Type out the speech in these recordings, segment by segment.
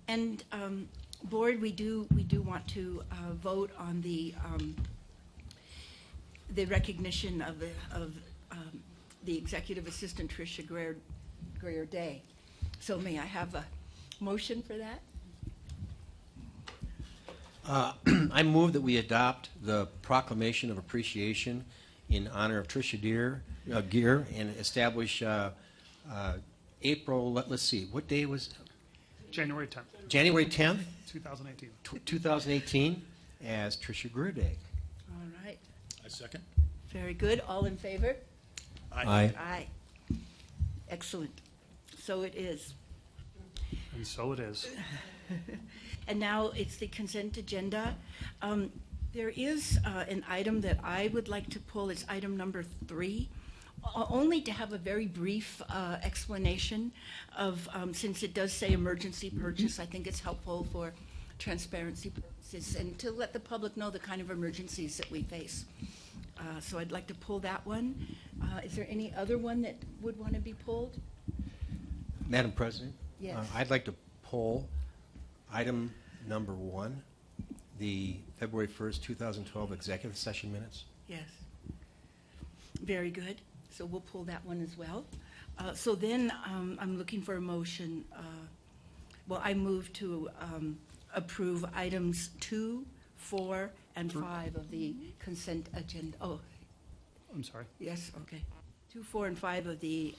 And board, we do want to vote on the recognition of the executive assistant Tricia Greer Day. So may I have a motion for that? I move that we adopt the proclamation of appreciation in honor of Tricia Gear and establish April, let's see, what day was it? January 10th. January 10th, 2018. 2018 as Tricia Greer Day. All right. I second. Very good. All in favor? Aye. Aye. Excellent. So it is. And so it is. And now it's the consent agenda. There is an item that I would like to pull. It's item number 3, only to have a very brief explanation of, since it does say emergency purchase, I think it's helpful for transparency purposes and to let the public know the kind of emergencies that we face. So I'd like to pull that one. Is there any other one that would want to be pulled? Madam President? Yes. I'd like to pull item number 1, the February 1st, 2012 executive session minutes. Yes. Very good. So we'll pull that one as well. So then I'm looking for a motion. Well, I move to approve items 2, 4, and 5 of the consent agenda. Oh, I'm sorry. yes, okay. 2, 4, and 5 of the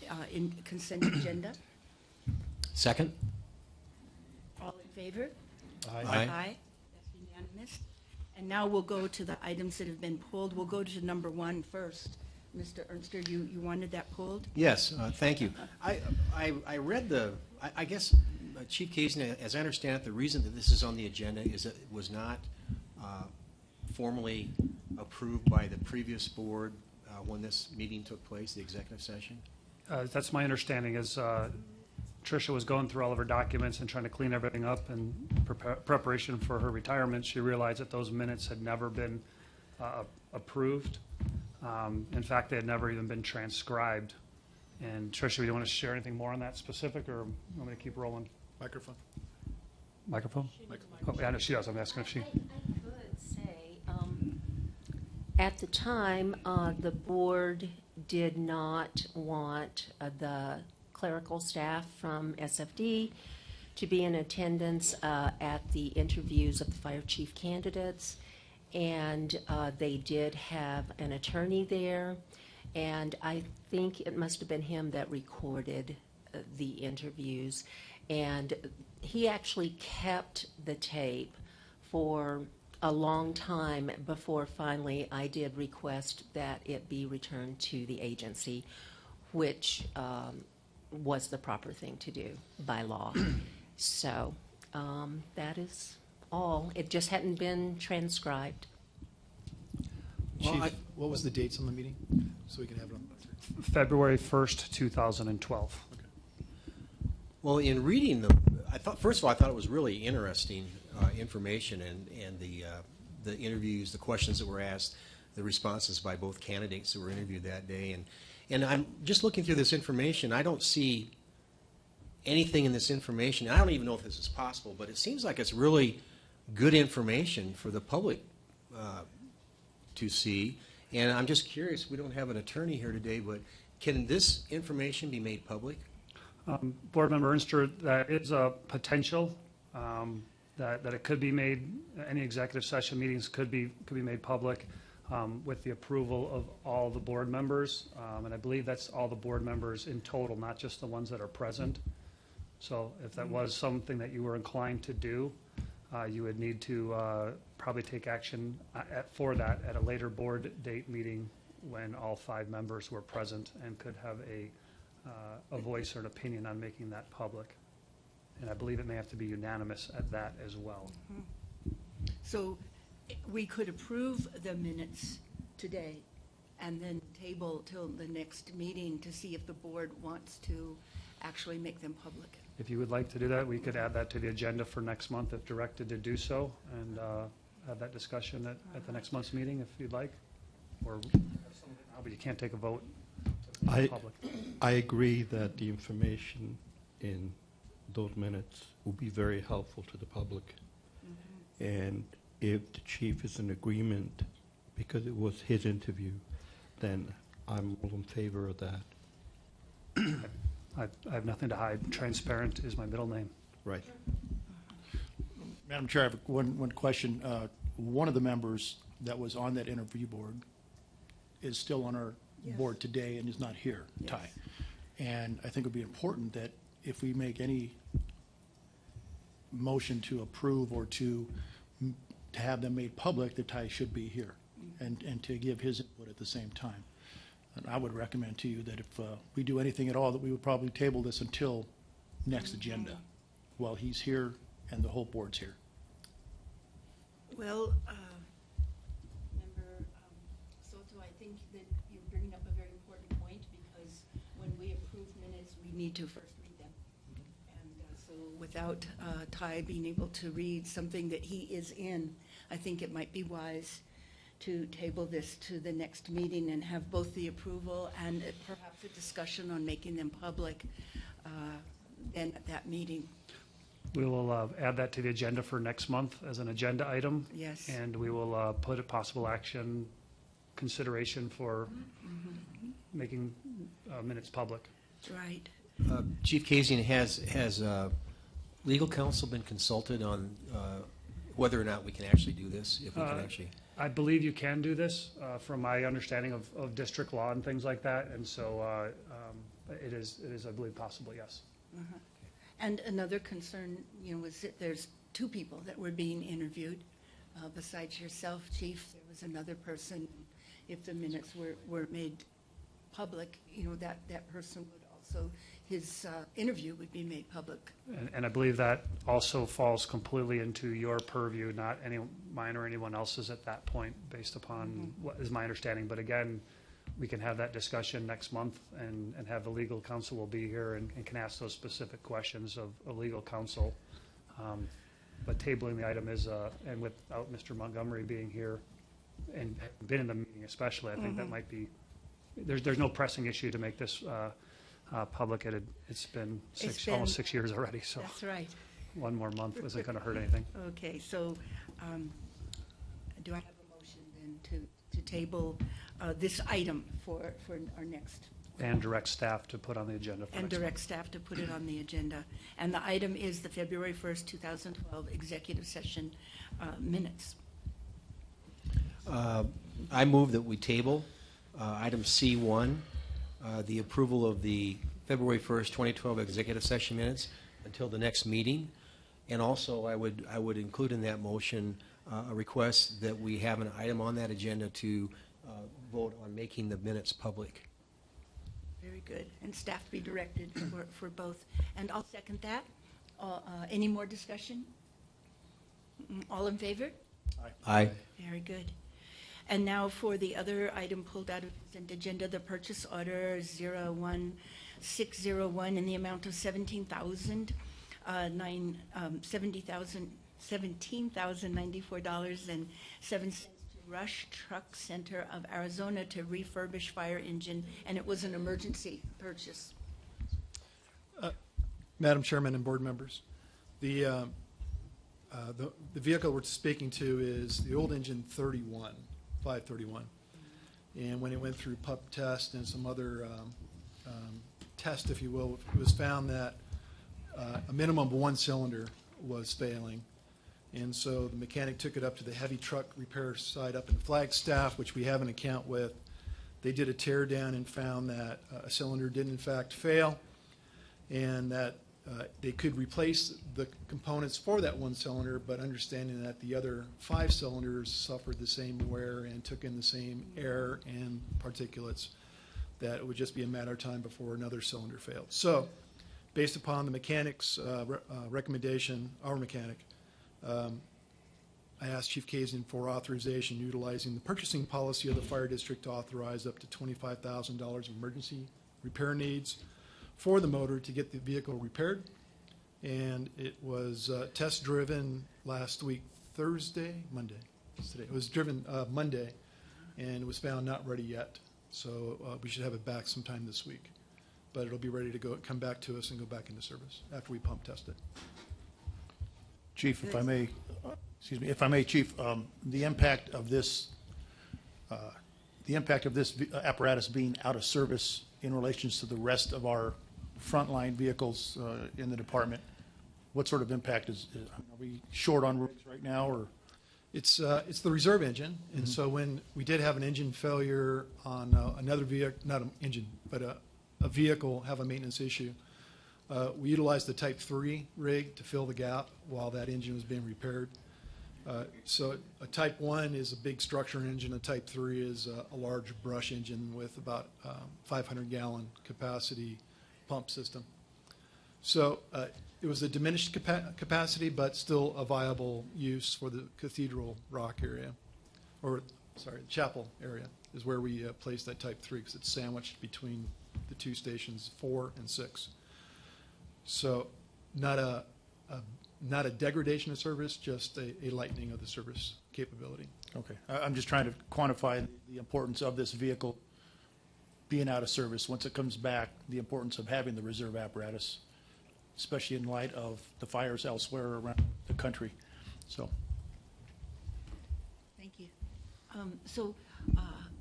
consent agenda. Second? All in favor? Aye. Aye. That's unanimous. And now we'll go to the items that have been pulled. We'll go to number 1 first. Mr. Ernster, you wanted that pulled? Yes, thank you. I read I guess, Chief Kazin, as I understand it, the reason that this is on the agenda is that it was not formally approved by the previous board when this meeting took place, the executive session? That's my understanding is Tricia was going through all of her documents and trying to clean everything up in preparation for her retirement. She realized that those minutes had never been approved. In fact, they had never even been transcribed. And Tricia, do you want to share anything more on that specific, or want me to keep rolling? Microphone. Microphone? Oh, yeah, I know she does. I'm asking if she... I could say, at the time, the board did not want the clerical staff from SFD to be in attendance at the interviews of the fire chief candidates. And they did have an attorney there, and I think it must have been him that recorded the interviews. And he actually kept the tape for a long time before finally I did request that it be returned to the agency, which was the proper thing to do by law. So that is all. It just hadn't been transcribed. Chief, what was the dates on the meeting, so we can have it on? February 1st, 2012. Okay. Well, in reading them, first of all, I thought it was really interesting information, and the interviews, the questions that were asked, the responses by both candidates that were interviewed that day, and I'm just looking through this information. I don't see anything in this information. I don't even know if this is possible, but it seems like it's really good information for the public to see. And I'm just curious, we don't have an attorney here today, but can this information be made public? Board Member Ernster, that is a potential that it could be made. Any executive session meetings could be made public with the approval of all the board members, and I believe that's all the board members in total, not just the ones that are present. So if that was something that you were inclined to do, you would need to probably take action for that at a later board date meeting when all 5 members were present and could have a voice or an opinion on making that public. And I believe it may have to be unanimous at that as well. So we could approve the minutes today and then table till the next meeting to see if the board wants to actually make them public. If you would like to do that, we could add that to the agenda for next month if directed to do so, and have that discussion at the next month's meeting if you'd like. Or, but you can't take a vote to the public. I agree that the information in those minutes will be very helpful to the public. And if the chief is in agreement, because it was his interview, then I'm all in favor of that. I have nothing to hide. Transparent is my middle name. Right. Madam Chair, I have one question. One of the members that was on that interview board is still on our Yes. board today and is not here, Ty. Yes. And I think it would be important that if we make any motion to approve or to have them made public, that Ty should be here and to give his input at the same time. And I would recommend to you that if we do anything at all, that we would probably table this until next agenda while he's here and the whole board's here. Well, Member Soto, I think that you're bringing up a very important point, because when we approve minutes, we need to first read them. And so without Ty being able to read something that he is in, I think it might be wise to table this to the next meeting and have both the approval and perhaps a discussion on making them public then at that meeting. We will add that to the agenda for next month as an agenda item. Yes. And we will put a possible action consideration for making minutes public. Right. Chief Kazian, has legal counsel been consulted on whether or not we can actually do this, if we can actually? I believe you can do this from my understanding of district law and things like that. And so it is, I believe, possible, yes. And another concern, was that there's two people that were being interviewed. Besides yourself, Chief, there was another person. If the minutes were made public, that person would also, his interview would be made public. And I believe that also falls completely into your purview, not mine or anyone else's at that point, based upon what is my understanding. But again, we can have that discussion next month and have the legal counsel will be here and can ask those specific questions of legal counsel. But tabling the item is, and without Mr. Montgomery being here and been in the meeting especially, I think that might be, there's no pressing issue to make this public. It's been almost 6 years already, so That's right. one more month isn't going to hurt anything. Okay, so do I have a motion then to table this item for our next? And direct staff to put on the agenda for And next direct staff to put it on the agenda. And the item is the February 1st, 2012 executive session minutes. I move that we table item C1, the approval of the February 1st, 2012 executive session minutes until the next meeting. And also, I would include in that motion a request that we have an item on that agenda to vote on making the minutes public. Very good. And staff be directed for both. And I'll second that. Any more discussion? All in favor? Aye. Very good. And now for the other item pulled out of the consent agenda, the purchase order 01601 in the amount of $17,094.07 to Rush Truck Center of Arizona to refurbish fire engine, and it was an emergency purchase. Madam Chairman and board members, the vehicle we're speaking to is the old engine 531. And when it went through pup test and some other test, if you will, it was found that a minimum of one cylinder was failing. And so the mechanic took it up to the heavy truck repair site up in Flagstaff, which we have an account with. They did a tear down and found that a cylinder did in fact fail, and that they could replace the components for that one cylinder, but understanding that the other 5 cylinders suffered the same wear and took in the same air and particulates, that it would just be a matter of time before another cylinder failed. So, based upon the mechanic's recommendation, our mechanic, I asked Chief Kazian for authorization utilizing the purchasing policy of the fire district to authorize up to $25,000 of emergency repair needs for the motor to get the vehicle repaired. And it was test driven last week, Monday. It was driven Monday, and it was found not ready yet. So we should have it back sometime this week. but it'll be ready to go, come back to us and go back into service after we pump test it. Chief, if I may, Chief, the impact of this apparatus being out of service in relation to the rest of our frontline vehicles in the department, what sort of impact are we short on rigs right now, or? It's the reserve engine, and so when we did have an engine failure on another vehicle, not an engine, but a vehicle have a maintenance issue, we utilized the Type 3 rig to fill the gap while that engine was being repaired. So a Type 1 is a big structure engine. A Type 3 is a large brush engine with about 500-gallon capacity pump system. So it was a diminished capacity, but still a viable use for the Cathedral Rock area, or sorry, Chapel area is where we placed that Type 3 because it's sandwiched between the two stations 4 and 6. So not a degradation of service, just a lightening of the service capability. Okay, I'm just trying to quantify the importance of this vehicle being out of service. Once it comes back, the importance of having the reserve apparatus, especially in light of the fires elsewhere around the country. So, Thank you.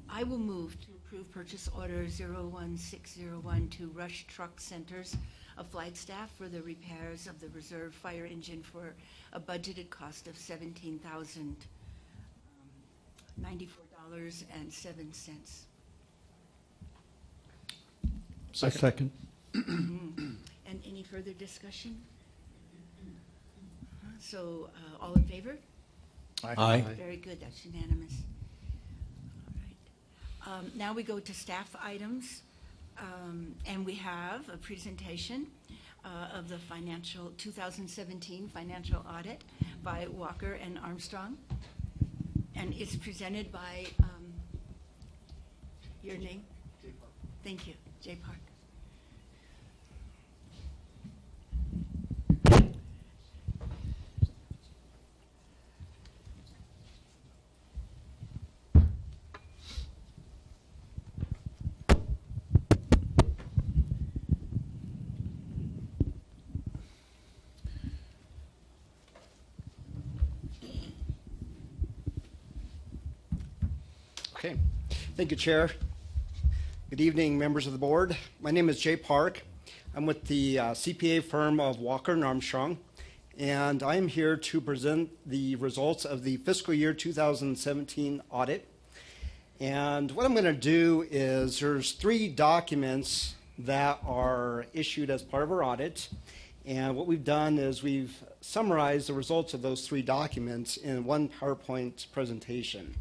I will move to approve purchase order 01601 to Rush Truck Centers of Flagstaff for the repairs of the reserve fire engine for a budgeted cost of $17,094.07. Second. And any further discussion? So, all in favor? Aye. Very good, that's unanimous. All right. Now we go to staff items, and we have a presentation of the 2017 financial audit by Walker and Armstrong, and it's presented by your name? Jay Park. Thank you, Jay Park. Okay. Thank you, Chair. Good evening, members of the board. My name is Jay Park. I'm with the CPA firm of Walker and Armstrong, and I am here to present the results of the fiscal year 2017 audit. And what I'm going to do is there's 3 documents that are issued as part of our audit. And what we've done is we've summarized the results of those 3 documents in one PowerPoint presentation.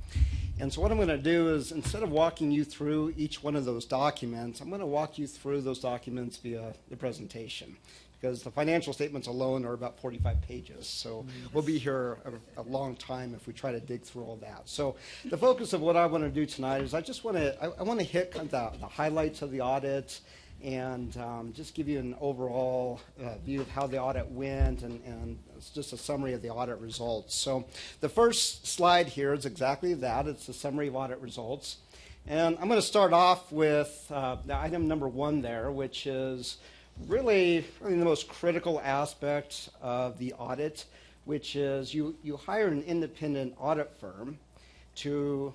And so what I'm going to do is, instead of walking you through each one of those documents, I'm going to walk you through those documents via the presentation, because the financial statements alone are about 45 pages. So we'll be here a long time if we try to dig through all that. So the focus of what I want to do tonight is I want to hit kind of the highlights of the audit and just give you an overall view of how the audit went, and it's just a summary of the audit results. So the first slide here is exactly that. It's a summary of audit results. And I'm going to start off with the item number 1 there, which is really the most critical aspect of the audit, which is you hire an independent audit firm to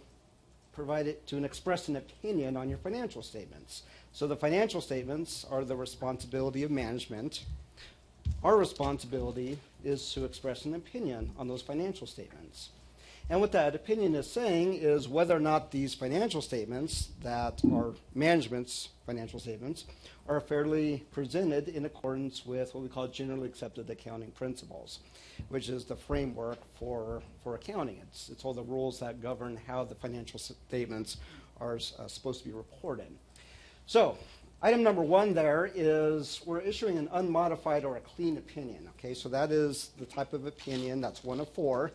express an opinion on your financial statements. So the financial statements are the responsibility of management. Our responsibility is to express an opinion on those financial statements. And what that opinion is saying is whether or not these financial statements that are management's financial statements are fairly presented in accordance with what we call generally accepted accounting principles, which is the framework for accounting. It's all the rules that govern how the financial statements are supposed to be reported. So item number 1 there is we're issuing an unmodified or a clean opinion. Okay, so that is the type of opinion, that's 1 of 4.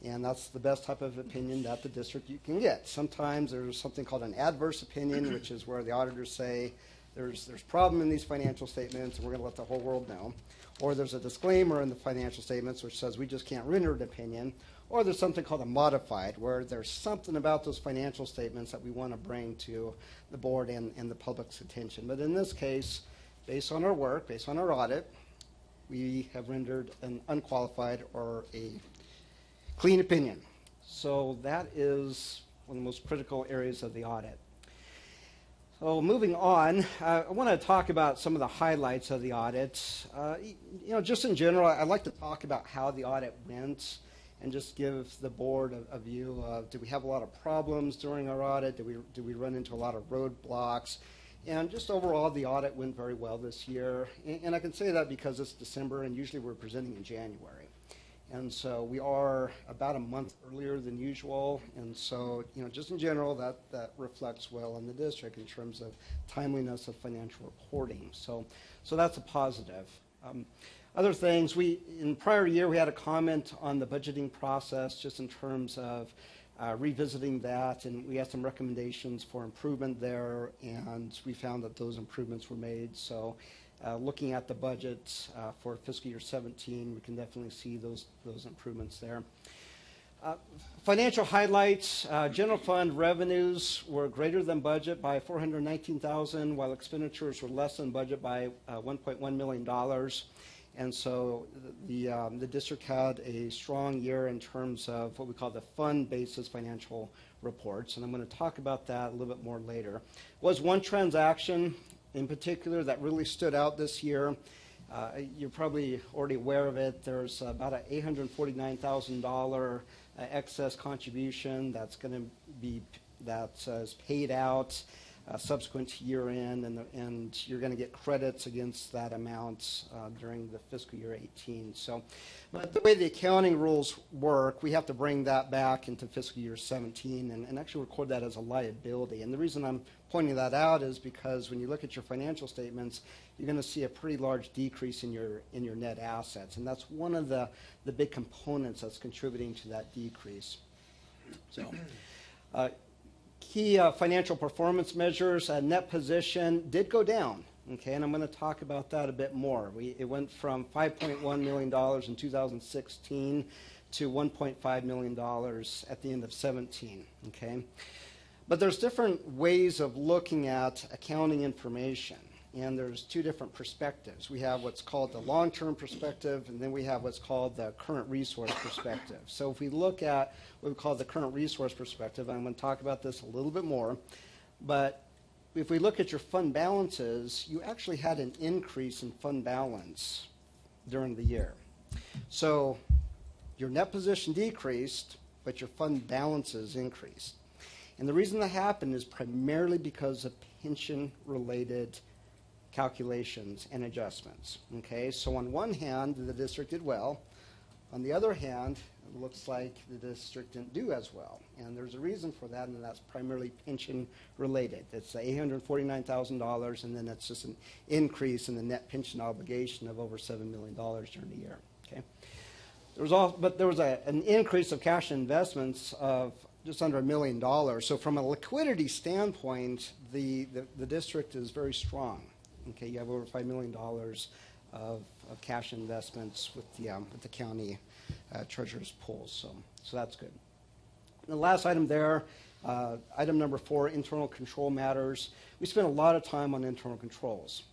And that's the best type of opinion that the district you can get. Sometimes there's something called an adverse opinion, which is where the auditors say there's problem in these financial statements and we're going to let the whole world know. or there's a disclaimer in the financial statements which says we just can't render an opinion, or there's something called a modified, where there's something about those financial statements that we want to bring to the board and the public's attention. But in this case, based on our work, based on our audit, we have rendered an unqualified or a clean opinion. So that is one of the most critical areas of the audit. So moving on, I want to talk about some of the highlights of the audit. Just in general, I'd like to talk about how the audit went and just give the board a view of, did we have a lot of problems during our audit? Did we run into a lot of roadblocks? And just overall, the audit went very well this year. And I can say that because it's December, and usually we're presenting in January. And so we are about a month earlier than usual. And so, just in general, that reflects well on the district in terms of timeliness of financial reporting. So that's a positive. Other things, in prior year, we had a comment on the budgeting process just in terms of revisiting that, and we had some recommendations for improvement there, and we found that those improvements were made. So looking at the budget for fiscal year 17, we can definitely see those improvements there. Financial highlights, general fund revenues were greater than budget by $419,000, while expenditures were less than budget by $1.1 million. And so the district had a strong year in terms of what we call the fund basis financial reports, and I'm going to talk about that a little bit more later. Was one transaction in particular that really stood out this year. You're probably already aware of it. There's about an $849,000 excess contribution that's going to be paid out subsequent to year end, and you're going to get credits against that amount during the fiscal year 18. So, but the way the accounting rules work, we have to bring that back into fiscal year 17 and actually record that as a liability. And the reason I'm pointing that out is because when you look at your financial statements, you're going to see a pretty large decrease in your net assets, and that's one of the big components that's contributing to that decrease. So. Key financial performance measures, net position did go down, okay, and I'm going to talk about that a bit more. It went from $5.1 million in 2016 to $1.5 million at the end of 17, okay. But there's different ways of looking at accounting information, and there's two different perspectives. We have what's called the long-term perspective, and then we have what's called the current resource perspective. So if we look at what we call the current resource perspective, I'm going to talk about this a little bit more, but if we look at your fund balances, you actually had an increase in fund balance during the year. So your net position decreased, but your fund balances increased. And the reason that happened is primarily because of pension-related calculations and adjustments. Okay, so on one hand, the district did well. On the other hand, it looks like the district didn't do as well. And there's a reason for that, and that's primarily pension-related. It's $849,000, and then it's just an increase in the net pension obligation of over $7 million during the year. Okay, there was an increase of cash investments of just under $1 million. So from a liquidity standpoint, the district is very strong. Okay, you have over $5 million of cash investments with the county treasurer's pool, so that's good. The last item there, item number 4, internal control matters. We spend a lot of time on internal controls.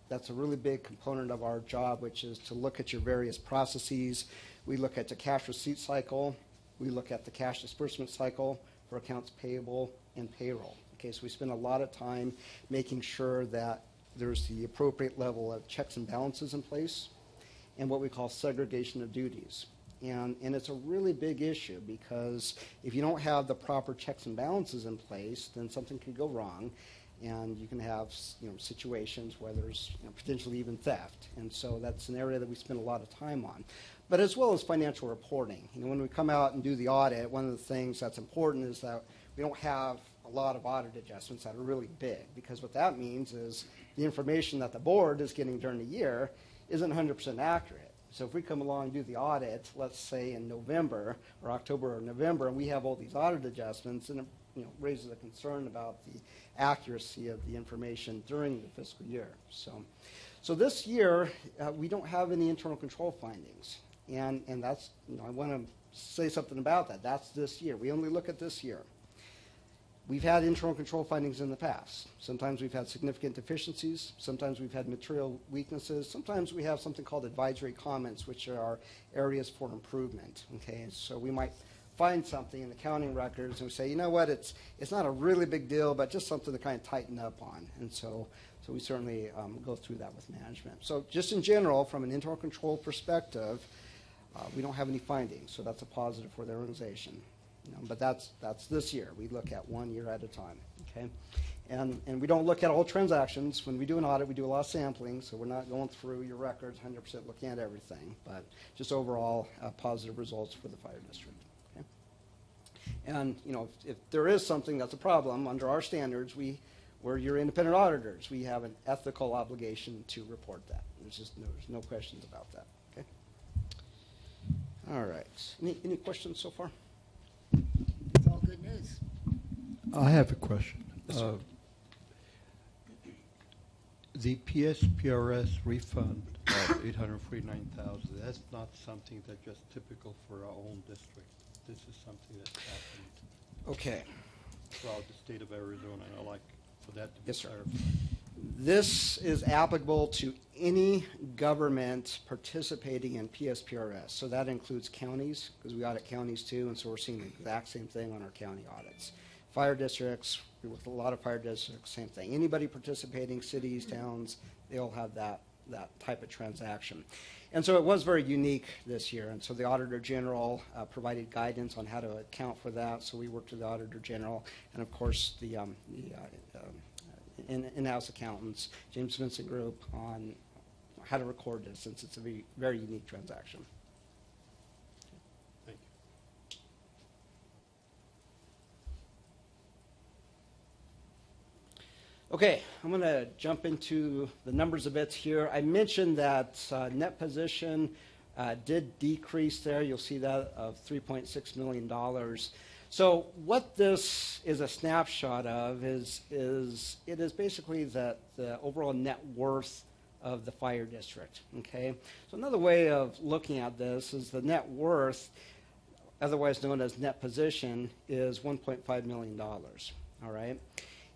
That's a really big component of our job, which is to look at your various processes. We look at the cash receipt cycle. We look at the cash disbursement cycle for accounts payable and payroll. Okay, so we spend a lot of time making sure that there's the appropriate level of checks and balances in place and what we call segregation of duties. And it's a really big issue because if you don't have the proper checks and balances in place, then something could go wrong, and you can have situations where there's potentially even theft. And so that's an area that we spend a lot of time on. But as well as financial reporting. When we come out and do the audit, one of the things that's important is that we don't have a lot of audit adjustments that are really big, because what that means is the information that the board is getting during the year isn't 100% accurate. So if we come along and do the audit, let's say in November or October or November, and we have all these audit adjustments, and it raises a concern about the accuracy of the information during the fiscal year. So this year, we don't have any internal control findings. And that's, I want to say something about that. That's this year. We only look at this year. We've had internal control findings in the past. Sometimes we've had significant deficiencies. Sometimes we've had material weaknesses. Sometimes we have something called advisory comments, which are areas for improvement. Okay, so we might find something in the accounting records and we say, you know what, it's not a really big deal, but just something to kind of tighten up on. And so we certainly go through that with management. So just in general, from an internal control perspective, we don't have any findings, so that's a positive for the organization. But that's this year. We look at 1 year at a time, okay? And we don't look at all transactions. When we do an audit, we do a lot of sampling, so we're not going through your records 100% looking at everything, but just overall positive results for the fire district, okay? And, if there is something that's a problem, under our standards, we're your independent auditors. We have an ethical obligation to report that. There's no questions about that, okay? All right. Any questions so far? It's all good news. I have a question. Yes, sir. The PSPRS refund of $849,000, that's not something that's just typical for our own district. This is something that's happened Okay. throughout the state of Arizona, and I'd like for that to be Yes, sir. clarified. This is applicable to any government participating in PSPRS. So that includes counties, because we audit counties too, and so we're seeing the exact same thing on our county audits. Fire districts, with a lot of fire districts, same thing. Anybody participating, cities, towns, they all have that type of transaction. And so it was very unique this year, and so the Auditor General provided guidance on how to account for that, so we worked with the Auditor General, and of course the in-house accountants, James Vincent Group, on how to record this, since it's a very, very unique transaction. Thank you. Okay, I'm going to jump into the numbers a bit here. I mentioned that net position did decrease there. You'll see that of $3.6 million. So what this is a snapshot of is it is basically the overall net worth of the fire district, okay? So another way of looking at this is the net worth, otherwise known as net position, is $1.5 million, all right?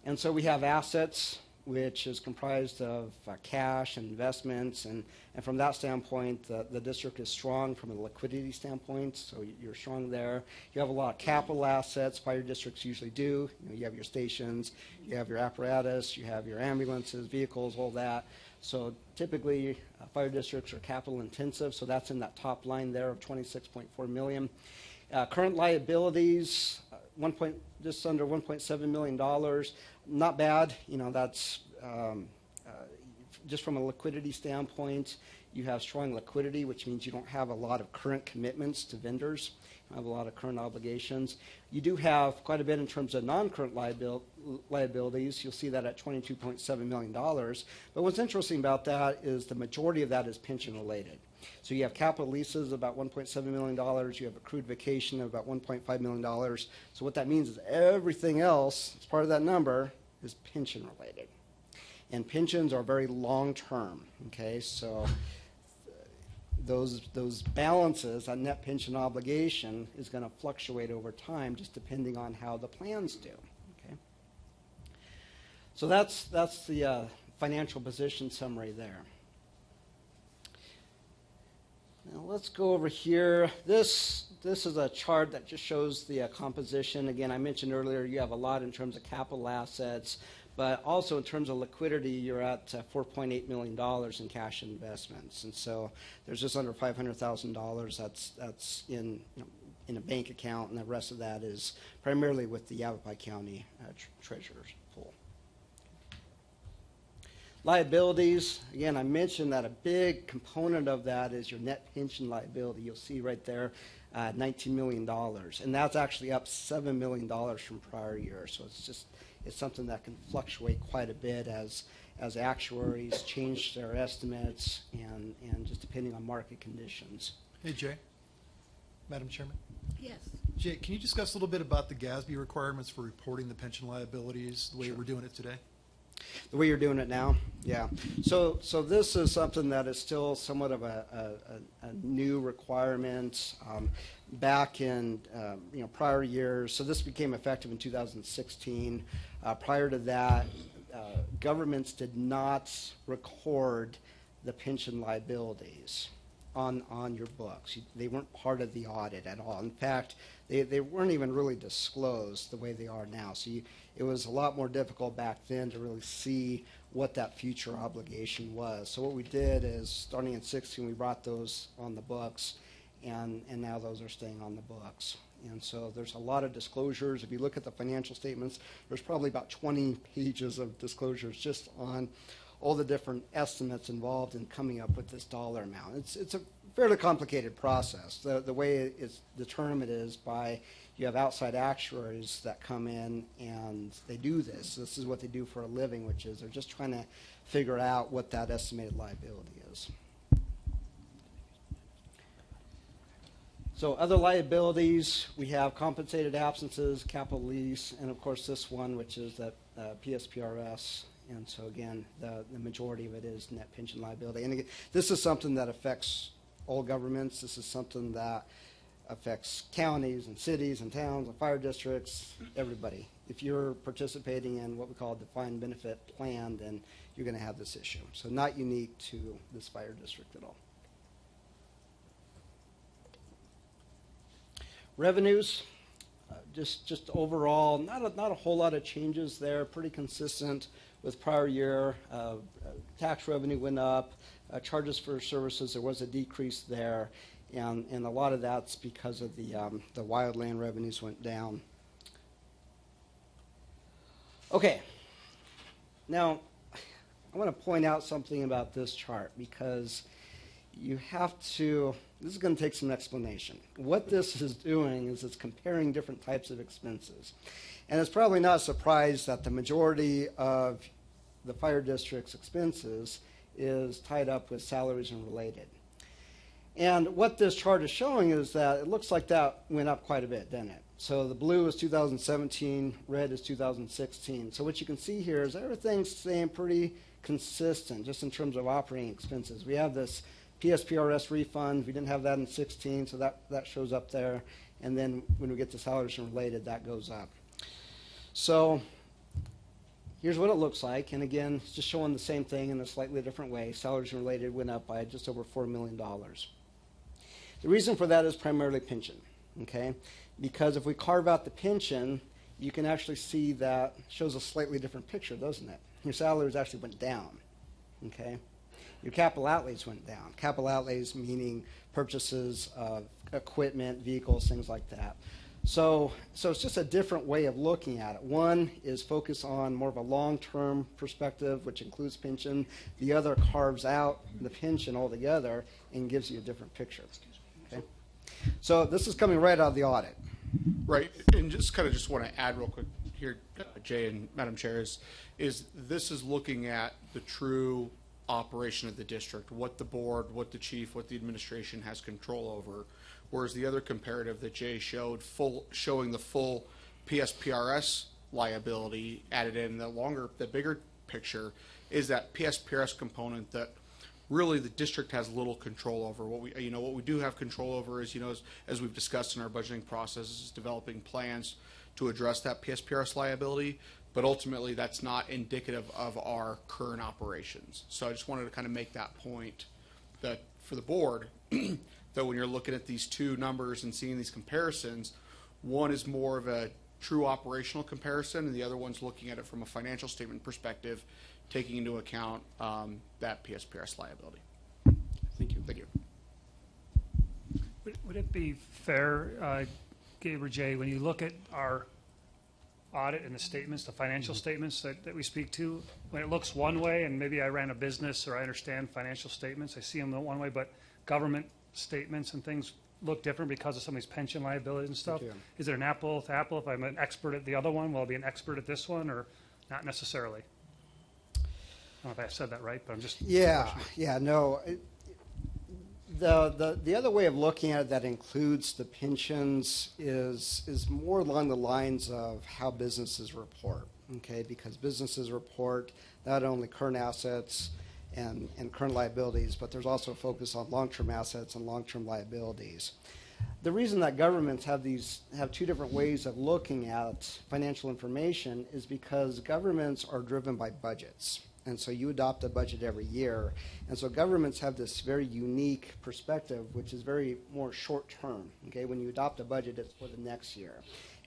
And so we have assets, which is comprised of cash and investments, and from that standpoint, the district is strong from a liquidity standpoint, so you're strong there. You have a lot of capital assets, fire districts usually do. You have your stations, you have your apparatus, you have your ambulances, vehicles, all that. So typically, fire districts are capital intensive, so that's in that top line there of $26.4 million. Current liabilities, just under $1.7 million. Not bad, that's just from a liquidity standpoint. You have strong liquidity, which means you don't have a lot of current commitments to vendors. You don't have a lot of current obligations. You do have quite a bit in terms of non-current liabilities. You'll see that at $22.7 million. But what's interesting about that is the majority of that is pension related. So you have capital leases about $1.7 million. You have accrued vacation of about $1.5 million. So what that means is everything else, as part of that number, is pension related. And pensions are very long term, okay? So those balances, that net pension obligation, is going to fluctuate over time just depending on how the plans do, okay? So that's the financial position summary there. Now let's go over here. This is a chart that just shows the composition. Again, I mentioned earlier you have a lot in terms of capital assets, but also in terms of liquidity, you're at $4.8 million in cash investments. And so there's just under $500,000 that's in a bank account, and the rest of that is primarily with the Yavapai County Treasurer's pool. Liabilities, again, I mentioned that a big component of that is your net pension liability. You'll see right there, $19 million. And that's actually up $7 million from prior year. So it's something that can fluctuate quite a bit as actuaries change their estimates and just depending on market conditions. Hey, Jay. Madam Chairman. Yes. Jay, can you discuss a little bit about the GASB requirements for reporting the pension liabilities, the way we're doing it today? The way you're doing it now? Yeah. So this is something that is still somewhat of a new requirement back in prior years. So this became effective in 2016. Prior to that, governments did not record the pension liabilities on your books. They weren't part of the audit at all. In fact, they weren't even really disclosed the way they are now. So it was a lot more difficult back then to really see what that future obligation was. So what we did is, starting in 16, we brought those on the books, and now those are staying on the books. And so there's a lot of disclosures. If you look at the financial statements, there's probably about 20 pages of disclosures just on all the different estimates involved in coming up with this dollar amount. It's a fairly complicated process. The way it's determined is by, you have outside actuaries that come in and they do this. This is what they do for a living, which is they're just trying to figure out what that estimated liability is. So other liabilities, we have compensated absences, capital lease, and of course this one, which is that PSPRS. And so again, the majority of it is net pension liability. And again, this is something that affects all governments. This is something that affects counties and cities and towns and fire districts, everybody. If you're participating in what we call a defined benefit plan, then you're going to have this issue. So not unique to this fire district at all. Revenues, just overall, not a whole lot of changes there. Pretty consistent with prior year. Tax revenue went up. Charges for services, there was a decrease there, and a lot of that's because of the wildland revenues went down. Okay, now I want to point out something about this chart, because you have to, this is going to take some explanation. What this is doing is it's comparing different types of expenses. And it's probably not a surprise that the majority of the fire district's expenses is tied up with salaries and related. And what this chart is showing is that it looks like that went up quite a bit, didn't it? So the blue is 2017, red is 2016. So what you can see here is everything's staying pretty consistent just in terms of operating expenses. We have this PSPRS refund. We didn't have that in 16, so that shows up there. And then when we get to salaries and related, that goes up. So here's what it looks like. And again, it's just showing the same thing in a slightly different way. Salaries and related went up by just over $4 million. The reason for that is primarily pension, okay? Because if we carve out the pension, you can actually see that shows a slightly different picture, doesn't it? Your salaries actually went down, okay? Your capital outlays went down. Capital outlays meaning purchases of equipment, vehicles, things like that. So it's just a different way of looking at it. One is focus on more of a long-term perspective, which includes pension. The other carves out the pension altogether and gives you a different picture. Okay? So this is coming right out of the audit. Right, and just want to add real quick here, Jay and Madam Chair, is this is looking at the true operation of the district, what the board, what the chief, what the administration has control over, whereas the other comparative that Jay showed, showing the full PSPRS liability added in, the bigger picture is that PSPRS component that really the district has little control over. What we do have control over is, as we've discussed in our budgeting process, is developing plans to address that PSPRS liability. But ultimately, that's not indicative of our current operations. So I just wanted to kind of make that point that for the board, that when you're looking at these two numbers and seeing these comparisons, one is more of a true operational comparison, and the other one's looking at it from a financial statement perspective, taking into account that PSPRS liability. Thank you. Thank you. Would it be fair, Gabe or Jay, when you look at our audit and the statements, the financial statements that we speak to, when it looks one way, and maybe I ran a business or I understand financial statements, I see them one way, but government statements and things look different because of some of these pension liabilities and stuff. Yeah. Is there an apple to apple? If I'm an expert at the other one, will I be an expert at this one, or not necessarily? I don't know if I said that right, but I'm just... No. The other way of looking at it that includes the pensions is more along the lines of how businesses report. okay, because businesses report not only current assets and current liabilities, but there's also a focus on long-term assets and long-term liabilities. The reason that governments have two different ways of looking at financial information is because governments are driven by budgets. And so you adopt a budget every year. And so governments have this very unique perspective, which is very more short term. Okay, when you adopt a budget, it's for the next year.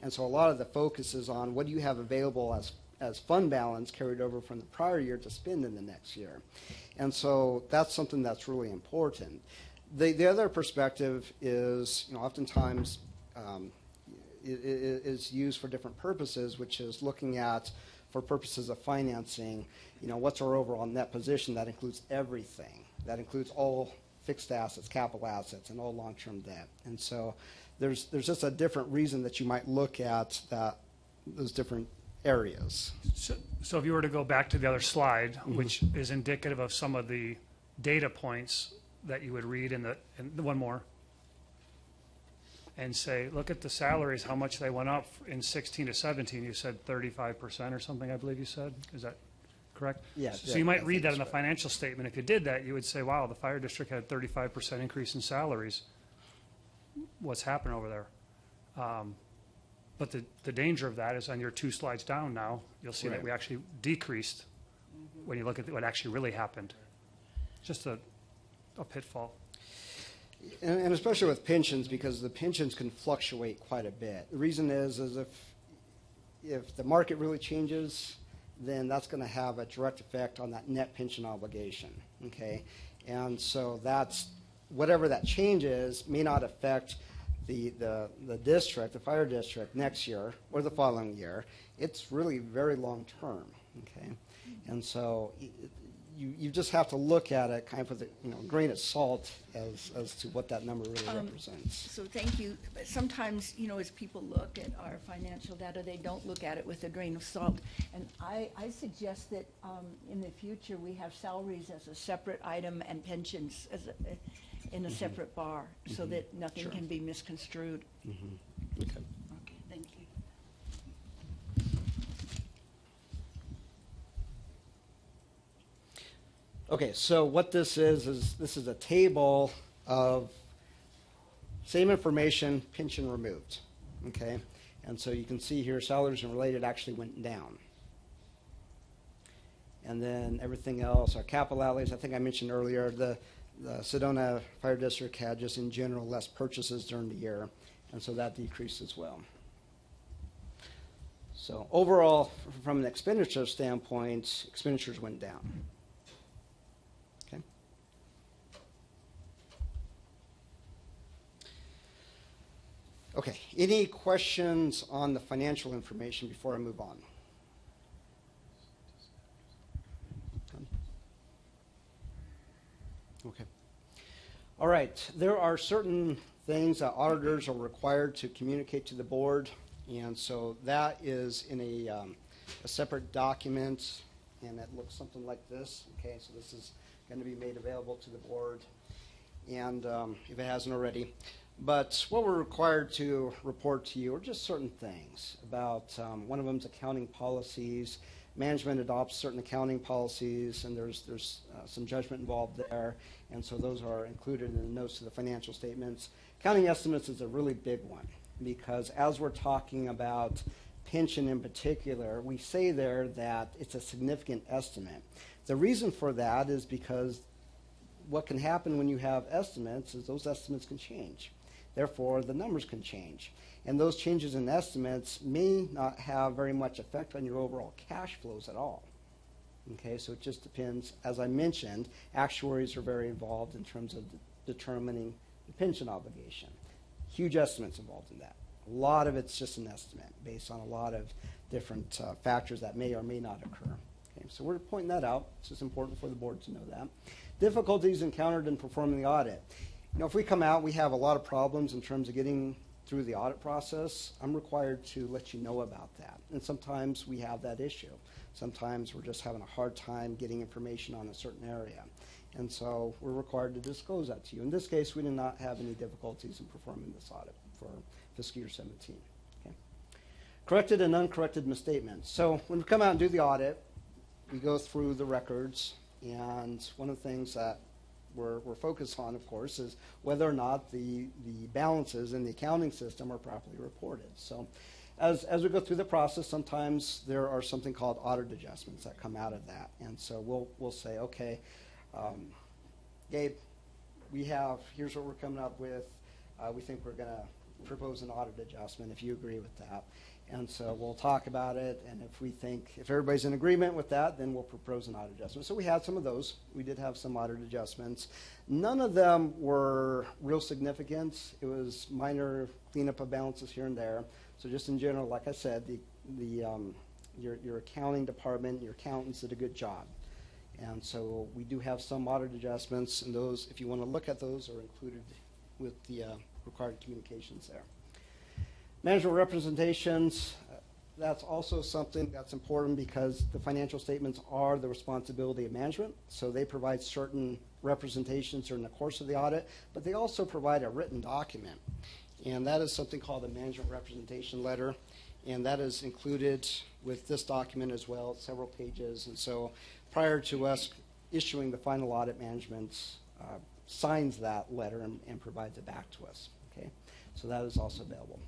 And so a lot of the focus is on what do you have available as fund balance carried over from the prior year to spend in the next year. And so that's something that's really important. The other perspective is, oftentimes is used for different purposes, which is looking at, for purposes of financing, what's our overall net position. That includes everything. That includes all fixed assets, capital assets, and all long-term debt. And so there's just a different reason that you might look at those different areas. So if you were to go back to the other slide, which is indicative of some of the data points that you would read in the one more, and say, look at the salaries, how much they went up in 16 to 17. You said 35% or something, I believe you said. Is that correct? Yeah. So you might read that in the financial statement. If you did that, you would say, wow, the fire district had a 35% increase in salaries. What's happened over there? But the danger of that is on your 2 slides down now, you'll see that we actually decreased when you look at what actually really happened. Just a pitfall. And especially with pensions, because the pensions can fluctuate quite a bit. The reason is if the market really changes, then that's going to have a direct effect on that net pension obligation, okay? And so that's, whatever that change is may not affect the district, the fire district, next year or the following year. It's really very long term, okay? And so you just have to look at it kind of with a grain of salt as to what that number really represents. So thank you. But sometimes, as people look at our financial data, they don't look at it with a grain of salt. And I suggest that in the future we have salaries as a separate item and pensions as in a separate bar, so that nothing can be misconstrued. Okay. Okay, thank you. Okay, so what this is this is a table of same information, pension removed, okay? And so you can see here salaries and related actually went down. And then everything else, our capital outlays, I think I mentioned earlier, the Sedona Fire District had just in general less purchases during the year, and so that decreased as well. So overall, from an expenditure standpoint, expenditures went down. Okay. Okay, any questions on the financial information before I move on? Okay. All right. There are certain things that auditors are required to communicate to the board, and so that is in a separate document, and it looks something like this. Okay, so this is going to be made available to the board, and if it hasn't already. But what we're required to report to you are just certain things about, one of them is accounting policies. Management adopts certain accounting policies, and there's some judgment involved there, and so those are included in the notes to the financial statements. Accounting estimates is a really big one, because as we're talking about pension in particular, we say there that it's a significant estimate. The reason for that is because what can happen when you have estimates is those estimates can change. Therefore, the numbers can change. And those changes in estimates may not have very much effect on your overall cash flows at all. Okay, so it just depends. As I mentioned, actuaries are very involved in terms of determining the pension obligation. Huge estimates involved in that. A lot of it's just an estimate based on a lot of different factors that may or may not occur. Okay, so we're pointing that out. It's just important for the board to know that. Difficulties encountered in performing the audit. If we come out, we have a lot of problems in terms of getting through the audit process. I'm required to let you know about that. And sometimes we have that issue. Sometimes we're just having a hard time getting information on a certain area. And so we're required to disclose that to you. In this case, we did not have any difficulties in performing this audit for fiscal year 17. Okay. Corrected and uncorrected misstatements. So when we come out and do the audit, we go through the records, and one of the things that we're focused on, of course, is whether or not the balances in the accounting system are properly reported. So as we go through the process, sometimes there are something called audit adjustments that come out of that. And so we'll say, okay, Gabe, here's what we're coming up with. We think we're going to propose an audit adjustment if you agree with that. And so we'll talk about it, and if everybody's in agreement with that, then we'll propose an audit adjustment. So we had some of those. We did have some audit adjustments. None of them were real significant. It was minor cleanup of balances here and there. So just in general, like I said, your accounting department, your accountants did a good job. And so we do have some audit adjustments, and those, if you want to look at those, are included with the required communications there. Management representations, that's also something that's important because the financial statements are the responsibility of management. So they provide certain representations during the course of the audit, but they also provide a written document. And that is something called a management representation letter. And that is included with this document as well. It's several pages. And so prior to us issuing the final audit, management signs that letter and provides it back to us. Okay, so that is also available.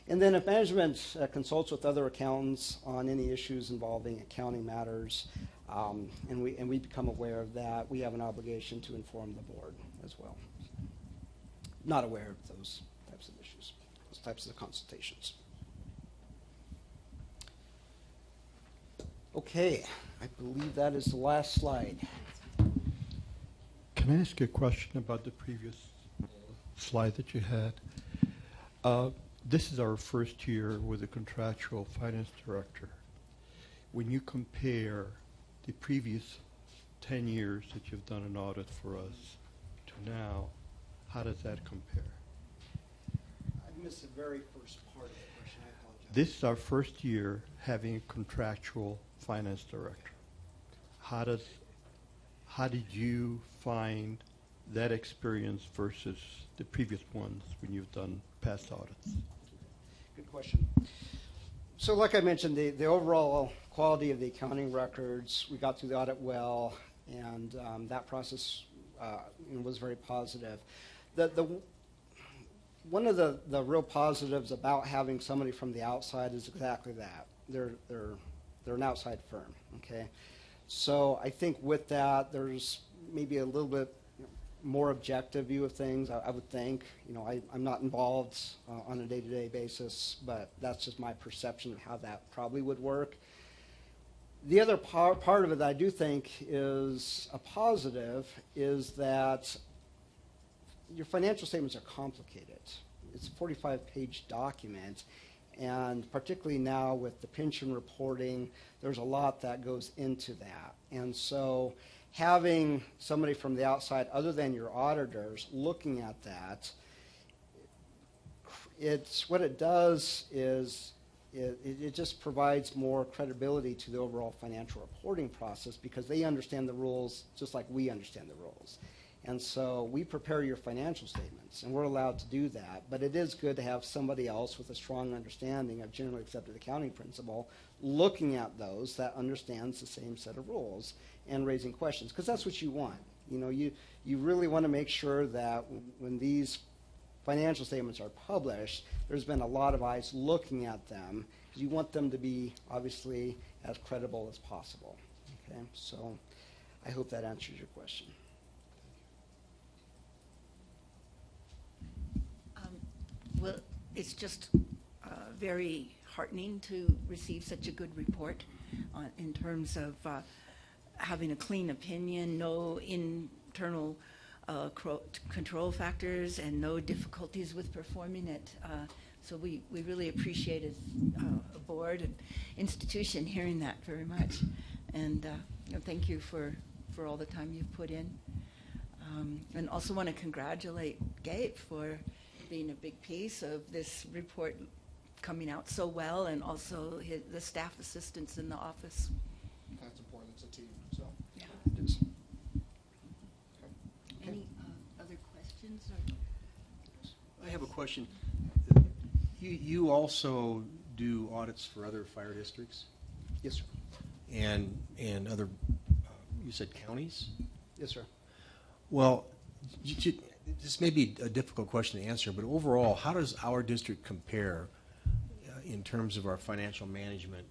And then if management consults with other accountants on any issues involving accounting matters, and we become aware of that, we have an obligation to inform the board as well. Not aware of those types of issues, those types of consultations. Okay, I believe that is the last slide. Can I ask you a question about the previous slide that you had? This is our first year with a contractual finance director. When you compare the previous 10 years that you've done an audit for us to now, how does that compare? I missed the very first part of the question. I apologize. This is our first year having a contractual finance director. How did you find that experience versus the previous ones when you've done past audits? Good question. So like I mentioned, the overall quality of the accounting records, we got through the audit well, and that process was very positive. One of the real positives about having somebody from the outside is exactly that. They're an outside firm, okay? So I think with that, there's maybe a little bit more objective view of things, I would think. I'm not involved on a day-to-day basis, but that's just my perception of how that probably would work. The other part of it that I do think is a positive is that your financial statements are complicated. It's a 45-page document, and particularly now with the pension reporting, there's a lot that goes into that. And so having somebody from the outside other than your auditors looking at that, what it does is it just provides more credibility to the overall financial reporting process because they understand the rules just like we understand the rules. And so we prepare your financial statements, and we're allowed to do that. But it is good to have somebody else with a strong understanding of generally accepted accounting principle looking at those that understands the same set of rules and raising questions, because that's what you want. You really want to make sure that when these financial statements are published, there's been a lot of eyes looking at them. You want them to be obviously as credible as possible. Okay, so I hope that answers your question. Well, it's just very heartening to receive such a good report in terms of having a clean opinion, no internal control factors, and no difficulties with performing it. So we really appreciate as a board and institution hearing that very much. And thank you for all the time you've put in. And also want to congratulate Gabe for being a big piece of this report coming out so well, and also the staff assistants in the office. That's important. It's a team. So Yeah. It is. Any other questions? I have a question. You also do audits for other fire districts Yes, sir. and other, you said counties? Yes, sir. Well, this may be a difficult question to answer, but overall, how does our district compare in terms of our financial management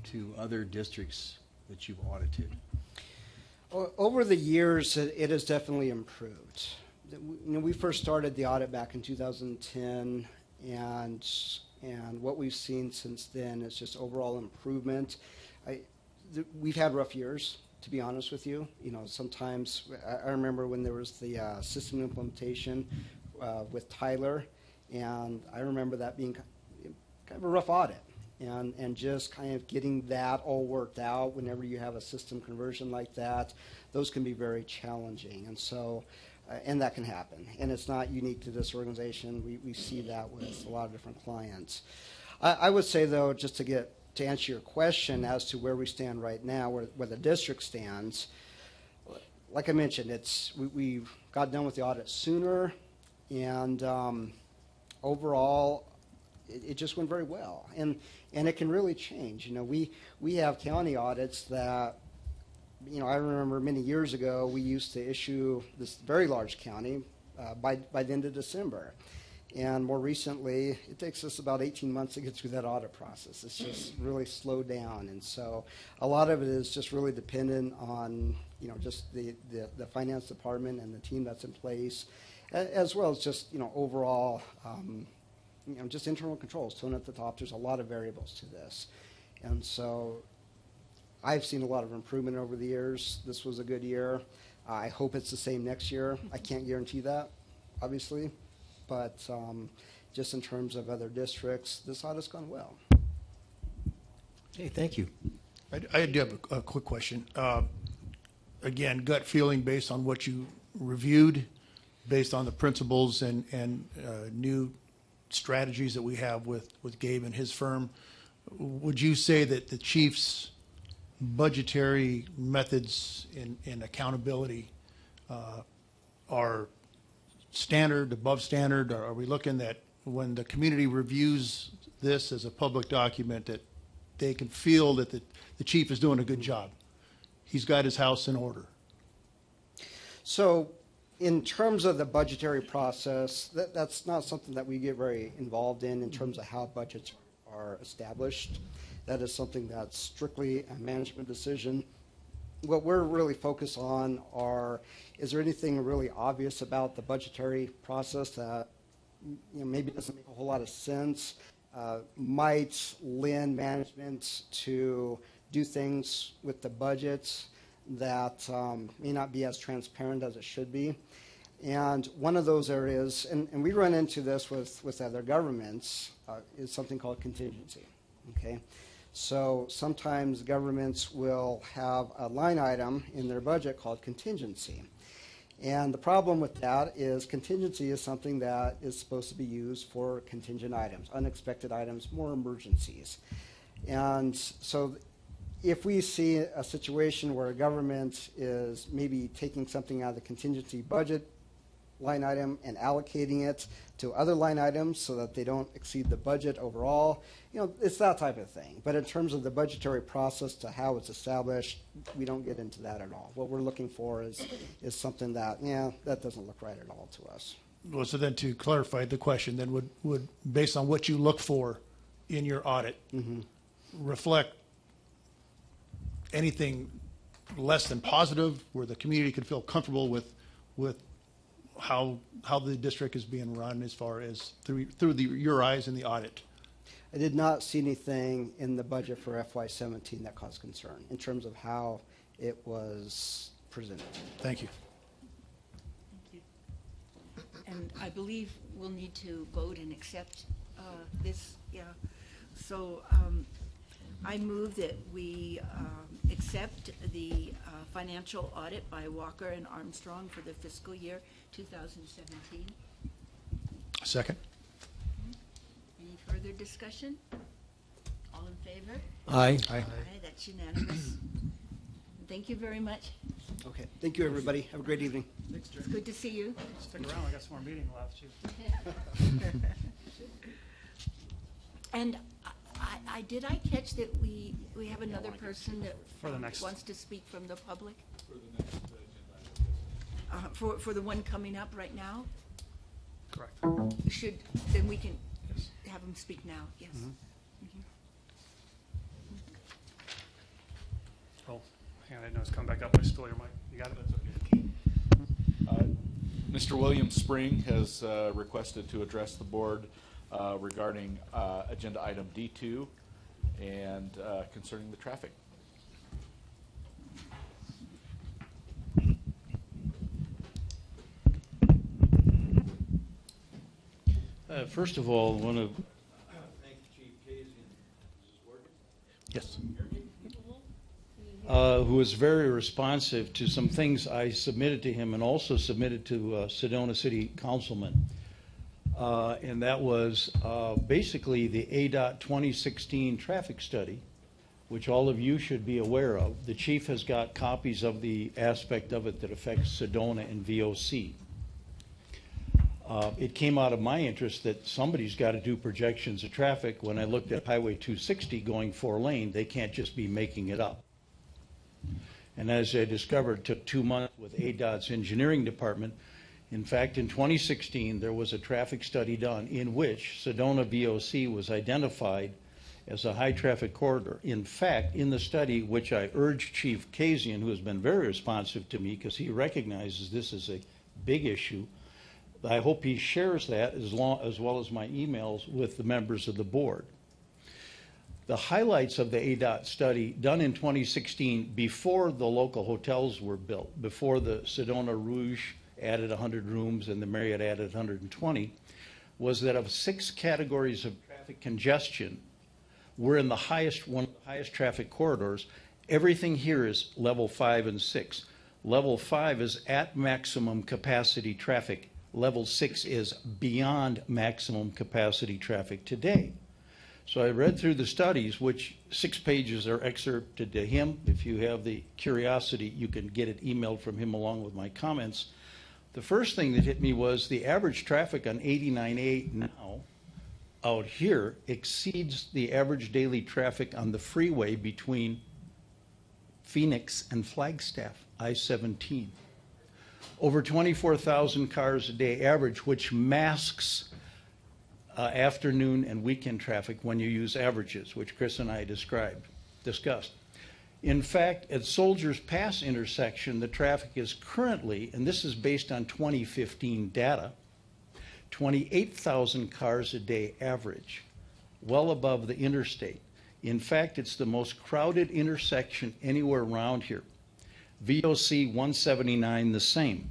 to other districts that you've audited? Over the years, it has definitely improved. We first started the audit back in 2010, and what we've seen since then is just overall improvement. We've had rough years, to be honest with you. Sometimes I remember when there was the system implementation with Tyler, and I remember that being kind of a rough audit. And just kind of getting that all worked out whenever you have a system conversion like that, those can be very challenging. And so, and that can happen. And it's not unique to this organization. We see that with a lot of different clients. I would say, though, just to answer your question as to where we stand right now, where the district stands, like I mentioned, we got done with the audit sooner, and overall, it just went very well. And it can really change. We have county audits that, I remember many years ago, we used to issue this very large county by the end of December. And more recently, it takes us about 18 months to get through that audit process. It's just really slowed down. And so a lot of it is just really dependent on, just the finance department and the team that's in place, as well as just, overall, just internal controls, tone at the top. There's a lot of variables to this. And so I've seen a lot of improvement over the years. This was a good year. I hope it's the same next year. I can't guarantee that, obviously. But just in terms of other districts, this audit's gone well. Hey, thank you. I do have a quick question. Again, gut feeling based on what you reviewed, based on the principles and new strategies that we have with Gabe and his firm. Would you say that the chief's budgetary methods and accountability are standard, above standard? Or are we looking that when the community reviews this as a public document that they can feel that the chief is doing a good job? He's got his house in order. So in terms of the budgetary process, that's not something that we get very involved in terms of how budgets are established. That is something that's strictly a management decision. What we're really focused on is there anything really obvious about the budgetary process that maybe doesn't make a whole lot of sense, might lend management to do things with the budgets that may not be as transparent as it should be. And one of those areas, and we run into this with other governments, is something called contingency. Okay, so sometimes governments will have a line item in their budget called contingency. And the problem with that is contingency is something that is supposed to be used for contingent items, unexpected items, more emergencies. And so if we see a situation where a government is maybe taking something out of the contingency budget line item and allocating it to other line items so that they don't exceed the budget overall, it's that type of thing. But in terms of the budgetary process to how it's established, we don't get into that at all. What we're looking for is something that doesn't look right at all to us. Well, so then to clarify the question, then would based on what you look for in your audit, reflect anything less than positive, where the community could feel comfortable with how the district is being run as far as through your eyes in the audit? I did not see anything in the budget for FY17 that caused concern in terms of how it was presented. Thank you. Thank you. And I believe we'll need to vote and accept this. Yeah. So I move that we accept the financial audit by Walker and Armstrong for the fiscal year 2017. Second. Any further discussion? All in favor? Aye. Aye, that's unanimous. Thank you very much. Okay. Thank you, everybody. Have a great evening. It's good to see you. Stick around, I got some more meeting left, too. And did I catch that we have another person that For the next- wants to speak from the public? For the one coming up right now? Correct. Then we can have him speak now, yes. Oh, hang on, I know it's coming back up. I stole your mic. You got it? Okay. Mr. William Spring has requested to address the board regarding agenda item D2 and concerning the traffic. First of all, I want to thank Chief Kazian. Yes. Who was very responsive to some things I submitted to him and also submitted to Sedona City Councilman. And that was basically the ADOT 2016 traffic study, which all of you should be aware of. The chief has got copies of the aspect of it that affects Sedona and VOC. It came out of my interest that somebody's got to do projections of traffic. When I looked at Highway 260 going 4-lane, they can't just be making it up. And as I discovered, it took 2 months with ADOT's engineering department. In fact, in 2016, there was a traffic study done in which Sedona VOC was identified as a high-traffic corridor. In fact, in the study, which I urged Chief Kazian, who has been very responsive to me because he recognizes this is a big issue, I hope he shares that as well as my emails with the members of the board. The highlights of the ADOT study done in 2016 before the local hotels were built, before the Sedona Rouge added 100 rooms and the Marriott added 120, was that of 6 categories of traffic congestion, we're in one of the highest traffic corridors. Everything here is level 5 and 6. Level 5 is at maximum capacity traffic. Level 6 is beyond maximum capacity traffic today. So I read through the studies, which 6 pages are excerpted to him. If you have the curiosity, you can get it emailed from him along with my comments. The first thing that hit me was the average traffic on 89A now out here exceeds the average daily traffic on the freeway between Phoenix and Flagstaff, I-17. Over 24,000 cars a day average, which masks afternoon and weekend traffic when you use averages, which Chris and I discussed. In fact, at Soldiers Pass intersection, the traffic is currently, and this is based on 2015 data, 28,000 cars a day average, well above the interstate. In fact, it's the most crowded intersection anywhere around here. VOC 179 the same.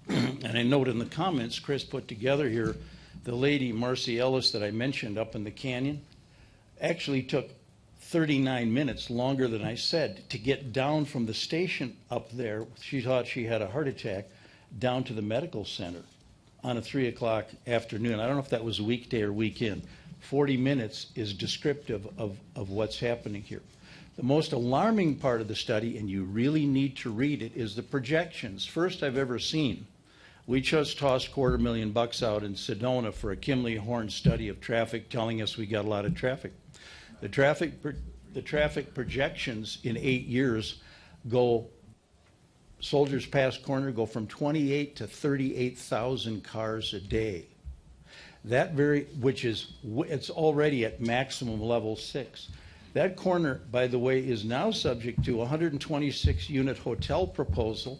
And I note in the comments Chris put together here, the lady Marcy Ellis that I mentioned up in the canyon actually took 39 minutes longer than I said to get down from the station up there. She thought she had a heart attack, down to the medical center on a 3 o'clock afternoon. I don't know if that was a weekday or weekend. 40 minutes is descriptive of what's happening here. The most alarming part of the study, and you really need to read it, is the projections. First I've ever seen. We just tossed $250,000 out in Sedona for a Kimley Horn study of traffic telling us we got a lot of traffic. The traffic projections in 8 years go, Soldiers Pass corner go from 28 to 38,000 cars a day. It's already at maximum level 6. That corner, by the way, is now subject to a 126 unit hotel proposal,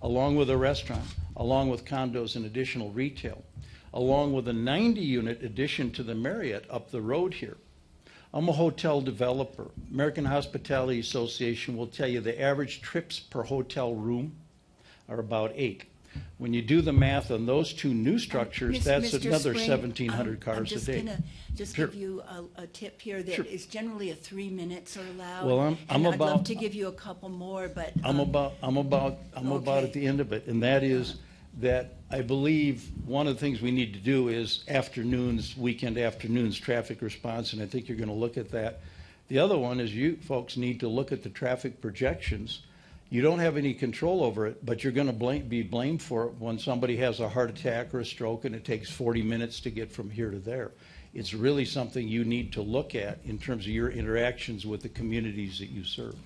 along with a restaurant, along with condos and additional retail, along with a 90 unit addition to the Marriott up the road here. I'm a hotel developer. American Hospitality Association will tell you the average trips per hotel room are about 8. When you do the math on those 2 new structures, that's Mr. another Spring, 1,700 cars a day. I'm just going to Sure. give you a tip here that Sure. is generally a 3 minutes or allowed. Well, I'm and I'd love about- to give you a couple more, but I'm about at the end of it, and that is that I believe one of the things we need to do is afternoons, weekend afternoons, traffic response, and I think you're going to look at that. The other one is you folks need to look at the traffic projections You don't have any control over it, but you're going to be blamed for it when somebody has a heart attack or a stroke and it takes 40 minutes to get from here to there. It's really something you need to look at in terms of your interactions with the communities that you serve.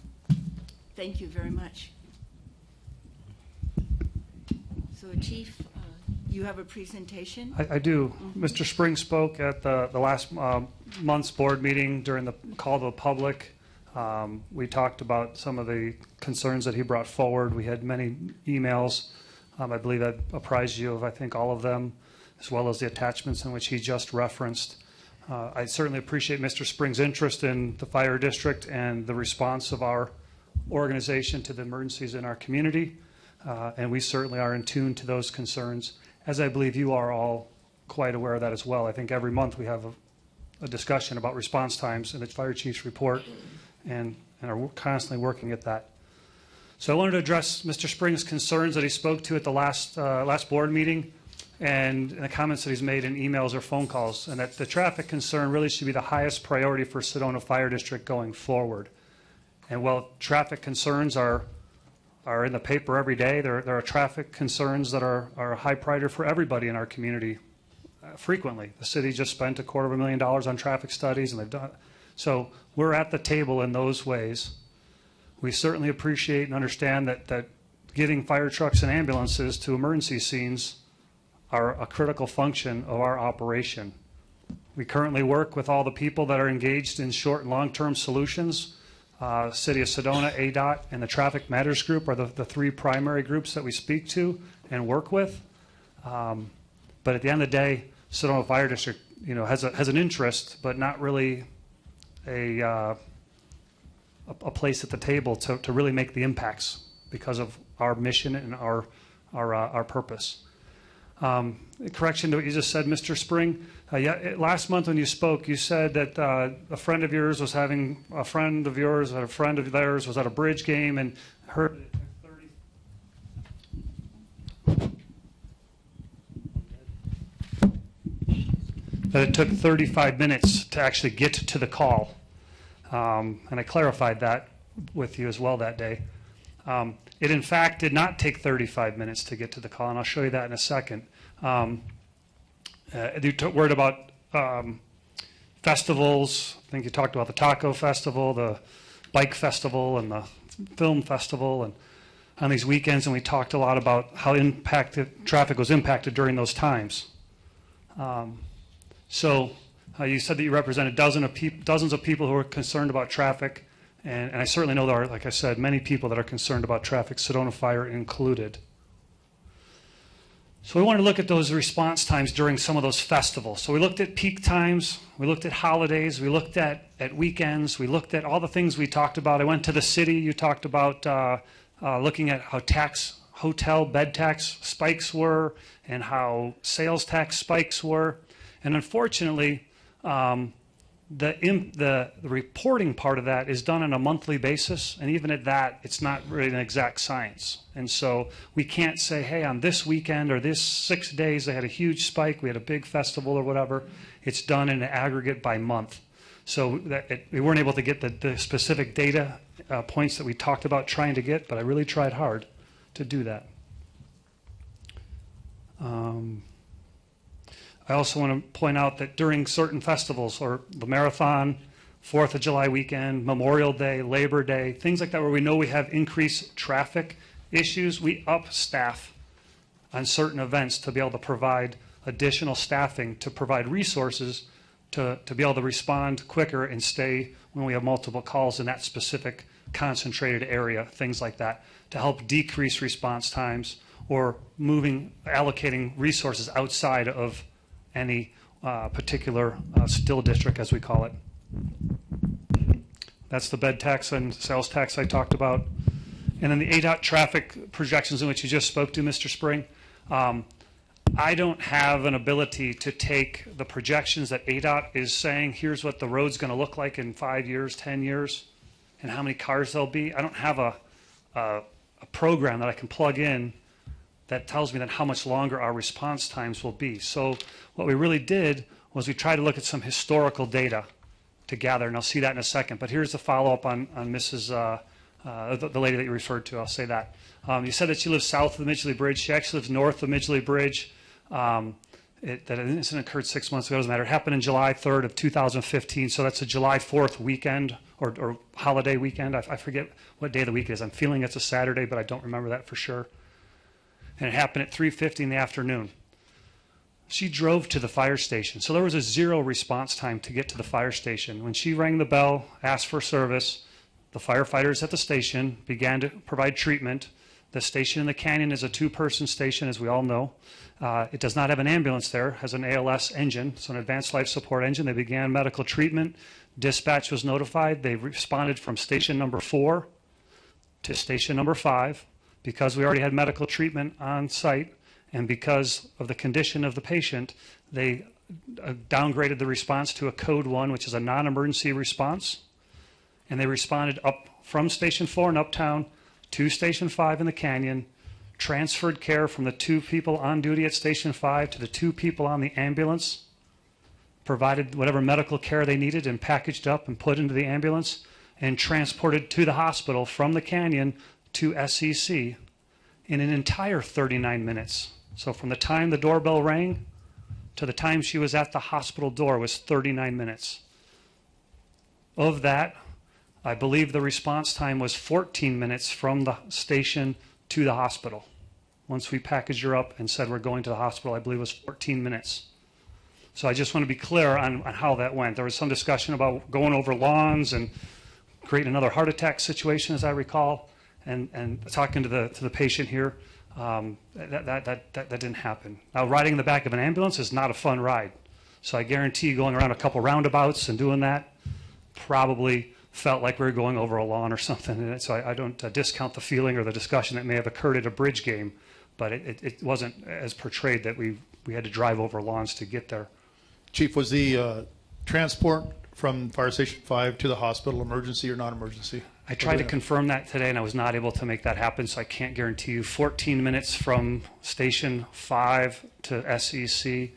Thank you very much. So, Chief, you have a presentation? I do. Mr. Spring spoke at the last month's board meeting during the call to the public. We talked about some of the concerns that he brought forward. We had many emails. I believe I apprised you of, I think, all of them, as well as the attachments in which he just referenced. I certainly appreciate Mr. Spring's interest in the fire district and the response of our organization to the emergencies in our community. And we certainly are in tune to those concerns, as I believe you are all quite aware of that as well. I think every month we have a discussion about response times in the fire chief's report, and are constantly working at that. So I wanted to address Mr. Spring's concerns that he spoke to at the last board meeting, and the comments that he's made in emails or phone calls, and that the traffic concern really should be the highest priority for Sedona Fire District going forward. And while traffic concerns are in the paper every day, there are traffic concerns that are a high priority for everybody in our community frequently. The city just spent $250,000 on traffic studies, and they've done. So we're at the table in those ways. We certainly appreciate and understand that getting fire trucks and ambulances to emergency scenes are a critical function of our operation. We currently work with all the people that are engaged in short and long-term solutions. City of Sedona, ADOT, and the Traffic Matters Group are the three primary groups that we speak to and work with. But at the end of the day, Sedona Fire District, has an interest, but not really a place at the table to really make the impacts because of our mission and our purpose. Correction to what you just said, Mr. Spring. Last month when you spoke, you said that a friend of yours was having a friend of yours, a friend of theirs was at a bridge game and heard that it took 35 minutes to actually get to the call. And I clarified that with you as well that day. It, in fact, did not take 35 minutes to get to the call, and I'll show you that in a second. You worried about festivals. I think you talked about the Taco Festival, the Bike Festival, and the Film Festival, and on these weekends, and we talked a lot about how traffic was impacted during those times. So you said that you represented dozens of people who are concerned about traffic, and I certainly know there are, like I said, many people that are concerned about traffic, Sedona Fire included. So we wanted to look at those response times during some of those festivals. So we looked at peak times, we looked at holidays, we looked at weekends, we looked at all the things we talked about. I went to the city, you talked about looking at how hotel bed tax spikes were and how sales tax spikes were. And unfortunately, the reporting part of that is done on a monthly basis, and even at that, it's not really an exact science. And so we can't say, hey, on this weekend or this 6 days, they had a huge spike, we had a big festival or whatever. It's done in an aggregate by month. So we weren't able to get the specific data points that we talked about trying to get, but I really tried hard to do that. I also want to point out that during certain festivals, or the marathon, 4th of July weekend, Memorial Day, Labor Day, things like that where we know we have increased traffic issues, we up staff on certain events to be able to provide additional staffing, to provide resources to be able to respond quicker and stay when we have multiple calls in that specific concentrated area, things like that, to help decrease response times or allocating resources outside of any particular still district, as we call it. That's the bed tax and sales tax I talked about. And then the ADOT traffic projections in which you just spoke to, Mr. Spring. I don't have an ability to take the projections that ADOT is saying, here's what the road's going to look like in 5 years, 10 years, and how many cars there'll be. I don't have a program that I can plug in that tells me that how much longer our response times will be. So what we really did was we tried to look at some historical data to gather, and I'll see that in a second. But here's the follow-up on Mrs. the lady that you referred to, I'll say that. You said that she lives south of the Midgley Bridge. She actually lives north of Midgley Bridge. That an incident occurred 6 months ago. It doesn't matter. It happened in July 3rd of 2015, so that's a July 4th weekend or holiday weekend. I forget what day of the week it is. I'm feeling it's a Saturday, but I don't remember that for sure. And it happened at 3:50 in the afternoon. She drove to the fire station, so there was a 0 response time to get to the fire station. When she rang the bell, asked for service, the firefighters at the station began to provide treatment. The station in the canyon is a 2-person station, as we all know. It does not have an ambulance there, has an ALS engine, so an advanced life support engine. They began medical treatment. Dispatch was notified. They responded from station number 4 to station number 5 because we already had medical treatment on site, and because of the condition of the patient, they downgraded the response to a code 1, which is a non-emergency response. And they responded up from station 4 in Uptown to station 5 in the canyon, transferred care from the 2 people on duty at station 5 to the 2 people on the ambulance, provided whatever medical care they needed and packaged up and put into the ambulance, and transported to the hospital from the canyon to SEC in an entire 39 minutes. So from the time the doorbell rang to the time she was at the hospital door was 39 minutes. Of that, I believe the response time was 14 minutes from the station to the hospital. Once we packaged her up and said we're going to the hospital, I believe it was 14 minutes. So I just want to be clear on how that went. There was some discussion about going over lawns and creating another heart attack situation, as I recall, and talking to the patient here. That didn't happen. Now, riding in the back of an ambulance is not a fun ride. So I guarantee going around a couple roundabouts and doing that probably felt like we were going over a lawn or something. And so I don't discount the feeling or the discussion that may have occurred at a bridge game, but it wasn't as portrayed that we had to drive over lawns to get there. Chief, was the transport from Fire Station 5 to the hospital emergency or non-emergency? I tried to confirm that today, and I was not able to make that happen, so I can't guarantee you 14 minutes from Station 5 to SEC.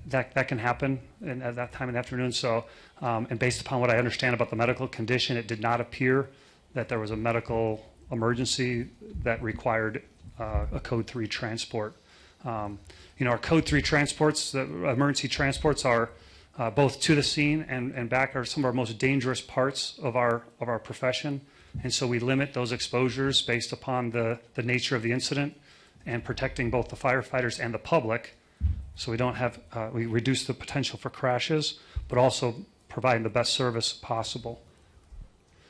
That can happen at that time in the afternoon. So, and based upon what I understand about the medical condition, it did not appear that there was a medical emergency that required a Code 3 transport. Our Code 3 transports, the emergency transports, are both to the scene and back are some of our most dangerous parts of our profession. And so we limit those exposures based upon the nature of the incident and protecting both the firefighters and the public. So we don't have, we reduce the potential for crashes, but also providing the best service possible.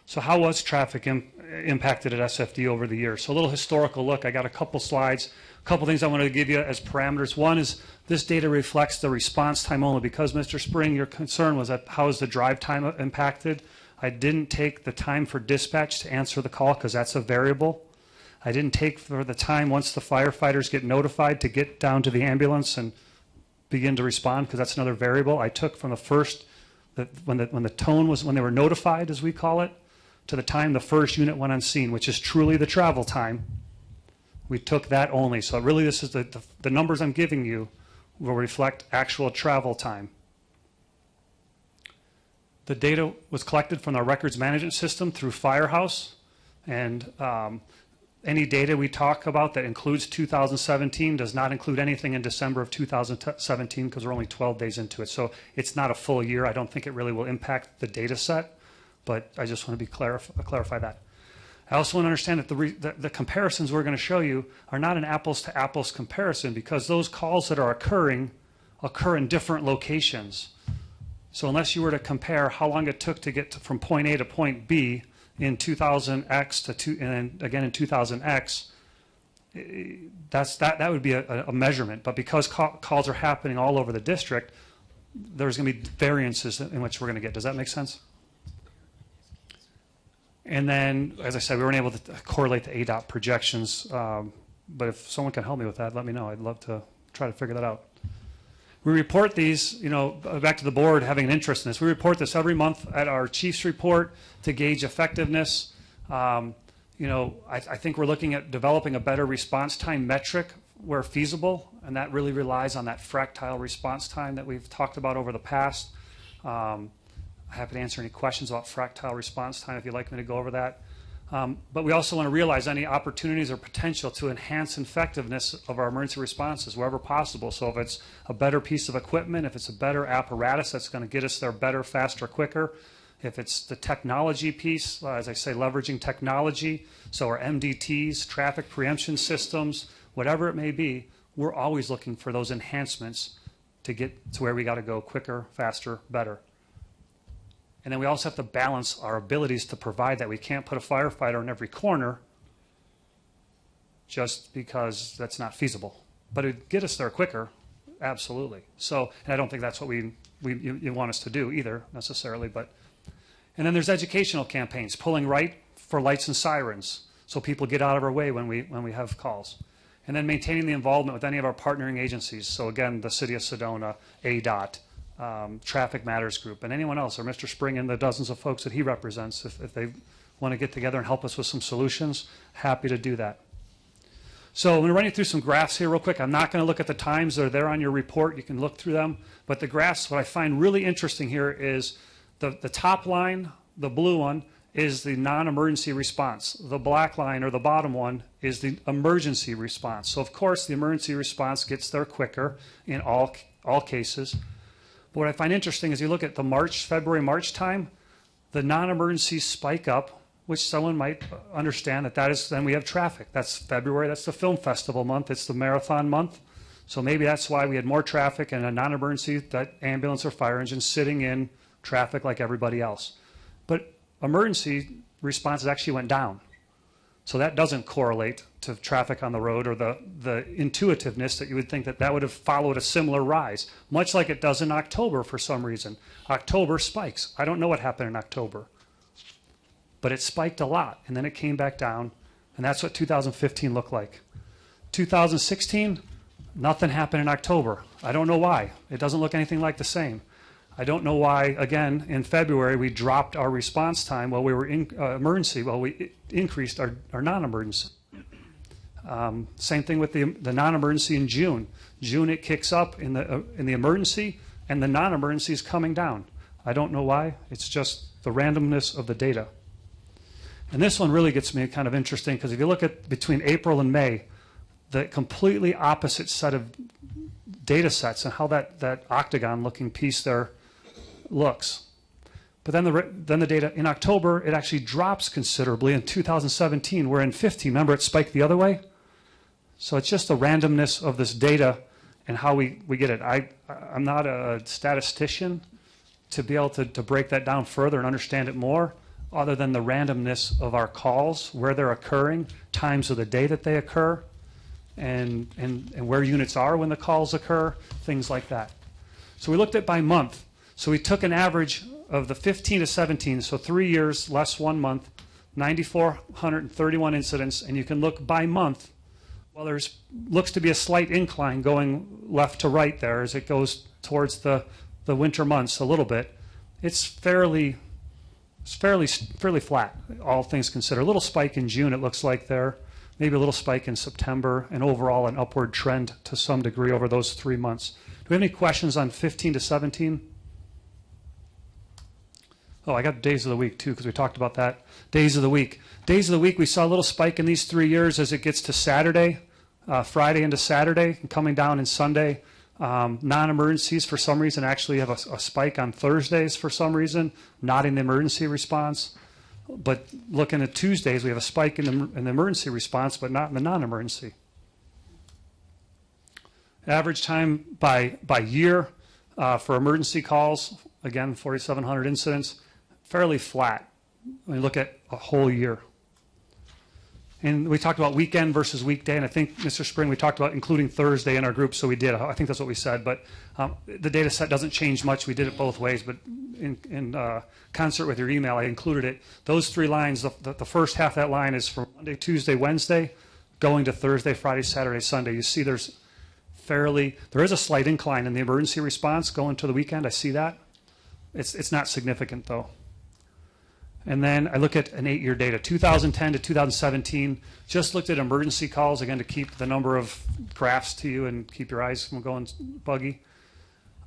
So how was traffic impacted at SFD over the years? So a little historical look. I got a couple slides, a couple things I wanted to give you as parameters. One is this data reflects the response time only. Because, Mr. Spring, your concern was that how is the drive time impacted? I didn't take the time for dispatch to answer the call because that's a variable. I didn't take for the time once the firefighters get notified to get down to the ambulance and begin to respond because that's another variable. I took from the first, when the tone was, when they were notified, as we call it, to the time the first unit went on scene, which is truly the travel time. We took that only. So really this is the numbers I'm giving you will reflect actual travel time. The data was collected from our records management system through Firehouse, and any data we talk about that includes 2017 does not include anything in December of 2017 because we're only 12 days into it. So it's not a full year. I don't think it really will impact the data set, but I just want to clarify that. I also want to understand that the comparisons we're going to show you are not an apples to apples comparison because those calls that are occurring occur in different locations. So unless you were to compare how long it took to get from point A to point B in 2000X and then again in 2000X, that would be a measurement. But because calls are happening all over the district, there's going to be variances in which we're going to get. Does that make sense? And then, as I said, we weren't able to correlate the ADOT projections. But if someone can help me with that, let me know. I'd love to try to figure that out. We report these, back to the board having an interest in this. We report this every month at our chief's report to gauge effectiveness. I think we're looking at developing a better response time metric where feasible, and that really relies on that fractile response time that we've talked about over the past. I'm happy to answer any questions about fractile response time if you'd like me to go over that. But we also want to realize any opportunities or potential to enhance effectiveness of our emergency responses wherever possible. So if it's a better piece of equipment, if it's a better apparatus that's going to get us there better, faster, quicker, if it's the technology piece, as I say, leveraging technology, so our MDTs, traffic preemption systems, whatever it may be, we're always looking for those enhancements to get to where we got to go quicker, faster, better. And then we also have to balance our abilities to provide that. We can't put a firefighter in every corner just because that's not feasible. But it'd get us there quicker, absolutely. So, and I don't think that's what you want us to do either necessarily. And then there's educational campaigns, pulling right for lights and sirens, so people get out of our way when we have calls. And then maintaining the involvement with any of our partnering agencies. So again, the City of Sedona, ADOT, Traffic Matters Group, and anyone else, or Mr. Spring and the dozens of folks that he represents, if they want to get together and help us with some solutions, happy to do that. So I'm going to run you through some graphs here real quick. I'm not going to look at the times. They're there on your report. You can look through them. But the graphs, what I find really interesting here is the top line, the blue one, is the non-emergency response. The black line, or the bottom one, is the emergency response. So of course the emergency response gets there quicker in all cases. But what I find interesting is you look at the February, March time, the non-emergencies spike up, which someone might understand that is, then we have traffic. That's February, that's the film festival month, it's the marathon month. So maybe that's why we had more traffic and a non-emergency, that ambulance or fire engine sitting in traffic like everybody else. But emergency responses actually went down. So that doesn't correlate to traffic on the road, or the intuitiveness that you would think that would have followed a similar rise, much like it does in October for some reason. October spikes. I don't know what happened in October, but it spiked a lot, and then it came back down, and that's what 2015 looked like. 2016, nothing happened in October. I don't know why. It doesn't look anything like the same. I don't know why, again, in February, we dropped our response time while we were in emergency, while we increased our non-emergency. Same thing with the non-emergency in June. June, it kicks up in the emergency, and the non-emergency is coming down. I don't know why. It's just the randomness of the data. And this one really gets me kind of interesting, because if you look at between April and May, the completely opposite set of data sets and how that octagon-looking piece there looks. But then the data in October, it actually drops considerably. In 2017, we're in 15. Remember, it spiked the other way? So it's just the randomness of this data and how we get it. I'm not a statistician to be able to break that down further and understand it more, other than the randomness of our calls, where they're occurring, times of the day that they occur, and where units are when the calls occur, things like that. So we looked at by month. So we took an average of the 15 to 17, so 3 years less 1 month, 9,431 incidents, and you can look by month. Well, there's looks to be a slight incline going left to right there as it goes towards the winter months a little bit. It's fairly flat, all things considered. A little spike in June, it looks like there. Maybe a little spike in September, and overall an upward trend to some degree over those 3 months. Do we have any questions on 15 to 17? Oh, I got days of the week too, because we talked about that. Days of the week. Days of the week, we saw a little spike in these 3 years as it gets to Saturday, Friday into Saturday, and coming down in Sunday. Non-emergencies, for some reason, actually have a spike on Thursdays for some reason, not in the emergency response. But looking at Tuesdays, we have a spike in the emergency response, but not in the non-emergency. Average time by year for emergency calls, again, 4,700 incidents, fairly flat when you look at a whole year. And we talked about weekend versus weekday, and I think, Mr. Spring, we talked about including Thursday in our group, so we did. I think that's what we said, but the data set doesn't change much. We did it both ways, but in concert with your email, I included it. Those 3 lines, the first half of that line is from Monday, Tuesday, Wednesday, going to Thursday, Friday, Saturday, Sunday. You see there is a slight incline in the emergency response going to the weekend. I see that. It's not significant, though. And then I look at an 8-year data, 2010 to 2017. Just looked at emergency calls, again, to keep the number of graphs to you and keep your eyes from going buggy.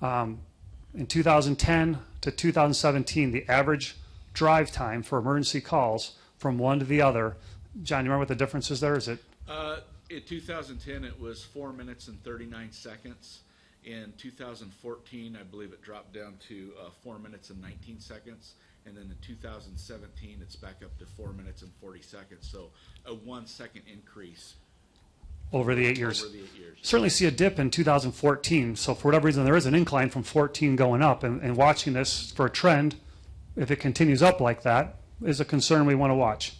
In 2010 to 2017, the average drive time for emergency calls from one to the other. John, you remember what the difference is there? Is it? In 2010, it was 4 minutes and 39 seconds. In 2014, I believe it dropped down to 4 minutes and 19 seconds. And then in 2017, it's back up to 4 minutes and 40 seconds. So a 1 second increase Over the 8 years. over the 8 years. Certainly see a dip in 2014. So for whatever reason, there is an incline from 14 going up. And watching this for a trend, if it continues up like that, is a concern we want to watch.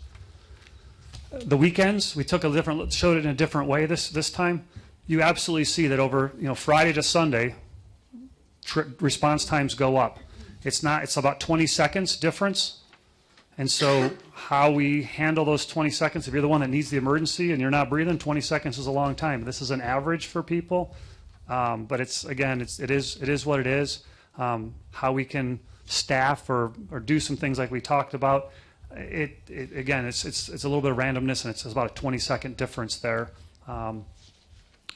The weekends, we took showed it in a different way this time. You absolutely see that over Friday to Sunday, response times go up. It's about 20 seconds difference. And so how we handle those 20 seconds, if you're the one that needs the emergency and you're not breathing, 20 seconds is a long time. This is an average for people. But it is what it is. How we can staff or do some things like we talked about. It's a little bit of randomness, and it's about a 20-second difference there.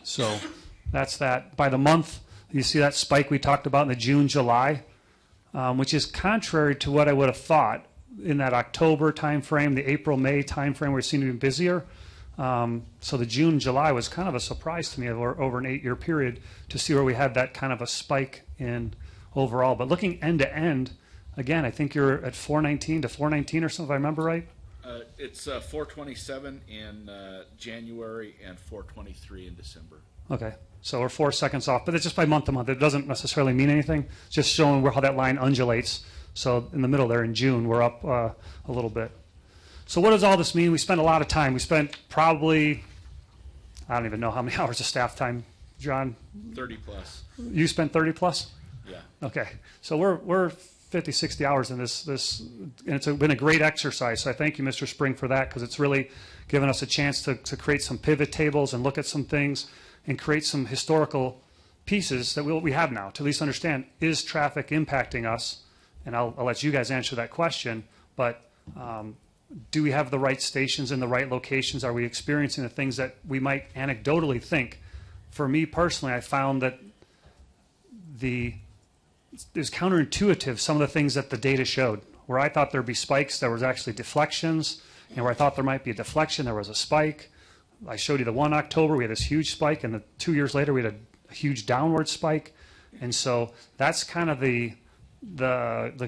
So that's that. By the month, you see that spike we talked about in the June, July, which is contrary to what I would have thought in that October timeframe, the April, May timeframe where it seemed to be busier. So the June, July was kind of a surprise to me over an 8-year period to see where we had that kind of a spike in overall. But looking end to end, again, I think you're at 419 to 419 or something, if I remember right. It's 427 in January and 423 in December. Okay, so we're 4 seconds off, but it's just by month to month. It doesn't necessarily mean anything. It's just showing how that line undulates. So in the middle there in June, we're up a little bit. So what does all this mean? We spent a lot of time. We spent probably, I don't even know how many hours of staff time, John. 30 plus. You spent 30 plus? Yeah. Okay, so we're 50, 60 hours in this, and it's been a great exercise. So I thank you, Mr. Spring, for that, because it's really given us a chance to create some pivot tables and look at some things and create some historical pieces that we have now to at least understand, is traffic impacting us? And I'll let you guys answer that question, but do we have the right stations in the right locations? Are we experiencing the things that we might anecdotally think? For me personally, I found that it was counterintuitive, some of the things that the data showed. Where I thought there'd be spikes, there was actually deflections. And where I thought there might be a deflection, there was a spike. I showed you the 1 October, we had this huge spike, and 2 years later, we had a huge downward spike. And so that's kind of the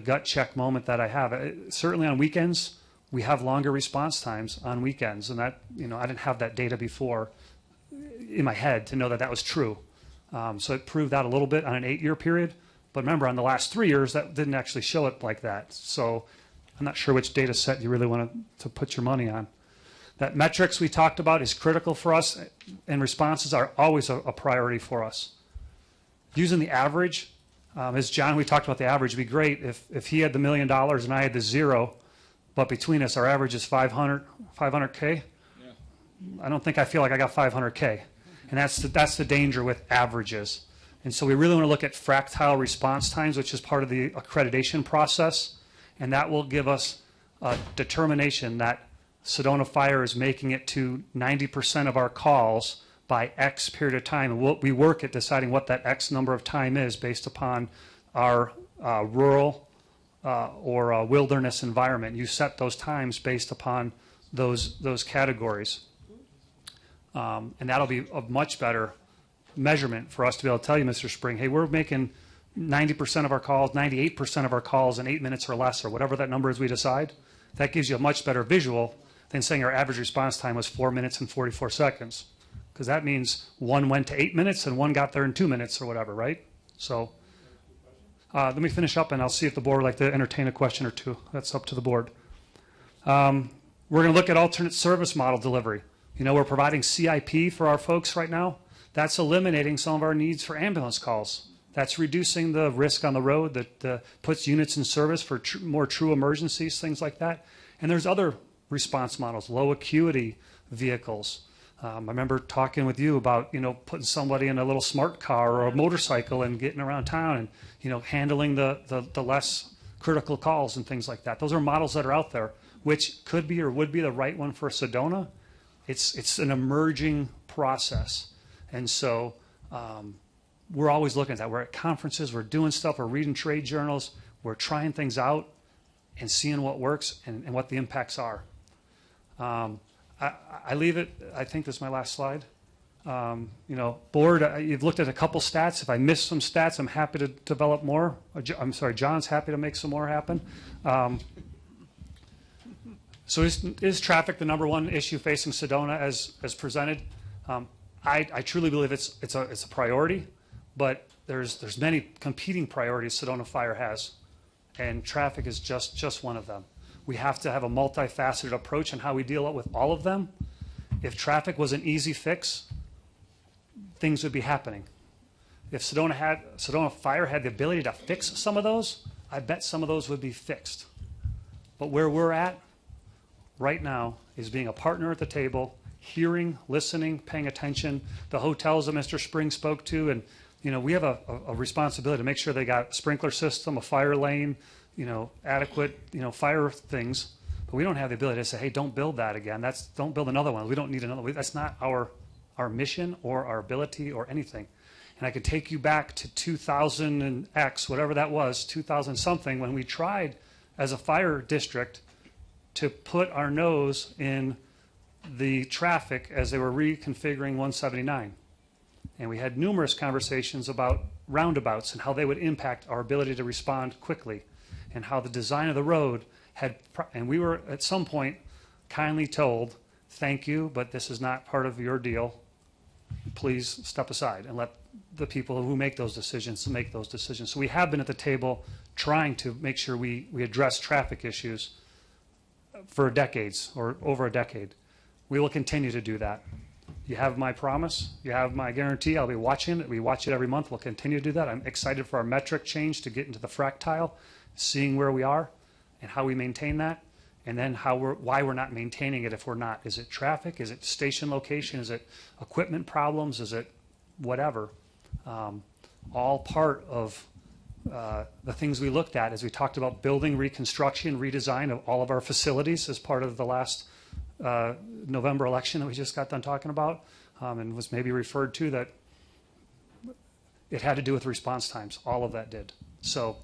gut check moment that I have. Certainly on weekends, we have longer response times on weekends. And that, I didn't have that data before in my head to know that was true. So it proved out a little bit on an 8-year period. But remember, on the last 3 years, that didn't actually show it like that. So I'm not sure which data set you really want to put your money on. That metrics we talked about is critical for us, and responses are always a priority for us. Using the average, as John, we talked about the average, would be great if he had the $1 million and I had the 0, but between us, our average is 500K. Yeah. I don't think I feel like I got 500K. And that's the danger with averages. And so we really want to look at fractile response times, which is part of the accreditation process. And that will give us a determination that Sedona Fire is making it to 90% of our calls by X period of time. And we work at deciding what that X number of time is based upon our rural or wilderness environment. You set those times based upon those categories. And that'll be a much better measurement for us to be able to tell you, Mr. Spring, hey, we're making 90% of our calls, 98% of our calls in 8 minutes or less, or whatever that number is we decide. That gives you a much better visual than saying our average response time was 4 minutes and 44 seconds. Because that means one went to 8 minutes and one got there in 2 minutes or whatever, right? So let me finish up and I'll see if the board would like to entertain a question or two. That's up to the board. We're going to look at alternate service model delivery. We're providing CIP for our folks right now. That's eliminating some of our needs for ambulance calls. That's reducing the risk on the road that puts units in service for more true emergencies, things like that. And there's other response models, low acuity vehicles. I remember talking with you about, putting somebody in a little smart car or a motorcycle and getting around town and, handling the less critical calls and things like that. Those are models that are out there, which could be or would be the right one for Sedona. It's an emerging process. And so we're always looking at that. We're at conferences, we're doing stuff, we're reading trade journals, we're trying things out and seeing what works and what the impacts are. I leave it, I think this is my last slide. Board, you've looked at a couple stats. If I miss some stats, I'm happy to develop more. I'm sorry, John's happy to make some more happen. So is traffic the number one issue facing Sedona as presented? I truly believe it's a priority, but there's many competing priorities Sedona Fire has, and traffic is just one of them. We have to have a multifaceted approach on how we deal with all of them. If traffic was an easy fix, things would be happening. If Sedona Fire had the ability to fix some of those, I bet some of those would be fixed. But where we're at right now is being a partner at the table, hearing, listening, paying attention. The hotels that Mr. Spring spoke to, and we have a responsibility to make sure they got a sprinkler system, a fire lane, adequate, fire things. But we don't have the ability to say, hey, don't build that again. Don't build another one. We don't need another one. That's not our mission or our ability or anything. And I could take you back to 2000 and X, whatever that was, 2000 something, when we tried as a fire district to put our nose in the traffic as they were reconfiguring 179. And we had numerous conversations about roundabouts and how they would impact our ability to respond quickly, and how the design of the road and we were at some point kindly told, thank you, but this is not part of your deal. Please step aside and let the people who make those decisions make those decisions. So we have been at the table trying to make sure we address traffic issues for decades or over a decade. We will continue to do that. You have my promise. You have my guarantee. I'll be watching it. We watch it every month. We'll continue to do that. I'm excited for our metric change to get into the fractile, seeing where we are and how we maintain that, and then why we're not maintaining it if we're not. Is it traffic? Is it station location? Is it equipment problems? Is it whatever? All part of the things we looked at as we talked about building reconstruction, redesign of all of our facilities as part of the last November election that we just got done talking about, and was maybe referred to that it had to do with response times. All of that did. So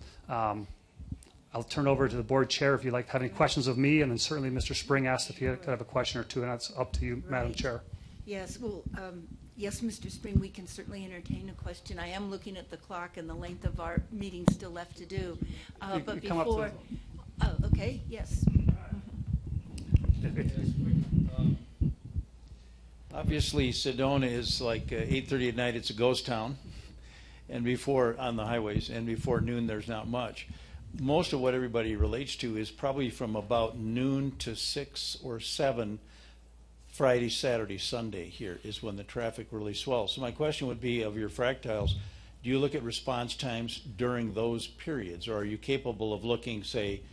I'll turn over to the board chair if you'd like to have any questions of me, and then certainly Mr. Spring asked if he could have a question or two, and that's up to you, Madam Chair. Yes, well, yes, Mr. Spring, we can certainly entertain a question. I am looking at the clock and the length of our meeting still left to do. But you come up to before, oh, okay, yes. Obviously, Sedona is like 8:30 at night. It's a ghost town, and before on the highways, and before noon, there's not much. Most of what everybody relates to is probably from about noon to 6 or 7, Friday, Saturday, Sunday. Here is when the traffic really swells. So my question would be, of your fractiles, do you look at response times during those periods, or are you capable of looking, say,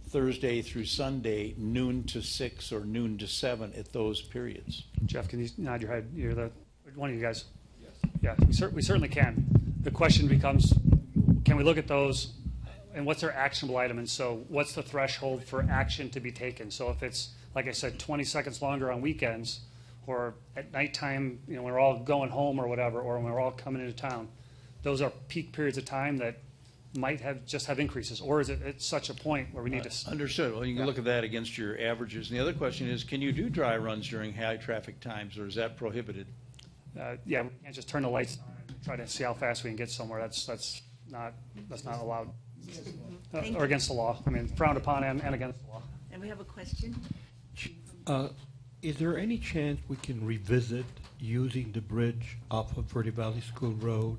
Thursday through Sunday, noon to 6 or noon to 7 at those periods? Jeff, can you nod your head? You're the one of you guys. Yes. Yeah, we certainly can. The question becomes, can we look at those, and what's our actionable item? And so what's the threshold for action to be taken? So if it's, like I said, 20 seconds longer on weekends, or at nighttime, when we're all going home or whatever, or when we're all coming into town, those are peak periods of time that might have increases, or is it at such a point where we need to... Understood. Well, you can look at that against your averages. And the other question is, can you do dry runs during high traffic times, or is that prohibited? Yeah, we can't just turn the lights on and try to see how fast we can get somewhere. That's not allowed, or against the law. I mean, frowned upon and against the law. And we have a question. Is there any chance we can revisit using the bridge off of Verde Valley School Road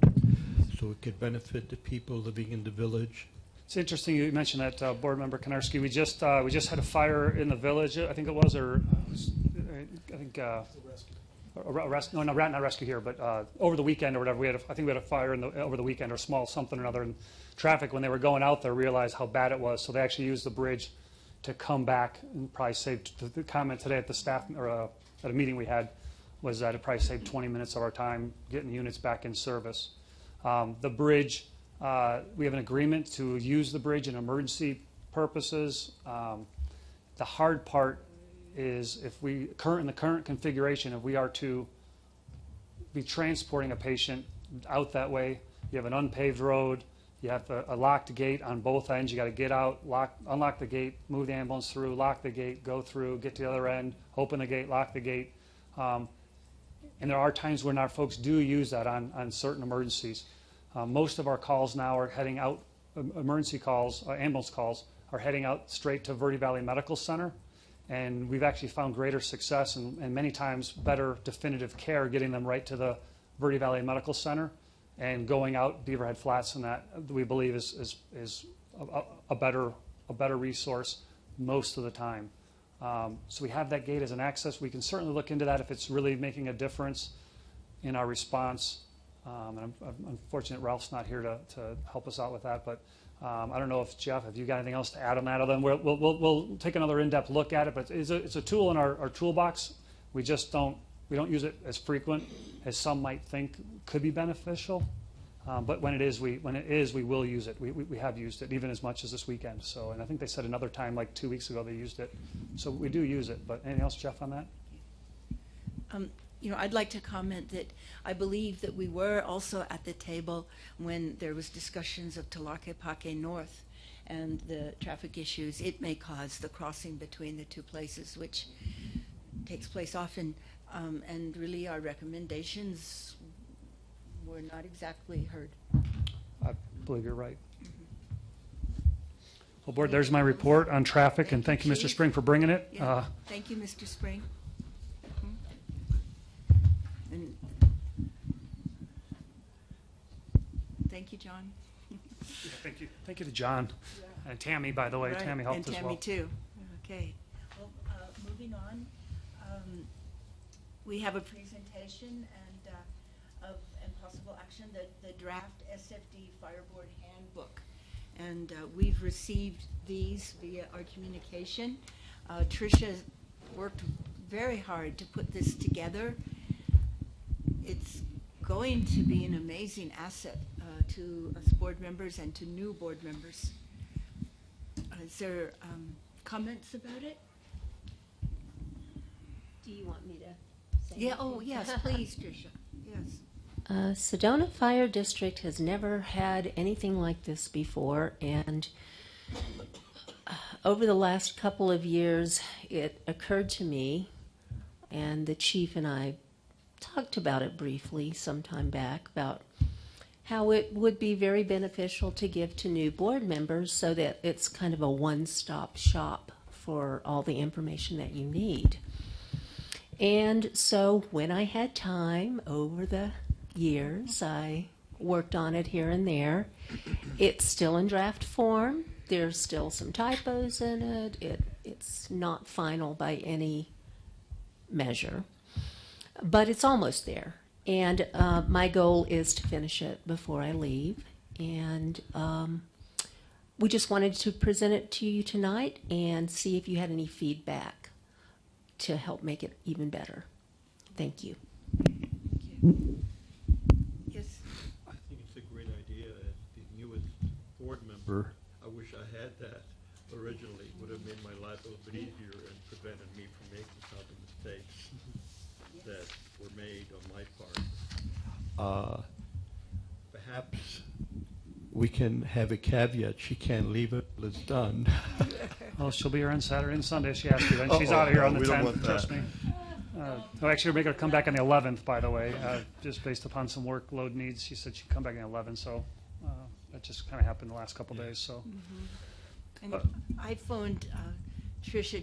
so it could benefit the people living in the village? It's interesting you mentioned that, Board Member Konarski. We just had a fire in the village, I think it was, or I think not rescue here, but over the weekend or whatever. I think we had a fire over the weekend, or small something or another, and traffic when they were going out there realized how bad it was, so they actually used the bridge to come back and probably saved. The comment today at the staff or at a meeting we had was that it probably saved 20 minutes of our time getting units back in service. The bridge, we have an agreement to use the bridge in emergency purposes. The hard part is in the current configuration, if we are to be transporting a patient out that way, you have an unpaved road, You have a locked gate on both ends. You got to get out, unlock the gate, move the ambulance through, lock the gate, go through, get to the other end, open the gate, lock the gate. And there are times when our folks do use that on certain emergencies. Most of our calls now are heading out, emergency calls, ambulance calls, are heading out straight to Verde Valley Medical Center. And we've actually found greater success and many times better definitive care getting them right to the Verde Valley Medical Center. And going out Beaverhead Flats, and that we believe is a better resource most of the time. So we have that gate as an access. We can certainly look into that if it's really making a difference in our response. And I'm unfortunate Ralph's not here to help us out with that. But I don't know if Jeff, have you got anything else to add on that? Other than we'll take another in-depth look at it. But it's a tool in our toolbox. We just don't use it as frequent as some might think could be beneficial. But when it is, we will use it. We have used it even as much as this weekend. So, and I think they said another time, like 2 weeks ago, they used it. So we do use it. But anything else, Jeff, on that? I'd like to comment that I believe that we were also at the table when there was discussions of Tlaquepaque North and the traffic issues it may cause, the crossing between the two places, which takes place often. And really our recommendations were not exactly heard. I believe you're right. Well, Board, there's my report on traffic, and thank you, Mr. Spring, for bringing it. Yeah. Thank you, Mr. Spring. And thank you, John. Thank you. Thank you to John and Tammy, by the way. Right. Tammy helped and as Tammy well. too. Okay. Well, moving on, we have a presentation and possible action, the draft SFD Fire Board Handbook. And we've received these via our communication. Tricia worked very hard to put this together. It's going to be an amazing asset to us board members and to new board members. Is there comments about it? Do you want me to say Yeah, anything? oh, yes, please, Tricia. Yes. Sedona Fire District has never had anything like this before, and over the last couple of years, it occurred to me, and the chief and I talked about it briefly some time back, about how it would be very beneficial to give to new board members so that it's kind of a one-stop shop for all the information that you need. And so when I had time over the years, I worked on it here and there. It's still in draft form. There's still some typos in it. It's not final by any measure, but it's almost there. And my goal is to finish it before I leave. And we just wanted to present it to you tonight and see if you had any feedback to help make it even better. Thank you. Yes. I think it's a great idea. As the newest board member, I wish I had that originally. It would have made my life a little bit easier and prevented me from making some of the mistakes that were made on my part. Perhaps we can have a caveat. She can't leave it till it's done. Well, she'll be here on Saturday and Sunday. She has to. Then she's out of here on the we don't 10th. want Trust that. me. Actually, we're making her come back on the 11th. By the way, just based upon some workload needs, she said she'd come back on the 11th. So that just kind of happened the last couple days. So. And I phoned Tricia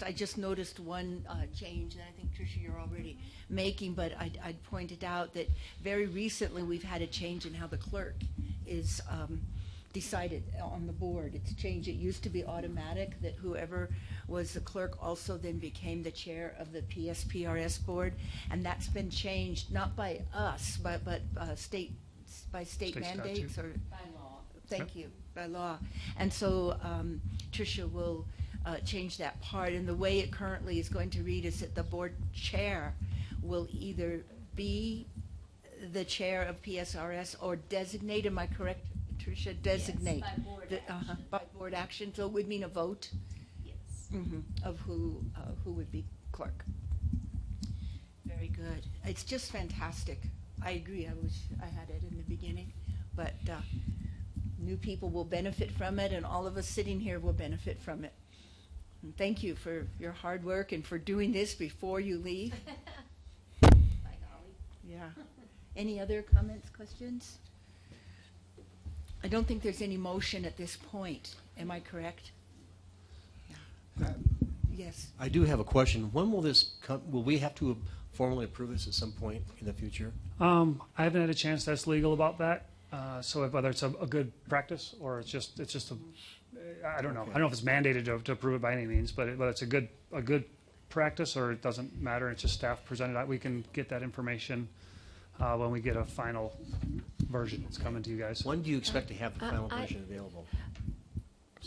I just noticed one change, and I think Tricia you're already making, but I'd pointed out that very recently we've had a change in how the clerk is decided on the board. It's changed. It used to be automatic that whoever was the clerk also then became the chair of the PSPRS board, and that's been changed not by us, but state mandates statute. or by law. Thank you, by law. And so Tricia will change that part, and the way it currently is going to read is that the board chair will either be the chair of PSRS or designate, am I correct, Tricia? Designate. Yes, by board action. By board action, so it would mean a vote Yes. of who would be clerk. Very good. It's just fantastic. I agree. I wish I had it in the beginning, but new people will benefit from it, and all of us sitting here will benefit from it. And thank you for your hard work and for doing this before you leave. Yeah. Any other comments, questions? I don't think there's any motion at this point. Am I correct? Yeah. Yes. I do have a question. When will this come, will we have to formally approve this at some point in the future? I haven't had a chance to ask legal about that. So whether it's a good practice or it's just I don't know. I don't know if it's mandated to approve it by any means, but whether it's a good practice or it doesn't matter. It's just staff presented. We can get that information when we get a final version. It's coming to you guys. When do you expect to have the final version available?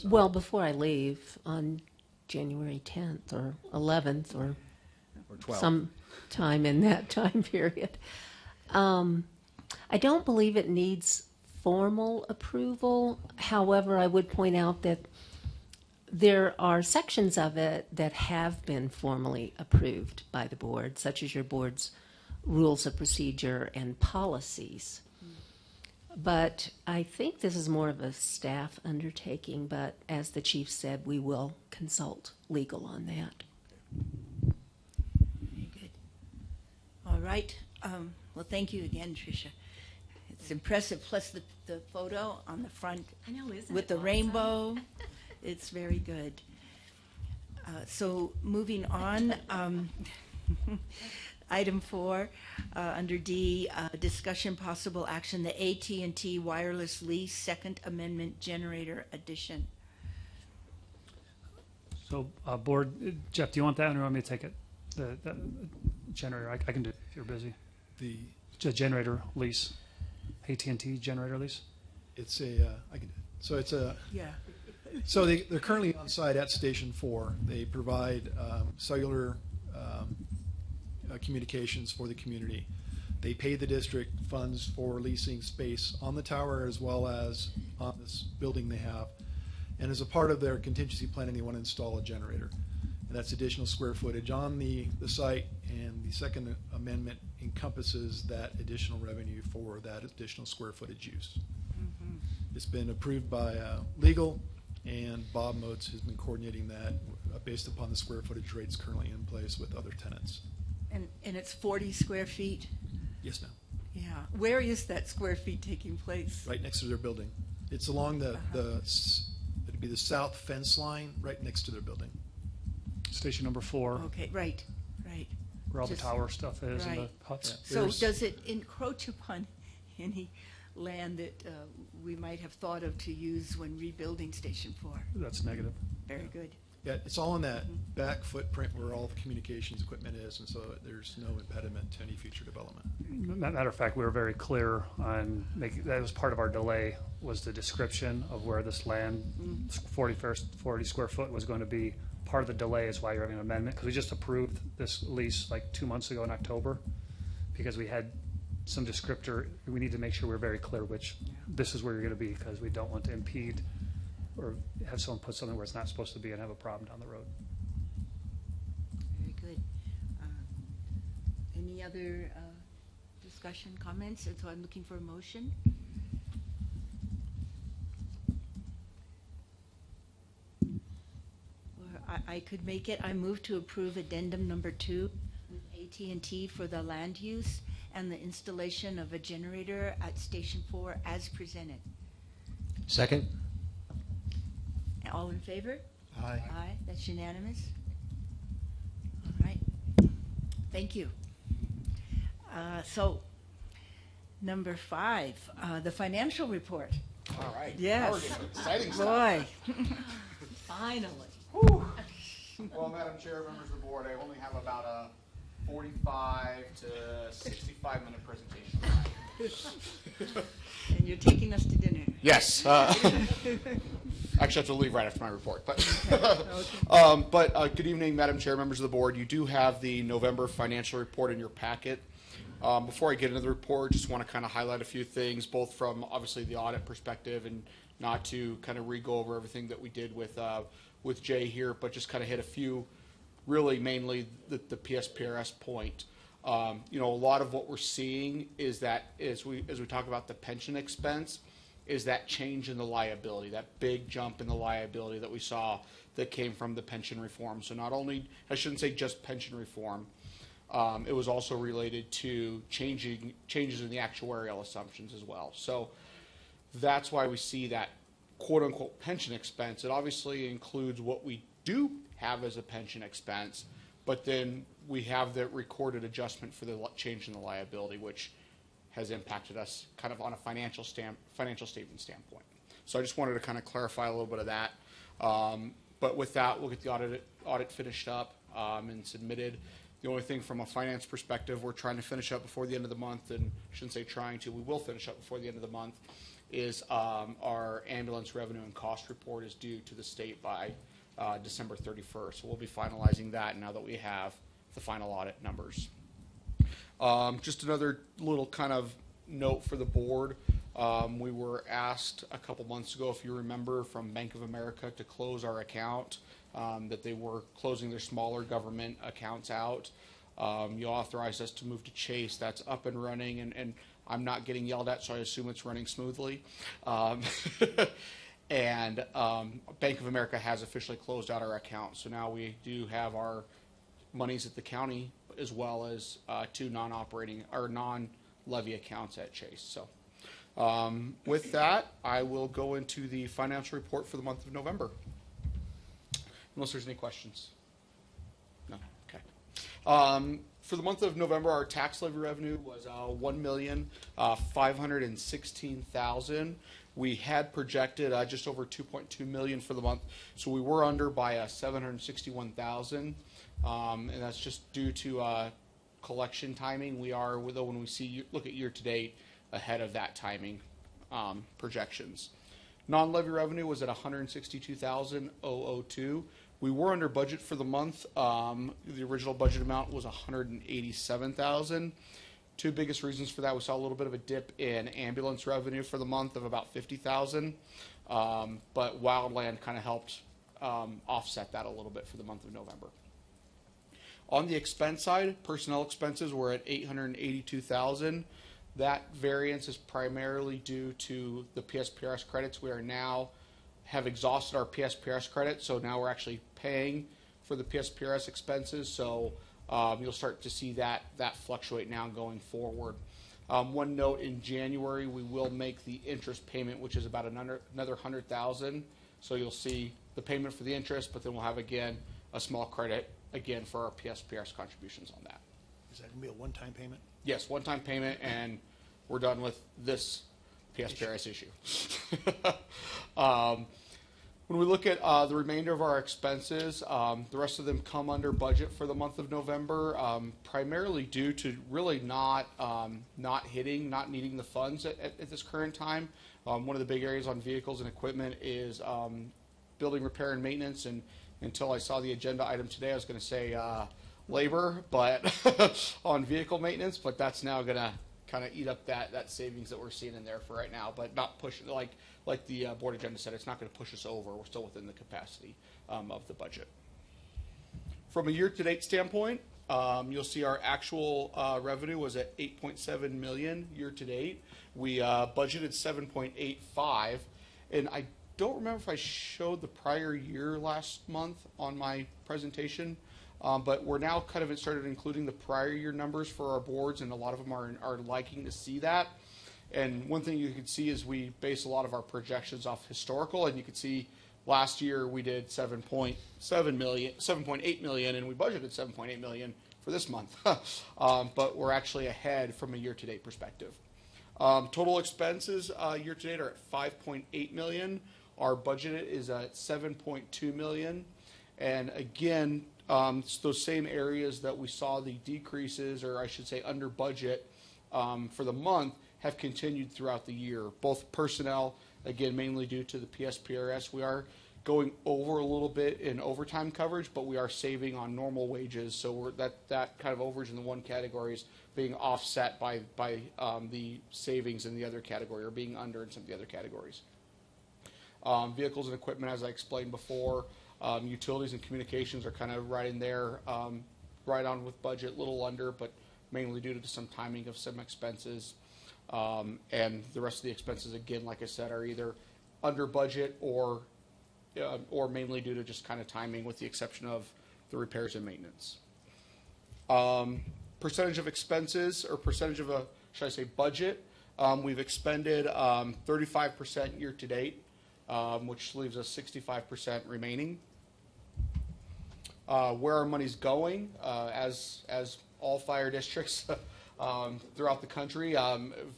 Well, before I leave on January 10th or 11th or Or 12? some time in that time period. I don't believe it needs formal approval. However, I would point out that there are sections of it that have been formally approved by the board, such as your board's rules of procedure and policies. But I think this is more of a staff undertaking, but as the chief said, we will consult legal on that. Very good. All right. Well, thank you again, Tricia. It's impressive. Plus the photo on the front I know, isn't with it the awesome? rainbow. It's very good. So moving on, item 4, under D, discussion possible action, the AT&T wireless lease Second Amendment generator addition. So, board, Jeff, do you want that, or do you want me to take it? The generator, I can do it if you're busy. The, Generator lease, AT&T generator lease. it's a, I can do it. So it's a, Yeah. so they're currently on site at Station 4. They provide cellular communications for the community. They pay the district funds for leasing space on the tower as well as on this building they have. And as a part of their contingency planning, they want to install a generator. And that's additional square footage on the site, and the Second Amendment encompasses that additional revenue for that additional square footage use. It's been approved by legal, and Bob Motes has been coordinating that based upon the square footage rates currently in place with other tenants. And it's 40 square feet? Yes, ma'am. Yeah. Where is that square feet taking place? Right next to their building. It's along it'd be the south fence line right next to their building. Station number 4, Okay, right. where all the Just- tower stuff is and the right. huts. Yeah. So There's- does it encroach upon any land that we might have thought of to use when rebuilding Station 4? That's negative. Very good. Yeah, it's all in that back footprint where all the communications equipment is, and so there's no impediment to any future development. Matter of fact, we were very clear on that was part of our delay, was the description of where this land, 40 square foot, was going to be. Part of the delay is why you're having an amendment, because we just approved this lease like 2 months ago in October, because we had some descriptor. We need to make sure we're very clear which this is where you're going to be, because we don't want to impede or have someone put something where it's not supposed to be and have a problem down the road. Very good. Any other discussion, comments? And so I'm looking for a motion. Or I could make it. I move to approve addendum number 2 with AT&T for the land use and the installation of a generator at Station 4 as presented. Second? All in favor? Aye. Aye, that's unanimous. All right, thank you. So, number 5, the financial report. All right. Yes. Now we're getting exciting stuff. Boy, Finally. Well, Madam Chair, members of the board, I only have about a 45 to 65-minute presentation. and you're taking us to dinner. Yes. Actually, I have to leave right after my report. But, good evening, Madam Chair, members of the board. You do have the November financial report in your packet. Before I get into the report, just want to kind of highlight a few things, both from obviously the audit perspective and not to kind of re-go over everything that we did with Jay here, but just kind of hit a few, really mainly the PSPRS point. A lot of what we're seeing is that as we talk about the pension expense, is that change in the liability, that big jump in the liability that we saw that came from the pension reform. So not only, I shouldn't say just pension reform, it was also related to changes in the actuarial assumptions as well. So that's why we see that quote-unquote pension expense. It obviously includes what we do have as a pension expense, but then we have the recorded adjustment for the change in the liability, which has impacted us kind of on a financial statement standpoint. So I just wanted to kind of clarify a little bit of that. But with that, we'll get the audit finished up and submitted. The only thing from a finance perspective, we're trying to finish up before the end of the month, and I shouldn't say trying to, we will finish up before the end of the month, is our ambulance revenue and cost report is due to the state by December 31st. So we'll be finalizing that now that we have the final audit numbers. Just another little kind of note for the board. We were asked a couple months ago, if you remember, from Bank of America to close our account, that they were closing their smaller government accounts out. You authorized us to move to Chase. That's up and running, and I'm not getting yelled at, so I assume it's running smoothly. And Bank of America has officially closed out our account, so now we do have our monies at the county as well as two non-operating or non-levy accounts at Chase. So with that, I will go into the financial report for the month of November. Unless there's any questions. No? Okay. For the month of November, our tax levy revenue was $1,516,000. We had projected just over $2.2 million for the month, so we were under by $761,000, and that's just due to collection timing. We are, though, when we look at year to date, ahead of that timing projections. Non-levy revenue was at $162,002. We were under budget for the month. The original budget amount was $187,000. Two biggest reasons for that: we saw a little bit of a dip in ambulance revenue for the month of about $50,000, but Wildland kind of helped offset that a little bit for the month of November. On the expense side, personnel expenses were at $882,000. That variance is primarily due to the PSPRS credits. We are now have exhausted our PSPRS credits, so now we're actually paying for the PSPRS expenses. So you'll start to see that fluctuate now going forward. One note: in January, we will make the interest payment, which is about another $100,000. So you'll see the payment for the interest, but then we'll have again a small credit again for our PSPRS contributions on that. Is that going to be a one-time payment? Yes, one-time payment, and we're done with this PSPRS issue. When we look at the remainder of our expenses, the rest of them come under budget for the month of November, primarily due to really not needing the funds at this current time. One of the big areas on vehicles and equipment is building repair and maintenance, and until I saw the agenda item today, I was going to say labor, but on vehicle maintenance, but that's now going to kind of eat up that savings that we're seeing in there for right now, but not push, like the board agenda said, it's not going to push us over. We're still within the capacity of the budget. From a year-to-date standpoint, you'll see our actual revenue was at $8.7 million year-to-date. We budgeted $7.85, and I don't remember if I showed the prior year last month on my presentation. But we're now kind of started including the prior year numbers for our boards, and a lot of them are liking to see that. And one thing you can see is we base a lot of our projections off historical, and you can see last year we did $7.8 million, and we budgeted $7.8 million for this month. But we're actually ahead from a year-to-date perspective. Total expenses year-to-date are at $5.8 million. Our budget is at $7.2 million, and again, those same areas that we saw the decreases, or I should say under budget for the month, have continued throughout the year. Both personnel, again, mainly due to the PSPRS. We are going over a little bit in overtime coverage, but we are saving on normal wages. So that kind of overage in the one category is being offset by the savings in the other category, or being under in some of the other categories. Vehicles and equipment, as I explained before. Utilities and communications are kind of right in there, right on with budget, a little under, but mainly due to some timing of some expenses. And the rest of the expenses, again, like I said, are either under budget or mainly due to just kind of timing, with the exception of the repairs and maintenance. Percentage of expenses, or percentage of should I say budget, we've expended 35% year to date, which leaves us 65% remaining. Where our money's going, as all fire districts throughout the country,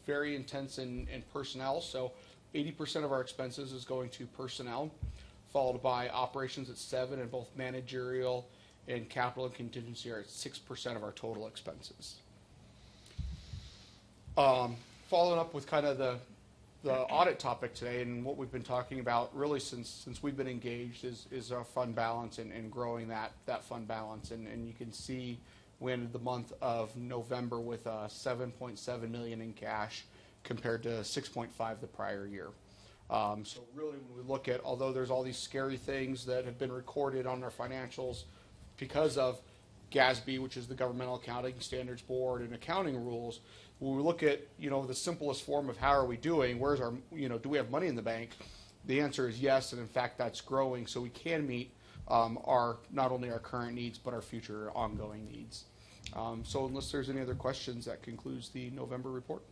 very intense in personnel. So 80% of our expenses is going to personnel, followed by operations at 7%, and both managerial and capital and contingency are at 6% of our total expenses. Following up with kind of the audit topic today, and what we've been talking about really since we've been engaged is our fund balance and growing that fund balance. And you can see we ended the month of November with $7.7 million in cash compared to $6.5 the prior year. So really, when we look at, although there's all these scary things that have been recorded on our financials because of GASB, which is the Governmental Accounting Standards Board, and accounting rules, when we look at, the simplest form of how are we doing, where's our, do we have money in the bank? The answer is yes, and in fact that's growing, so we can meet our, not only our current needs, but our future ongoing needs. So unless there's any other questions, that concludes the November report.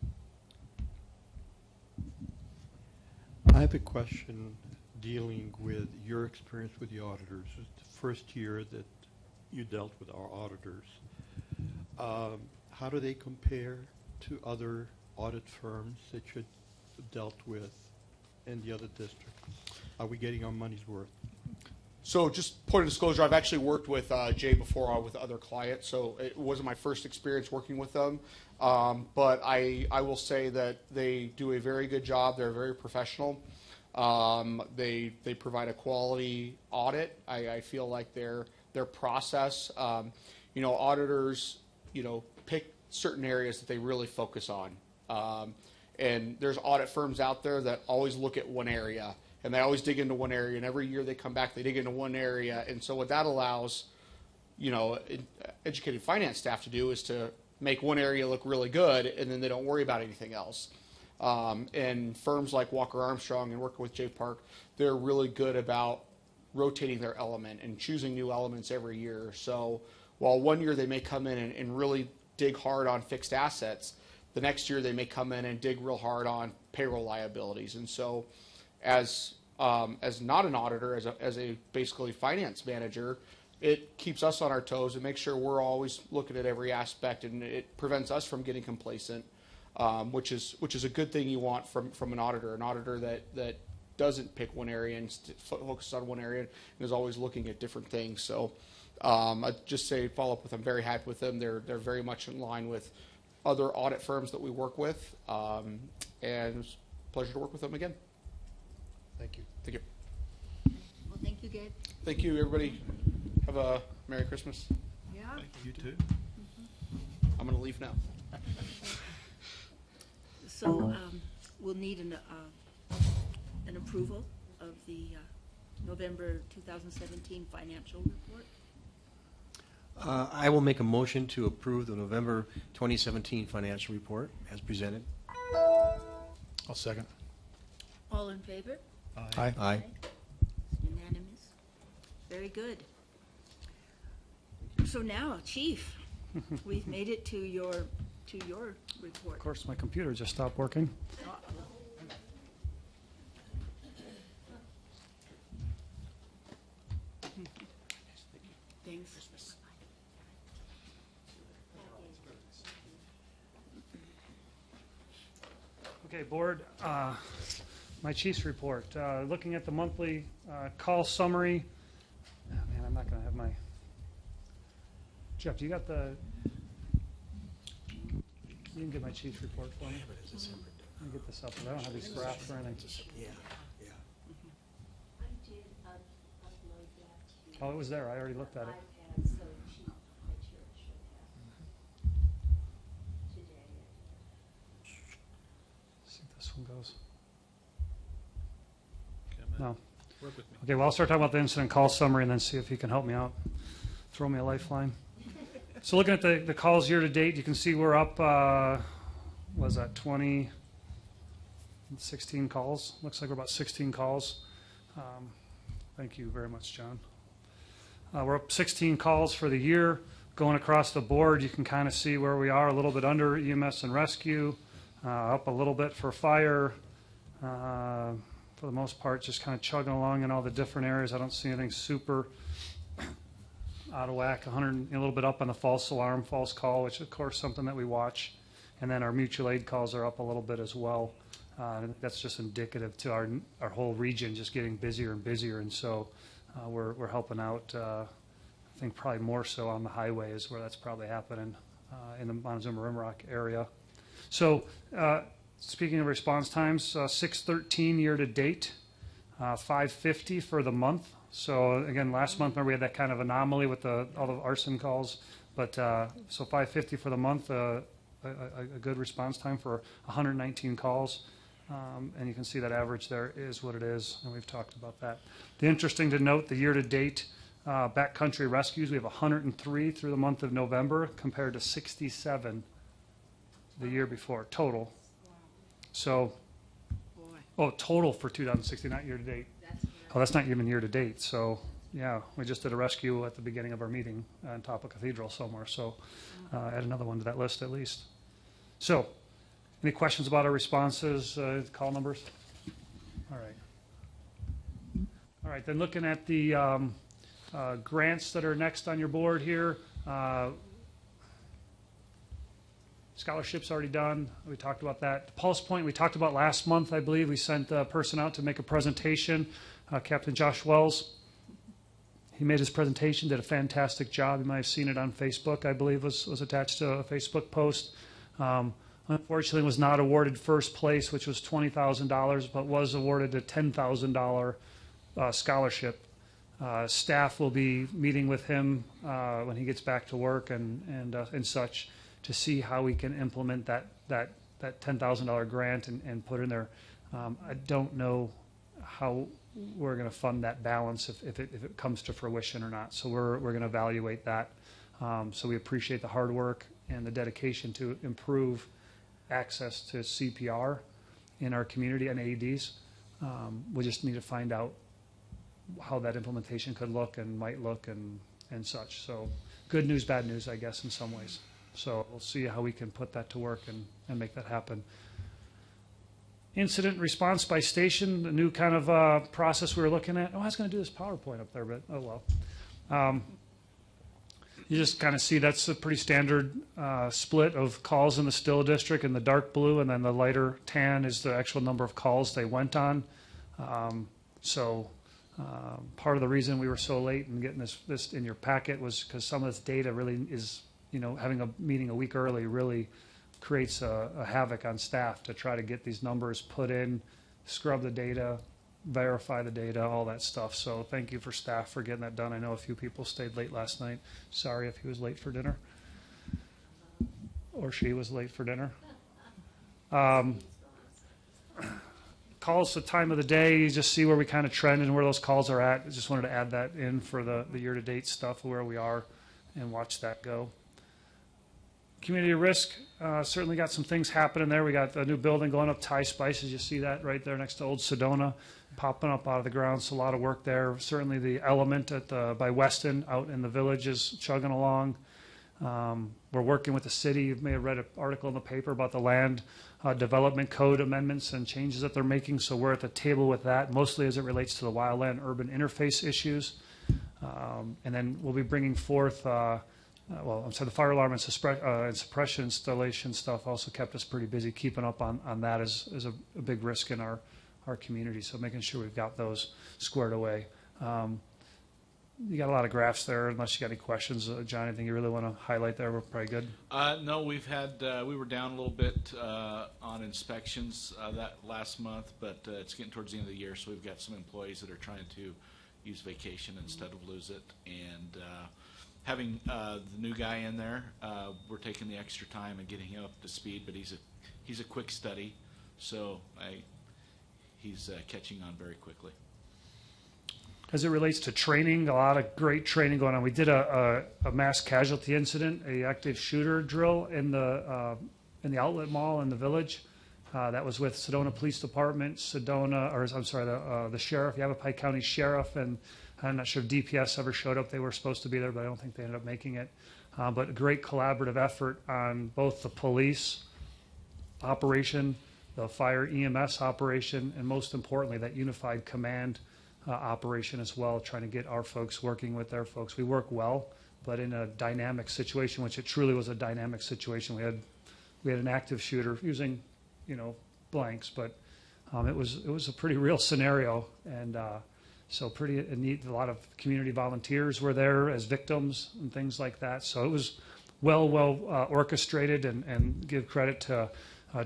I have a question dealing with your experience with the auditors. It's the first year that you dealt with our auditors. How do they compare to other audit firms that you dealt with in the other districts? Are we getting our money's worth? So just point of disclosure, I've actually worked with Jay before with other clients, so it wasn't my first experience working with them. But I will say that they do a very good job. They're very professional. They provide a quality audit. I feel like their process, auditors, pick certain areas that they really focus on. And there's audit firms out there that always look at one area, and they always dig into one area, and every year they come back, they dig into one area. And so what that allows, educated finance staff to do is to make one area look really good, and then they don't worry about anything else. And firms like Walker Armstrong and working with Jay Park, they're really good about rotating their element and choosing new elements every year. So while one year they may come in and really dig hard on fixed assets, the next year they may come in and dig real hard on payroll liabilities. And so as not an auditor, as a basically finance manager, it keeps us on our toes and makes sure we're always looking at every aspect, and it prevents us from getting complacent, which is a good thing you want from an auditor that doesn't pick one area and focuses on one area and is always looking at different things. So I'd just say follow up with them. Very happy with them. They're very much in line with other audit firms that we work with, and it's a pleasure to work with them again. Thank you. Thank you. Well, thank you, Gabe. Thank you, everybody. Have a Merry Christmas. Yeah. You too. I'm going to leave now. So we'll need an approval of the November 2017 financial report. I will make a motion to approve the November 2017 financial report as presented. I'll second. All in favor? Aye. Aye. Unanimous. Very good. So now, Chief, we've made it to your report. Of course, my computer just stopped working. Thanks. Okay, Board, my chief's report. Looking at the monthly call summary. Oh, man, I'm not going to have my... Jeff, do you got the... You can get my chief's report for me. Let me get this up. I don't have these graphs or anything. Yeah. I did upload that to Oh, it was there. I already looked at it. iPad, so Chief Chair should have today. Let's see if this one goes. No. Okay, well, I'll start talking about the incident call summary and then see if he can help me out. Throw me a lifeline. So looking at the calls year to date, you can see we're up was that 20, 16 calls? Looks like we're about 16 calls. Thank you very much, John. We're up 16 calls for the year. Going across the board, you can kind of see where we are, a little bit under EMS and rescue, up a little bit for fire. For the most part, just kind of chugging along in all the different areas. I don't see anything super out of whack. 100, a little bit up on the false alarm, false call, which of course something that we watch. And then our mutual aid calls are up a little bit as well. That's just indicative to our whole region just getting busier and busier. And so we're helping out, I think probably more so on the highway is where that's probably happening in the Montezuma Rimrock area. So speaking of response times, 613 year to date, 550 for the month. So again, last month, remember we had that kind of anomaly with all the arson calls, but so 550 for the month, a good response time for 119 calls. And you can see that average there is what it is, and we've talked about that. The interesting to note, the year-to-date backcountry rescues, we have 103 through the month of November compared to 67 the year before, total. So, total for 2016, not year-to-date. Oh, that's not even year-to-date. So, yeah, we just did a rescue at the beginning of our meeting on top of Cathedral somewhere. So, add another one to that list at least. So, any questions about our responses, call numbers? All right. All right, then looking at the grants that are next on your board here. Scholarships already done. We talked about that. Pulse Point, we talked about last month, I believe. We sent a person out to make a presentation. Captain Josh Wells, he made his presentation, did a fantastic job. You might have seen it on Facebook, I believe, was attached to a Facebook post. Unfortunately, was not awarded first place, which was $20,000, but was awarded a $10,000 scholarship. Staff will be meeting with him when he gets back to work and such to see how we can implement that $10,000 grant and put in there. I don't know how we're going to fund that balance if it comes to fruition or not. So we're going to evaluate that. So we appreciate the hard work and the dedication to improve access to CPR in our community and AEDs. We just need to find out how that implementation could look and might look and such. So good news, bad news, I guess, in some ways. So we'll see how we can put that to work and make that happen. Incident response by station, the new kind of process we were looking at. Oh, I was going to do this PowerPoint up there, but oh well. You just kind of see that's a pretty standard split of calls in the Still District in the dark blue, and then the lighter tan is the actual number of calls they went on. Part of the reason we were so late in getting this in your packet was because some of this data really is, having a meeting a week early really creates a havoc on staff to try to get these numbers put in, scrub the data, verify the data, all that stuff. So thank you for staff for getting that done. I know a few people stayed late last night. Sorry if he was late for dinner or she was late for dinner. Calls the time of the day, you just see where we kind of trend and where those calls are at. I just wanted to add that in for the year-to-date stuff, where we are, and watch that go. Community risk, certainly got some things happening there. We got a new building going up, Thai Spices. You see that right there next to Old Sedona, popping up out of the ground. So a lot of work there. Certainly the Element by Weston out in the village is chugging along. We're working with the city. You may have read an article in the paper about the land development code amendments and changes that they're making. So we're at the table with that, mostly as it relates to the wildland urban interface issues. And then we'll be bringing forth the fire alarm and suppression installation stuff also kept us pretty busy. Keeping up on that is a big risk in our community, so making sure we've got those squared away. You got a lot of graphs there. Unless you got any questions, John, anything you really want to highlight there? We're probably good. No, we were down a little bit on inspections that last month, but it's getting towards the end of the year, so we've got some employees that are trying to use vacation instead of lose it. And having the new guy in there, we're taking the extra time and getting him up to speed. But he's a quick study, so he's catching on very quickly. As it relates to training, a lot of great training going on. We did a mass casualty incident, a active shooter drill in the in the outlet mall in the village. That was with Sedona Police Department, Sedona, or I'm sorry, the sheriff, Yavapai County Sheriff, and I'm not sure if DPS ever showed up. They were supposed to be there, but I don't think they ended up making it. But a great collaborative effort on both the police operation, the fire EMS operation, and most importantly, that unified command operation as well, trying to get our folks working with their folks. We work well, but in a dynamic situation, which it truly was a dynamic situation. We had an active shooter using, blanks, but it was a pretty real scenario, and so pretty neat. A lot of community volunteers were there as victims and things like that. So it was well orchestrated, and give credit to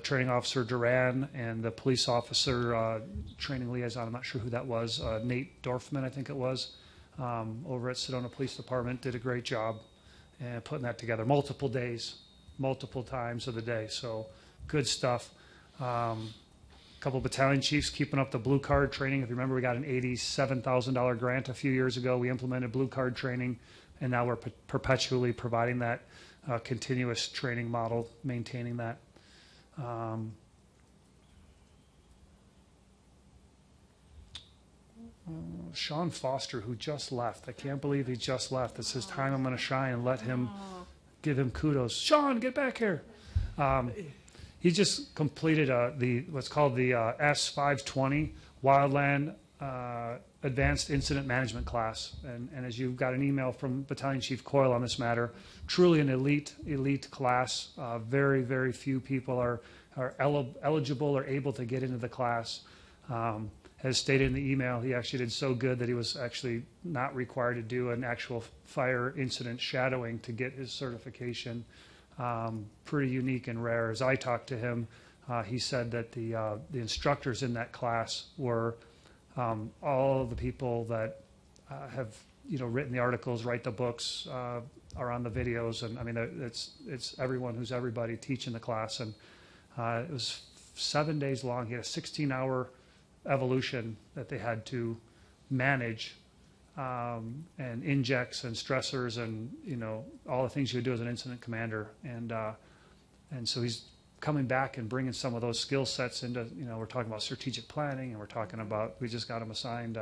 Training Officer Duran and the police officer training liaison. I'm not sure who that was. Nate Dorfman, I think it was, over at Sedona Police Department, did a great job and putting that together. Multiple days, multiple times of the day. So good stuff. Couple battalion chiefs keeping up the blue card training. If you remember, we got an $87,000 grant a few years ago. We implemented blue card training, and now we're perpetually providing that continuous training model, maintaining that. Sean Foster, who just left. I can't believe he just left. It's his time I'm going to shine and let him, give him kudos. Sean, get back here. He just completed what's called the S520 Wildland Advanced Incident Management class. And as you've got an email from Battalion Chief Coyle on this matter, truly an elite class. Very, very few people are eligible or able to get into the class. As stated in the email, he actually did so good that he was actually not required to do an actual fire incident shadowing to get his certification. Pretty unique and rare. As I talked to him, he said that the instructors in that class were all the people that have written the articles, write the books, are on the videos, and I mean it's everyone who's everybody teaching the class, and it was 7 days long. He had a 16-hour evolution that they had to manage. And injects and stressors and all the things you would do as an incident commander, and so he's coming back and bringing some of those skill sets into we're talking about strategic planning, and we're talking about we just got him assigned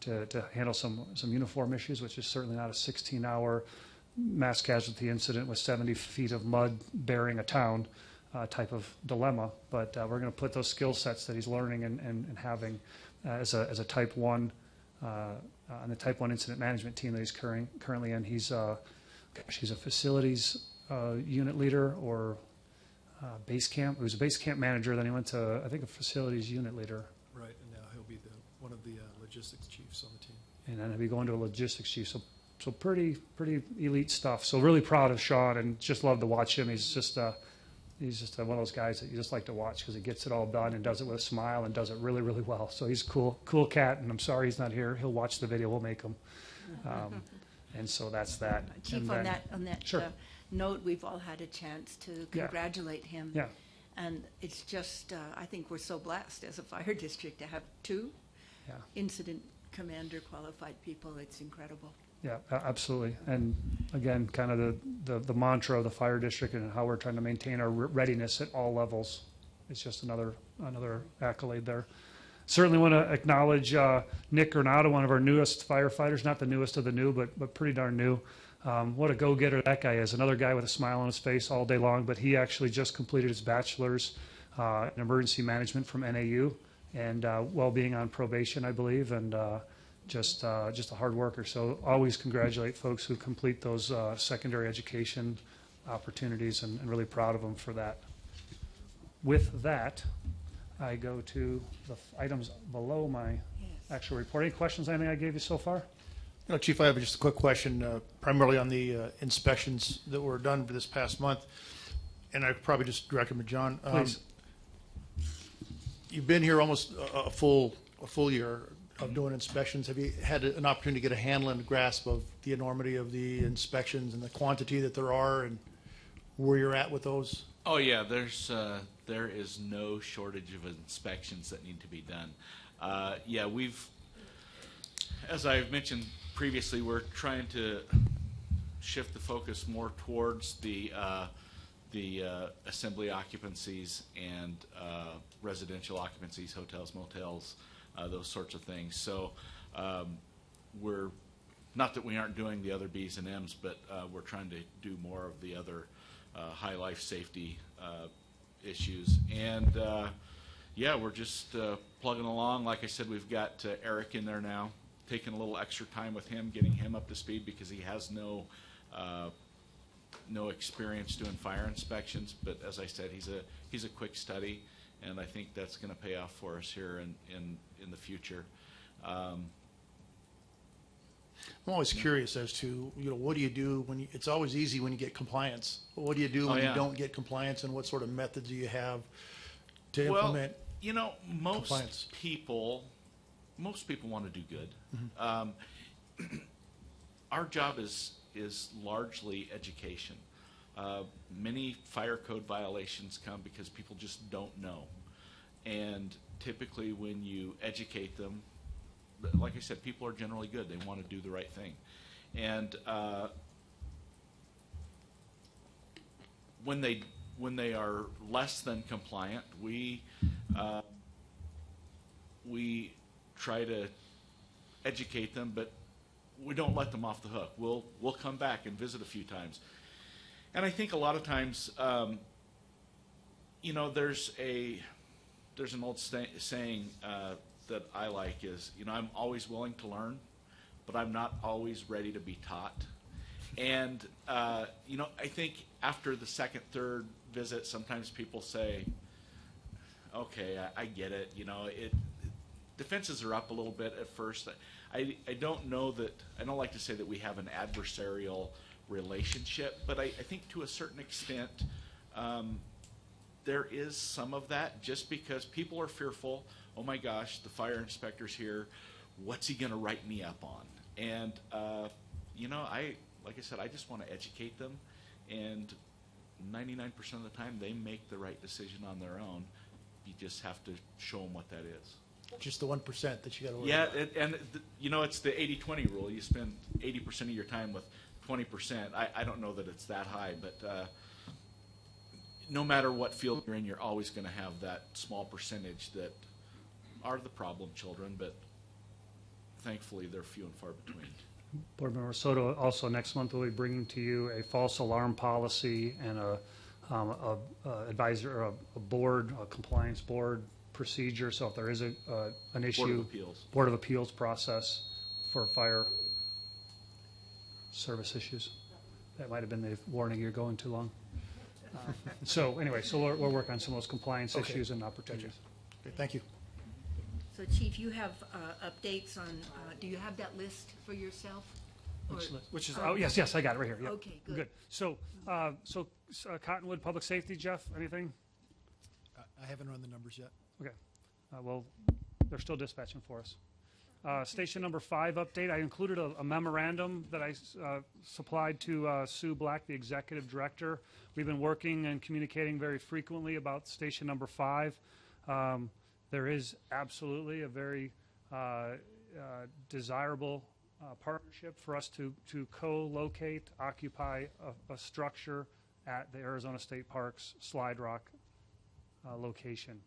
to handle some uniform issues, which is certainly not a 16-hour mass casualty incident with 70 feet of mud burying a town type of dilemma, but we're going to put those skill sets that he's learning and having as a Type 1 on the Type 1 incident management team that he's currently in. He's a facilities unit leader or base camp. He was a base camp manager, then he went to, I think, a facilities unit leader. Right, and now he'll be one of the logistics chiefs on the team. And then he'll be going to a logistics chief. So pretty elite stuff. So really proud of Sean, and just love to watch him. He's just one of those guys that you just like to watch because he gets it all done and does it with a smile and does it really, really well. So he's cool cat, and I'm sorry he's not here. He'll watch the video. We'll make him. And so that's that. Chief, And on then- that Sure. note, we've all had a chance to congratulate him. Yeah. And it's just, I think we're so blessed as a fire district to have two Yeah. incident commander qualified people. It's incredible. Yeah, absolutely. And again, kind of the mantra of the fire district and how we're trying to maintain our readiness at all levels. It's just another accolade there. Certainly want to acknowledge Nick Granado, one of our newest firefighters, not the newest of the new, but pretty darn new. What a go-getter that guy is. Another guy with a smile on his face all day long, but he actually just completed his bachelor's in emergency management from NAU, and while being on probation, I believe, and just a hard worker. So always congratulate folks who complete those secondary education opportunities, and really proud of them for that. With that, I go to the items below my actual report. Any questions on anything I gave you so far? Chief, I have just a quick question, primarily on the inspections that were done for this past month, and I probably just direct them to John. Please. You've been here almost a full year of doing inspections. Have you had an opportunity to get a handle and grasp of the enormity of the inspections and the quantity that there are, and where you're at with those? Oh yeah, there is no shortage of inspections that need to be done. As I've mentioned previously, we're trying to shift the focus more towards the the assembly occupancies and residential occupancies, hotels, motels, those sorts of things. So we're, not that we aren't doing the other Bs and Ms, but we're trying to do more of the other high life safety issues. And yeah, we're just plugging along. Like I said, we've got Eric in there now, taking a little extra time with him, getting him up to speed because he has no experience doing fire inspections. But as I said, he's a quick study, and I think that's going to pay off for us here in the future. I'm always curious as to, what do you do when you, it's always easy when you get compliance. But what do you do when yeah. you don't get compliance, and what sort of methods do you have to implement Well, compliance? most people want to do good. Our job is largely education. Many fire code violations come because people just don't know. And typically when you educate them, like I said, people are generally good. They want to do the right thing. And when they are less than compliant, we try to educate them, but we don't let them off the hook. We'll come back and visit a few times. And I think a lot of times, there's an old saying that I like is, I'm always willing to learn, but I'm not always ready to be taught. And, I think after the second, third visit, sometimes people say, okay, I get it. Defenses are up a little bit at first. I don't know that, I don't like to say that we have an adversarial relationship, but I think to a certain extent, there is some of that, just because people are fearful. Oh my gosh, the fire inspector's here. What's he going to write me up on? And, like I said, I just want to educate them. And 99% of the time, they make the right decision on their own. You just have to show them what that is. Just the 1% that you got to worry Yeah, about. it's the 80-20 rule. You spend 80% of your time with 20%. I don't know that it's that high, but no matter what field you're in, you're always going to have that small percentage that are the problem children, but thankfully they're few and far between. Board Member Soto, also next month we'll be bringing to you a false alarm policy and a advisor, or a board, a compliance board procedure. So if there is an issue, Board of Appeals process for fire service issues. That might have been the warning, you're going too long. So anyway, we'll work on some of those compliance issues and opportunities. Okay, thank you. So Chief, you have updates on, do you have that list for yourself? Which is, oh, yes, I got it right here. Yep. Okay, good. So Cottonwood Public Safety, Jeff, anything? I haven't run the numbers yet. Okay. Well, they're still dispatching for us. Station number 5 update. I included a memorandum that I supplied to Sue Black, the executive director. We've been working and communicating very frequently about station number 5. There is absolutely a very desirable partnership for us to co-locate, occupy a structure at the Arizona State Parks Slide Rock location.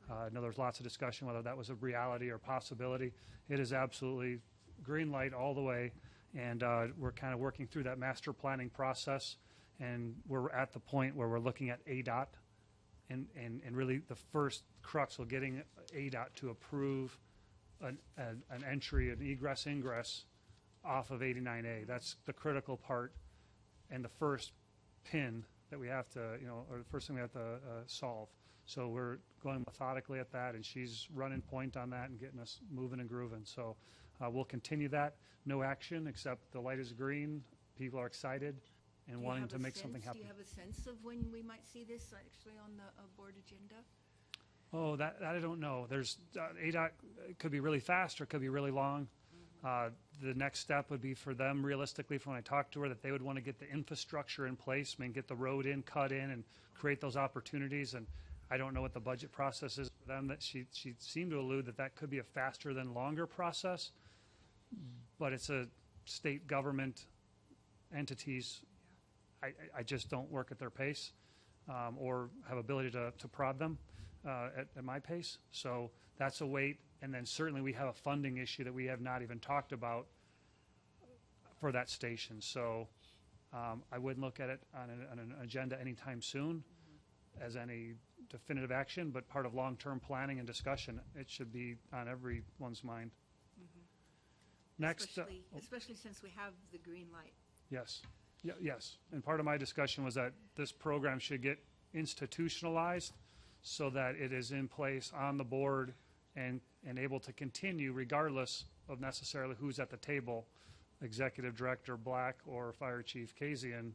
I know there's lots of discussion whether that was a reality or possibility. It is absolutely green light all the way, and we're kind of working through that master planning process, and we're at the point where we're looking at ADOT, and really the first crux of getting ADOT to approve an entry, an egress, ingress off of 89A. That's the critical part and the first pin that we have to, or the first thing we have to solve. So we're going methodically at that, and she's running point on that and getting us moving and grooving. So we'll continue that. No action except the light is green. People are excited and wanting to make something happen. Do you have a sense of when we might see this actually on the board agenda? Oh, that I don't know. There's ADOT could be really fast or it could be really long. The next step would be for them, realistically, from when I talked to her, that they would want to get the infrastructure in place, get the road in, cut in, and create those opportunities. And I don't know what the budget process is for them. That she seemed to allude that could be a faster than longer process, but it's a state government entities. I just don't work at their pace. or have ability to prod them at my pace. So that's a wait. And then certainly we have a funding issue that we have not even talked about for that station. So I wouldn't look at it on an agenda anytime soon as any definitive action, but part of long-term planning and discussion. It should be on everyone's mind. Next, Especially since we have the green light. yes, yes. And part of my discussion was that this program should get institutionalized so that it is in place on the board and able to continue regardless of necessarily who's at the table, Executive Director Black or Fire Chief Kazian.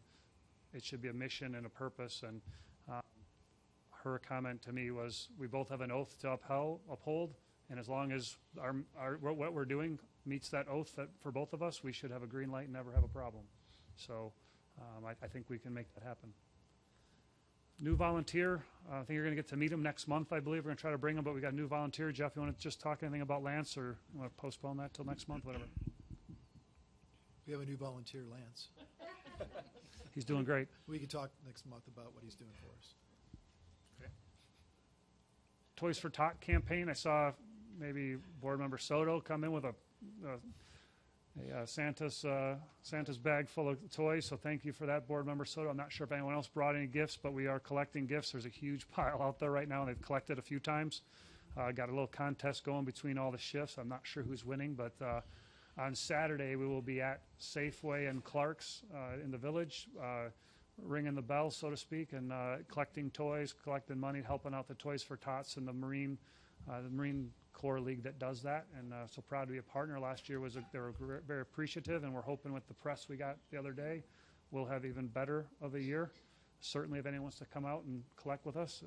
It should be a mission and a purpose. And her comment to me was, we both have an oath to uphold, and as long as what we're doing meets that oath for both of us, we should have a green light and never have a problem. So I think we can make that happen. New volunteer, I think you're going to get to meet him next month, I believe. We're going to try to bring him, but we got a new volunteer. Jeff, you want to just talk anything about Lance, or you want to postpone that till next month, whatever? We have a new volunteer, Lance. He's doing great. We can talk next month about what he's doing for us. Toys for Tot campaign. I saw maybe Board Member Soto come in with a Santa's bag full of toys. So thank you for that, Board Member Soto. I'm not sure if anyone else brought any gifts, but we are collecting gifts. There's a huge pile out there right now, and they've collected a few times. Got a little contest going between all the shifts. I'm not sure who's winning, but on Saturday we will be at Safeway and Clark's in the village, ringing the bell, so to speak, and collecting toys, collecting money, helping out the Toys for Tots and the Marine Corps League that does that. And so proud to be a partner. Last year they were very appreciative, and we're hoping with the press we got the other day, we'll have even better of a year. Certainly, if anyone wants to come out and collect with us,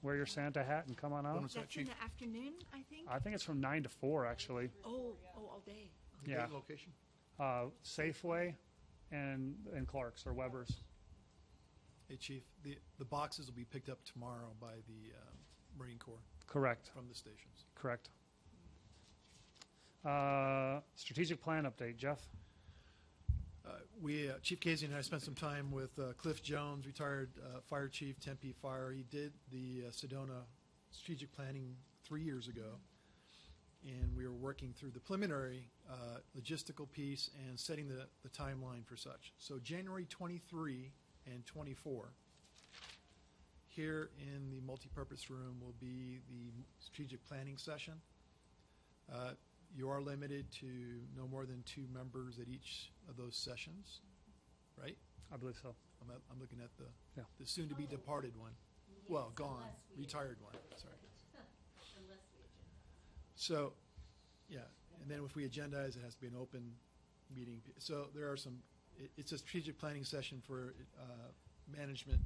wear your Santa hat and come on out. That's in the afternoon, I think? I think it's from 9 to 4, actually. Oh, all day. Yeah. Location? Safeway and Clark's or Weber's. Hey, Chief, the boxes will be picked up tomorrow by the Marine Corps Correct. from the stations. Correct. Strategic plan update, Jeff. Chief Casey and I spent some time with Cliff Jones, retired fire chief, Tempe Fire. He did the Sedona strategic planning 3 years ago, and we were working through the preliminary logistical piece and setting the timeline for such. So January 23 and 24, here in the multipurpose room will be the strategic planning session. You are limited to no more than 2 members at each of those sessions, right? I believe so. I'm looking at Yeah. the soon-to-be departed one. Well, gone, retired one, sorry. So, yeah, and then if we agendize, it has to be an open meeting. So there are it's a strategic planning session for management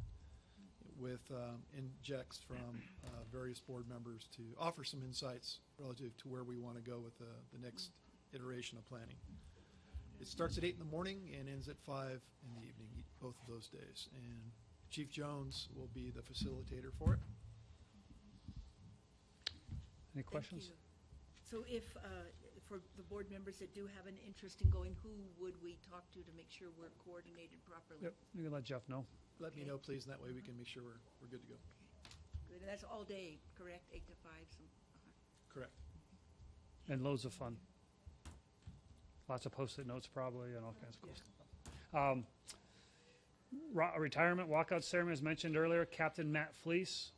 with injects from various board members to offer some insights relative to where we want to go with the next iteration of planning. It starts at 8 in the morning and ends at 5 in the evening, both of those days. And Chief Jones will be the facilitator for it. Any questions? Thank you. So if, for the board members that do have an interest in going, who would we talk to make sure we're coordinated properly? Yep, you can let Jeff know. Let me know, please, and that way we can make sure we're good to go. Good, and that's all day, correct? 8 to 5? Correct. And loads of fun. Lots of Post-it notes probably and all kinds of cool stuff. Retirement walkout ceremony, as mentioned earlier, Captain Matt Fleece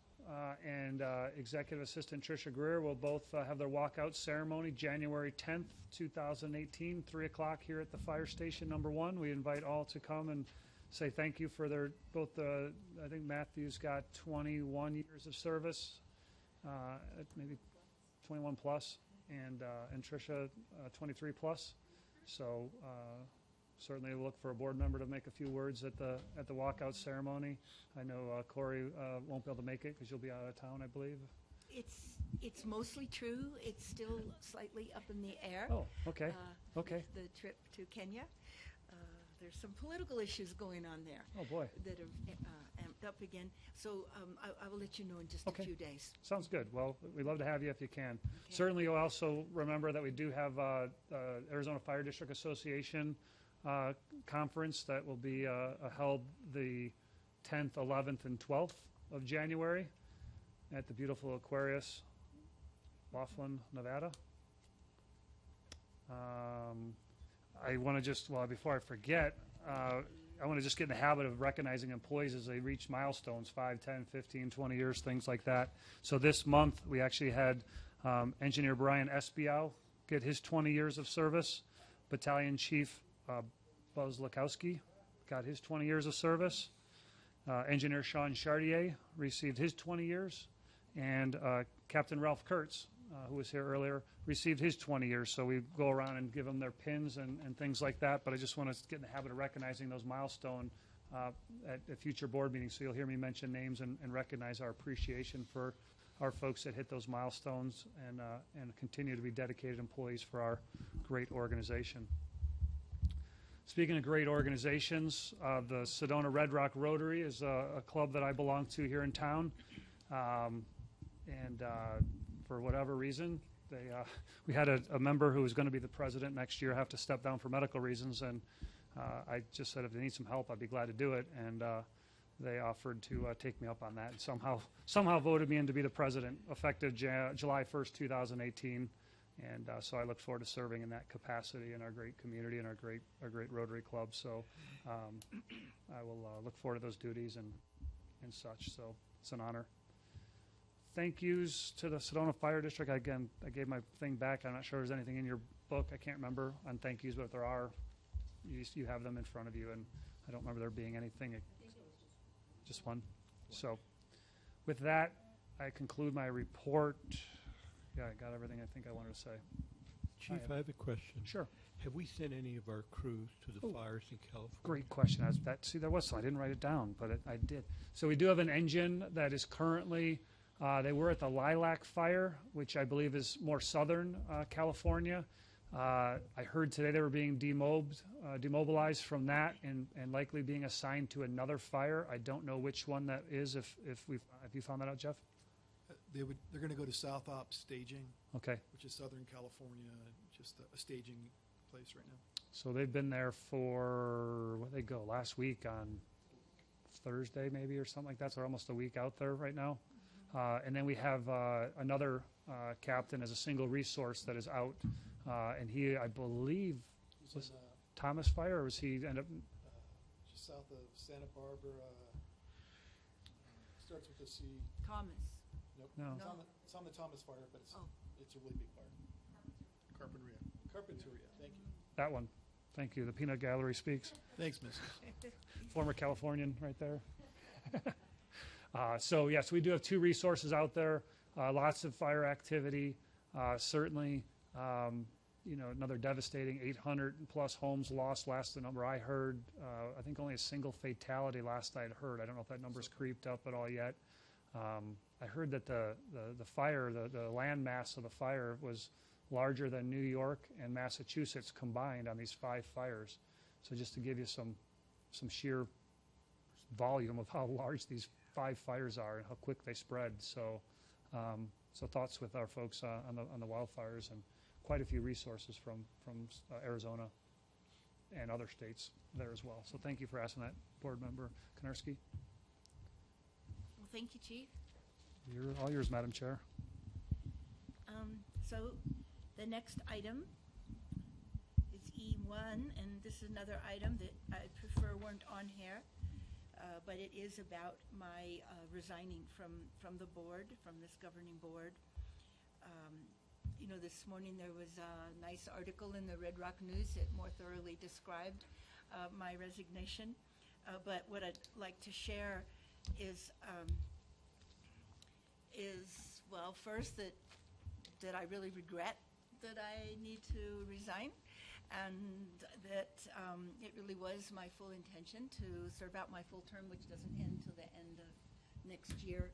and Executive Assistant Tricia Greer will both have their walkout ceremony January 10th, 2018, 3 o'clock here at the Fire Station number 1. We invite all to come and say thank you for I think Matthew's got 21 years of service, maybe 21 plus, and Tricia 23 plus. So certainly look for a board member to make a few words at the walkout ceremony. I know Corey won't be able to make it because you'll be out of town, I believe. It's mostly true. It's still slightly up in the air. Oh, okay. Okay. The trip to Kenya. There's some political issues going on there. Oh, boy. That have amped up again. So I will let you know in just a few days. Sounds good. Well, we'd love to have you if you can. Okay. Certainly, you'll also remember that we do have Arizona Fire District Association conference that will be held the 10th, 11th, and 12th of January at the beautiful Aquarius, Laughlin, Nevada. I want to just, well, before I forget, I want to just get in the habit of recognizing employees as they reach milestones, 5, 10, 15, 20 years, things like that. So this month, we actually had Engineer Brian Espiau get his 20 years of service. Battalion Chief Buzz Lakowski got his 20 years of service. Engineer Sean Chartier received his 20 years. And Captain Ralph Kurtz, who was here earlier, received his 20 years. So we go around and give them their pins and things like that. But I just want to get in the habit of recognizing those milestones at future board meetings. So you'll hear me mention names and recognize our appreciation for our folks that hit those milestones and continue to be dedicated employees for our great organization. Speaking of great organizations, the Sedona Red Rock Rotary is a club that I belong to here in town. For whatever reason, we had a member who was going to be the president next year have to step down for medical reasons, and I just said if they need some help, I'd be glad to do it, and they offered to take me up on that, and somehow voted me in to be the president effective July 1st, 2018, and so I look forward to serving in that capacity in our great community and our great Rotary Club. So I will look forward to those duties and such. So it's an honor. Thank yous to the Sedona Fire District. Again, I gave my thing back. I'm not sure there's anything in your book. I can't remember on thank yous, but if there are, you have them in front of you, and I don't remember there being anything. I think it was just one. So with that, I conclude my report. Yeah, I got everything I think I wanted to say. Chief, I have a question. Sure. Have we sent any of our crews to the fires in California? Great question. There was some. I didn't write it down, but I did. So we do have an engine that is currently, they were at the Lilac Fire, which I believe is more southern California. I heard today they were being demobilized from that and likely being assigned to another fire. I don't know which one that is. If you found that out, Jeff? They're going to go to South Ops Staging, Okay. which is Southern California, just a staging place right now. So they've been there for, where'd they go, last week on Thursday maybe or something like that. So they're almost a week out there right now. And then we have another captain as a single resource that is out. And he, I believe, was Thomas Fire, or was he end up? Just south of Santa Barbara. Starts with a C. Thomas. Nope. No. It's on the Thomas Fire, but it's a really big fire. Carpinteria. Carpinteria, thank you. That one. Thank you. The Peanut Gallery speaks. Thanks, Mrs. Former Californian right there. So, yes, we do have two resources out there. Lots of fire activity. Certainly, another devastating 800 plus homes lost last the number I heard. I think only a single fatality last I'd heard. I don't know if that number's creeped up at all yet. I heard that the fire, the land mass of the fire was larger than New York and Massachusetts combined on these 5 fires. So just to give you some sheer volume of how large these 5 fires are and how quick they spread. So thoughts with our folks on the wildfires, and quite a few resources from Arizona and other states there as well. So thank you for asking that, Board Member Konarski. Well, thank you, Chief. You're all yours, Madam Chair. So the next item is E1, and this is another item that I prefer weren't on here, but it is about my resigning from the board, from this governing board. This morning there was a nice article in the Red Rock News that more thoroughly described my resignation. But what I'd like to share is well, first that I really regret that I need to resign, and that it really was my full intention to serve out my full term, which doesn't end till the end of next year.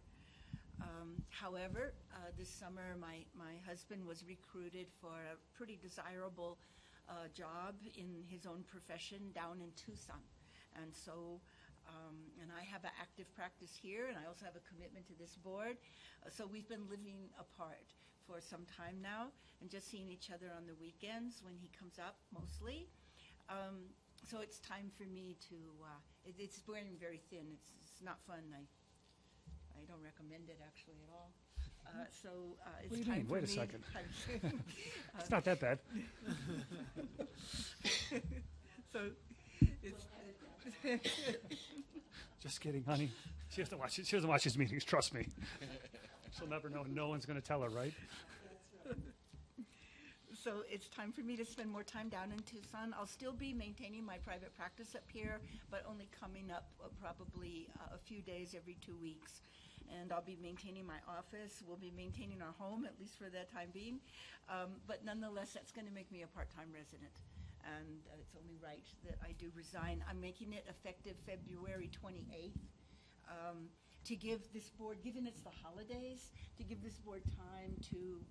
However, this summer my husband was recruited for a pretty desirable job in his own profession down in Tucson, and so and I have an active practice here, and I also have a commitment to this board. So we've been living apart for some time now, and just seeing each other on the weekends when he comes up, mostly. So it's time for me to, it's wearing very thin. It's it's not fun. I don't recommend it actually at all. So it's What do you time mean? for Wait a me- second. It's not that bad. So it's, Just kidding, honey. She doesn't watch these meetings, trust me. She'll never know, and no one's going to tell her, right? so it's time for me to spend more time down in Tucson. I'll still be maintaining my private practice up here, but only coming up probably a few days every 2 weeks. And I'll be maintaining my office. We'll be maintaining our home, at least for that time being. But nonetheless, that's going to make me a part-time resident. And it's only right that I do resign. I'm making it effective February 28th. To give this board, given it's the holidays, to give this board time to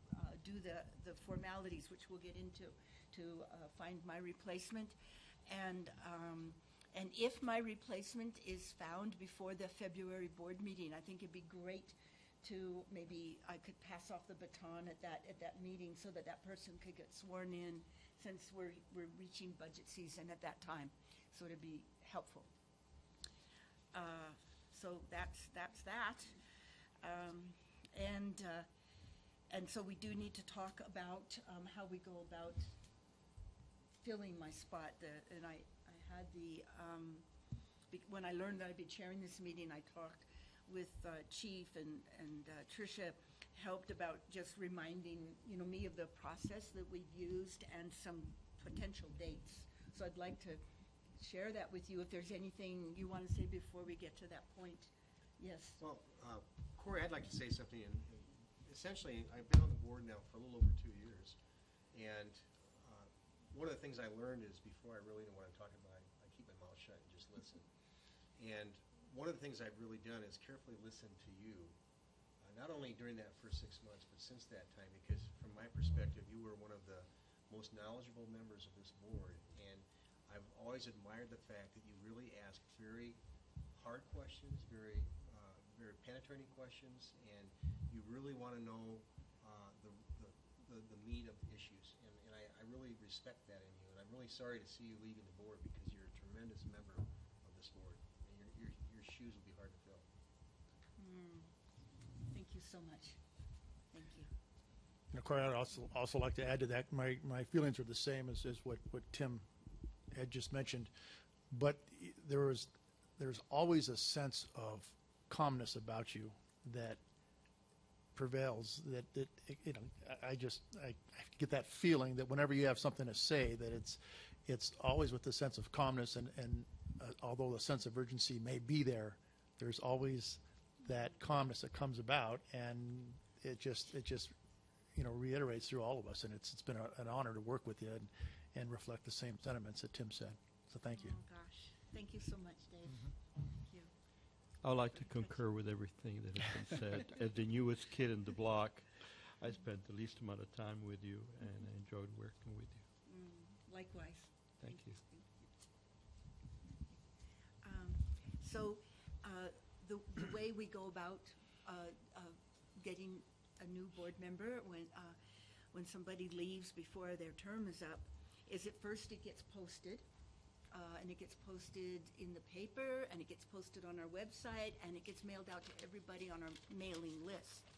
do the formalities, which we'll get into, to find my replacement. And if my replacement is found before the February board meeting, I think it'd be great to maybe I could pass off the baton at that meeting so that that person could get sworn in, since we're reaching budget season at that time. So it'd be helpful. So that's that. And so we do need to talk about how we go about filling my spot. And I had when I learned that I'd be chairing this meeting, I talked with Chief and Tricia helped about just reminding me of the process that we've used and some potential dates. So I'd like to share that with you if there's anything you want to say before we get to that point. Yes. Well, Corey, I'd like to say something. And essentially, I've been on the board now for a little over 2 years. And one of the things I learned is before I really know what I'm talking about, I keep my mouth shut and just listen. And one of the things I've really done is carefully listen to you, not only during that first 6 months, but since that time, because from my perspective, you were one of the most knowledgeable members of this board. And I've always admired the fact that you really ask very hard questions, very penetrating questions, and you really want to know the meat of issues. And I really respect that in you. And I'm really sorry to see you leaving the board because you're a tremendous member of this board. And your shoes will be hard to fill. Thank you so much. Thank you. Corey, I'd also like to add to that, my feelings are the same as what Tim had just mentioned, but there's always a sense of calmness about you that prevails. I get that feeling that whenever you have something to say, that it's always with a sense of calmness, and although the sense of urgency may be there, there's always that calmness that comes about, and it just reiterates through all of us, and it's been an honor to work with you and reflect the same sentiments that Tim said. So thank you. Oh, gosh. Thank you so much, Dave. Thank you. I'd like to concur with everything that has been said. As the newest kid in the block, I spent the least amount of time with you, and I enjoyed working with you. Likewise. Thank you. So the way we go about getting a new board member when somebody leaves before their term is up is at first it gets posted. And it gets posted in the paper, and it gets posted on our website, and it gets mailed out to everybody on our mailing list.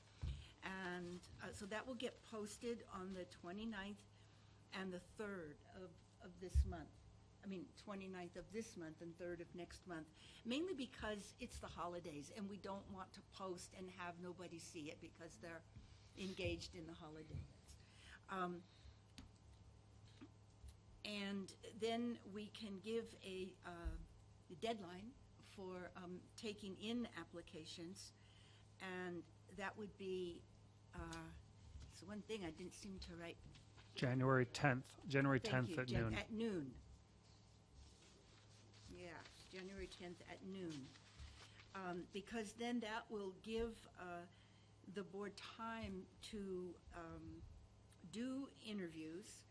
And so that will get posted on the 29th and the 3rd of this month. I mean, 29th of this month and 3rd of next month, mainly because it's the holidays, and we don't want to post and have nobody see it because they're engaged in the holidays. And then we can give a deadline for taking in applications, and that would be, it's one thing I didn't seem to write. January 10th Thank you, at noon. At noon. Yeah, January 10th at noon. Because then that will give the board time to do interviews.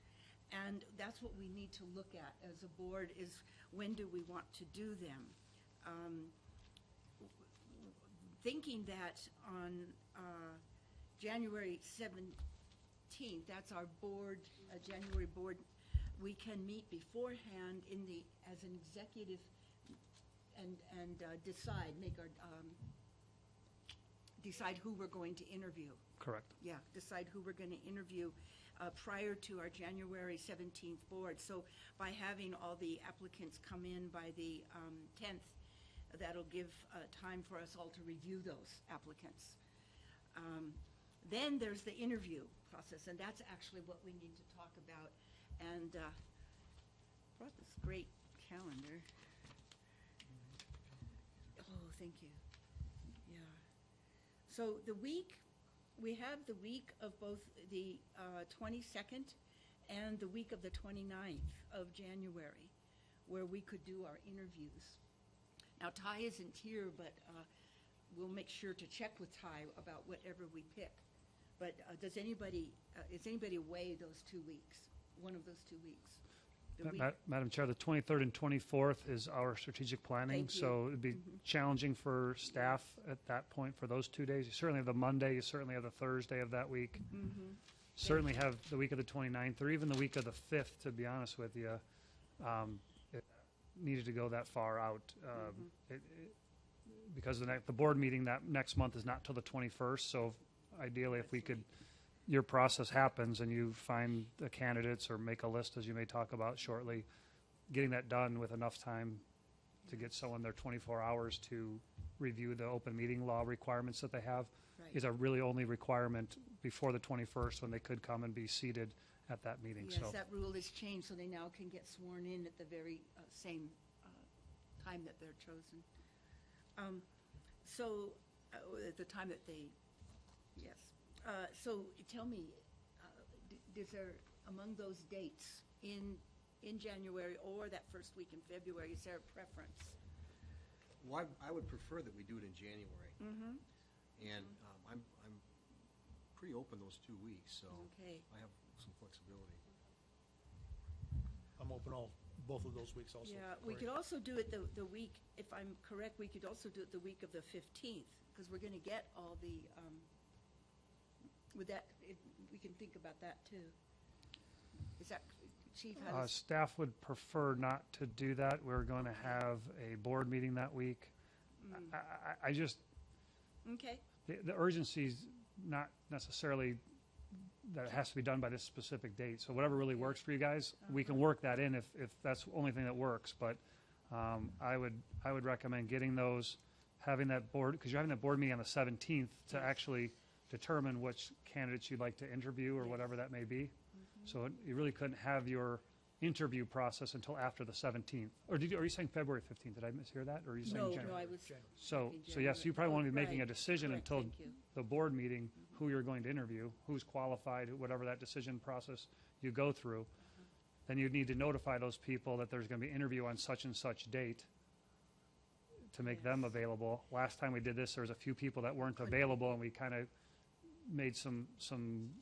And that's what we need to look at as a board is when do we want to do them? Thinking that on January 17th, that's our board, January board, we can meet beforehand as an executive and decide, decide who we're going to interview. Correct. Yeah, decide who we're going to interview prior to our January 17th board. So by having all the applicants come in by the 10th, that'll give time for us all to review those applicants. Then there's the interview process, and that's actually what we need to talk about. And brought this great calendar. Oh, thank you. Yeah. So we have the week of both the 22nd and the week of the 29th of January, where we could do our interviews. Now, Ty isn't here, but we'll make sure to check with Ty about whatever we pick. But is anybody away those 2 weeks, one of those 2 weeks? The week- Madam Chair, the 23rd and 24th is our strategic planning, Thank you. so it'd be challenging for staff at that point for those 2 days. You certainly have the Monday, you certainly have the Thursday of that week. Certainly have the week of the 29th, or even the week of the 5th, to be honest with you. It needed to go that far out. Because the board meeting that next month is not till the 21st, so ideally if we could, your process happens and you find the candidates or make a list, as you may talk about shortly, getting that done with enough time to get someone their 24 hours to review the open meeting law requirements that they have Right. is a really only requirement before the 21st, when they could come and be seated at that meeting. Yes, So that rule has changed, so they now can get sworn in at the very same time that they're chosen. At the time that they, yes. So tell me, is there, among those dates in January or that first week in February, is there a preference? Well, I would prefer that we do it in January. And I'm pretty open those 2 weeks, so Okay. I have some flexibility. I'm open both of those weeks also. Yeah, we could also do it the week, if I'm correct, we could also do it the week of the 15th, because we're going to get all the, we can think about that too. Is that, Chief, how does? staff would prefer not to do that. We're going to have a board meeting that week. I just, Okay, the urgency's not necessarily that it has to be done by this specific date. So whatever really works for you guys, we can work that in if that's the only thing that works. But I would recommend getting those, having that board, because you're having that board meeting on the 17th to actually determine which candidates you'd like to interview or whatever that may be. So you really couldn't have your interview process until after the 17th. Or are you saying February 15th? Did I mishear that? Or are you saying no, January? no, I was. So thinking yes, you probably won't be making a Right. decision Correct, until thank you. the board meeting, who you're going to interview, who's qualified, whatever that decision process you go through. Then you'd need to notify those people that there's going to be an interview on such and such date to make them Yes. available. Last time we did this, there was a few people that weren't available, and we kind of made some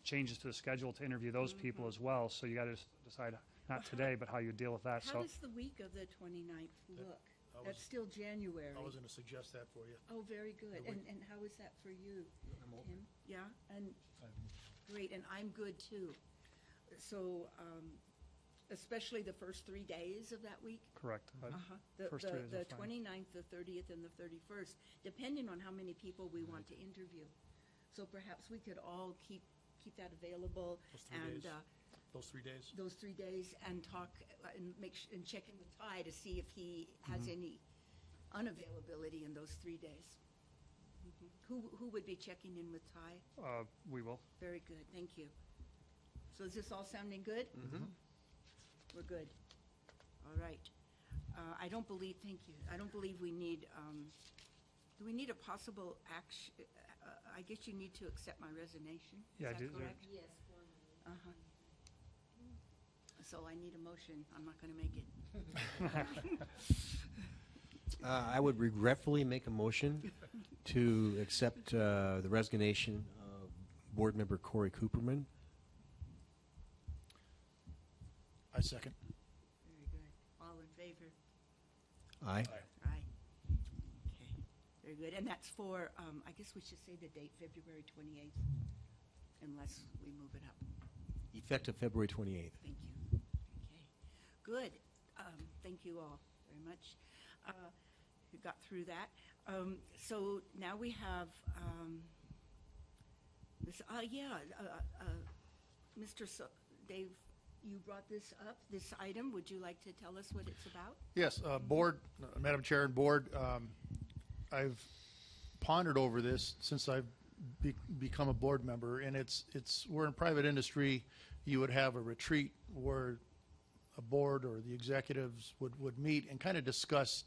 changes to the schedule to interview those people as well. So you got to decide, not today, but how you deal with that. How So does the week of the 29th look? I was- That's still January. I was going to suggest that for you. Oh, very good. The week- And how is that for you, I'm open. Tim? Yeah, and, great, and I'm good too. So, especially the first 3 days of that week? correct. The First 3 days are the fine. 29th, the 30th, and the 31st, depending on how many people we want to interview. So perhaps we could all keep that available. Those 3 and days. Those 3 days. those 3 days, and talk and and check in with Ty to see if he has any unavailability in those 3 days. Who would be checking in with Ty? We will. Very good, thank you. So is this all sounding good? We're good. All right. I don't believe, thank you. I don't believe we need, do we need a possible action? I guess you need to accept my resignation. Yeah, Is do- that correct? Yes, Uh-huh. So I need a motion. I'm not going to make it. I would regretfully make a motion to accept the resignation of Board Member Corey Cooperman. I second. Very good. All in favor? Aye. Aye. Okay, very good. And that's for, I guess we should say the date, February 28th, unless we move it up. Effective February 28th. Thank you. Okay, good. Thank you all very much. we got through that. So now we have this. Mr. Dave, you brought this up. This item. Would you like to tell us what it's about? Yes, Board, Madam Chair and Board, I've pondered over this since I've become a board member, and we're in private industry. You would have a retreat where a board or the executives would meet and kind of discuss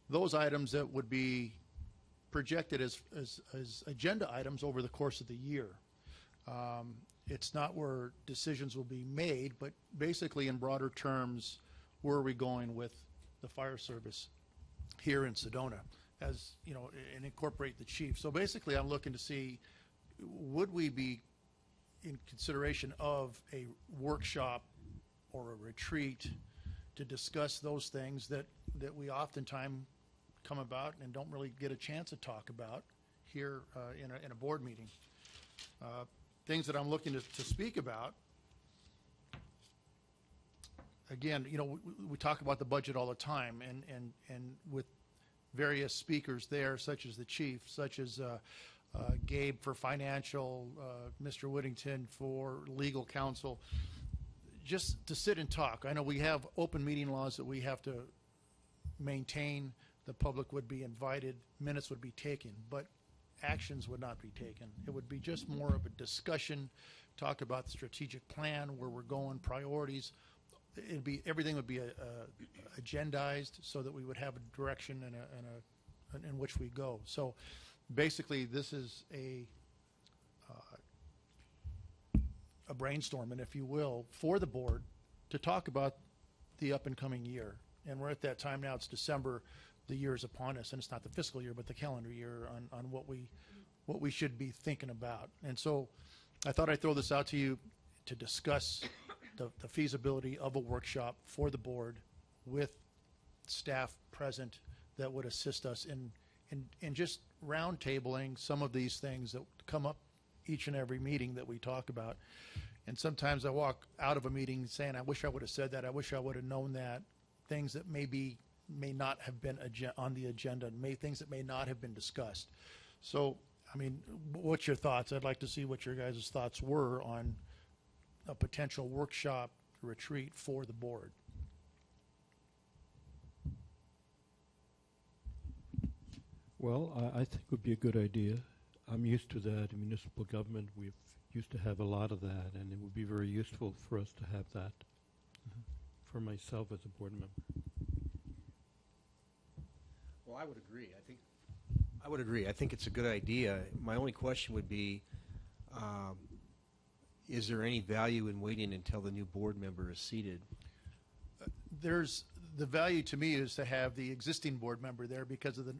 those items that would be projected as agenda items over the course of the year. It's not where decisions will be made, but basically in broader terms, where are we going with the fire service here in Sedona, as you know, and incorporate the chief. So basically, I'm looking to see, would we be in consideration of a workshop or a retreat to discuss those things that we oftentimes come about and don't really get a chance to talk about here in a board meeting. Things that I'm looking to speak about. Again, you know, we talk about the budget all the time, and with various speakers there, such as the chief, such as Gabe for financial, Mr. Whittington for legal counsel, just to sit and talk. I know we have open meeting laws that we have to maintain. The public would be invited, minutes would be taken, but actions would not be taken. It would be just more of a discussion, talk about the strategic plan, where we're going, priorities. Everything would be agendized so that we would have a direction and in which we go. So basically, this is a brainstorming, if you will, for the board to talk about the up and coming year. And we're at that time now. It's December. The year is upon us, and it's not the fiscal year, but the calendar year on what we should be thinking about. And so I thought I'd throw this out to you to discuss the feasibility of a workshop for the board with staff present that would assist us in just round tabling some of these things that come up each and every meeting that we talk about. And sometimes I walk out of a meeting saying, I wish I would have said that, I wish I would have known that, things that may not have been on the agenda, things that may not have been discussed. So, I mean, what's your thoughts? I'd like to see what your guys' thoughts were on a potential workshop retreat for the board. Well, I think it would be a good idea. I'm used to that in municipal government. We've used to have a lot of that, and it would be very useful for us to have that for myself as a board member. Well, I would agree. I think it's a good idea. My only question would be, is there any value in waiting until the new board member is seated? The value to me is to have the existing board member there because of the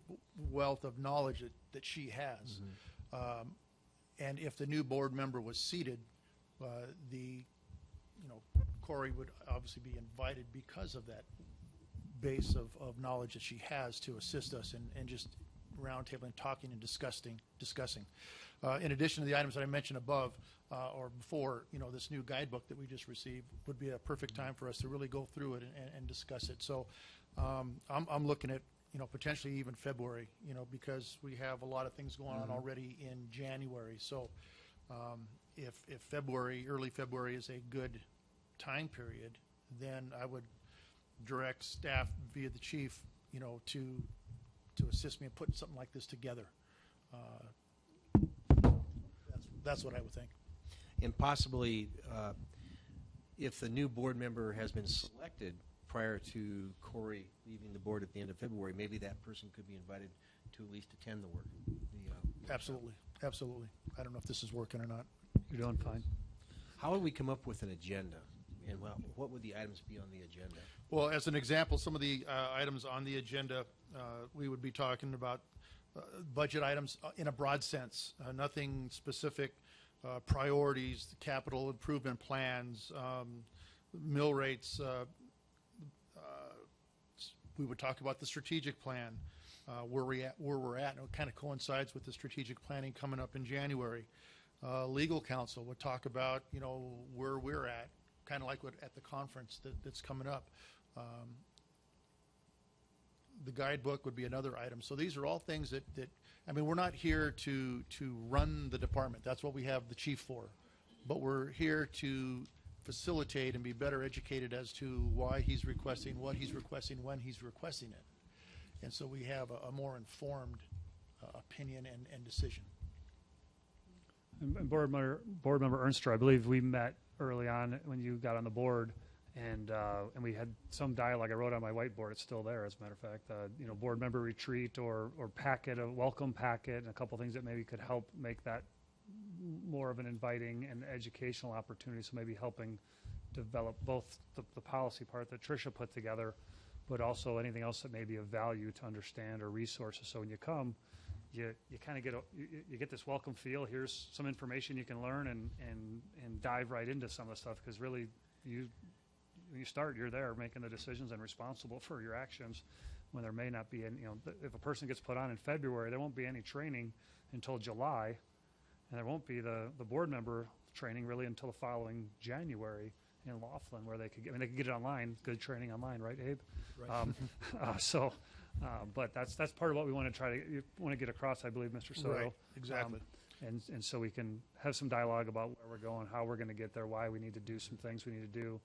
wealth of knowledge that she has. Mm-hmm. And if the new board member was seated, Corey would obviously be invited because of that base of knowledge that she has to assist us in just roundtabling, talking and discussing. In addition to the items that I mentioned above or before, this new guidebook that we just received would be a perfect time for us to really go through it and discuss it. So I'm looking at potentially even February, because we have a lot of things going on already in January. So if early February is a good time period, then I would direct staff via the chief, to assist me in putting something like this together. That's what I would think. And possibly, if the new board member has been selected prior to Corey leaving the board at the end of February, maybe that person could be invited to at least attend the work. Absolutely. I don't know if this is working or not. You're doing fine. How would we come up with an agenda? And what would the items be on the agenda? Well, as an example, some of the items on the agenda, we would be talking about budget items in a broad sense, nothing specific, priorities, capital improvement plans, mill rates. We would talk about the strategic plan, where we're at, and it kind of coincides with the strategic planning coming up in January. Legal counsel would talk about, where we're at, kind of like at the conference that's coming up. The guidebook would be another item. So these are all things that, I mean, we're not here to run the department. That's what we have the chief for. But we're here to facilitate and be better educated as to why he's requesting, what he's requesting, when he's requesting it. And so we have a more informed opinion and decision. And Board Member Ernster, I believe we met early on when you got on the board, and we had some dialogue. I wrote on my whiteboard. It's still there, as a matter of fact. Board member retreat or packet, a welcome packet, and a couple things that maybe could help make that more of an inviting and educational opportunity. So maybe helping develop both the policy part that Tricia put together, but also anything else that may be of value to understand or resources. So when you come, you kind of get you get this welcome feel. Here's some information you can learn and dive right into some of the stuff, because really when you start, you're there making the decisions and responsible for your actions. When there may not be any, if a person gets put on in February, there won't be any training until July, and there won't be the board member training really until the following January in Laughlin, where they could get it online. Good training online, right, Abe? Right. But that's part of what we want to get across, I believe, Mr. Soto. Right, exactly. And so we can have some dialogue about where we're going, how we're going to get there, why we need to do some things we need to do.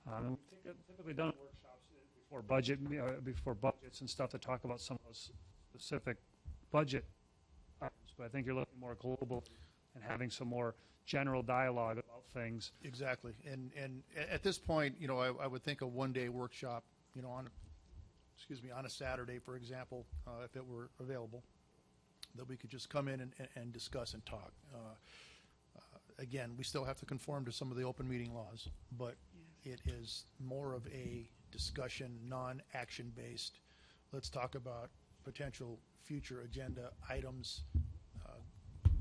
And we've typically done workshops before budgets and stuff to talk about some of those specific budget items. But I think you're looking more global and having some more general dialogue about things. Exactly. And at this point, I would think a one-day workshop, on a Saturday, for example, if it were available, that we could just come in and discuss and talk. Again, we still have to conform to some of the open meeting laws, but it is more of a discussion, non-action based. Let's talk about potential future agenda items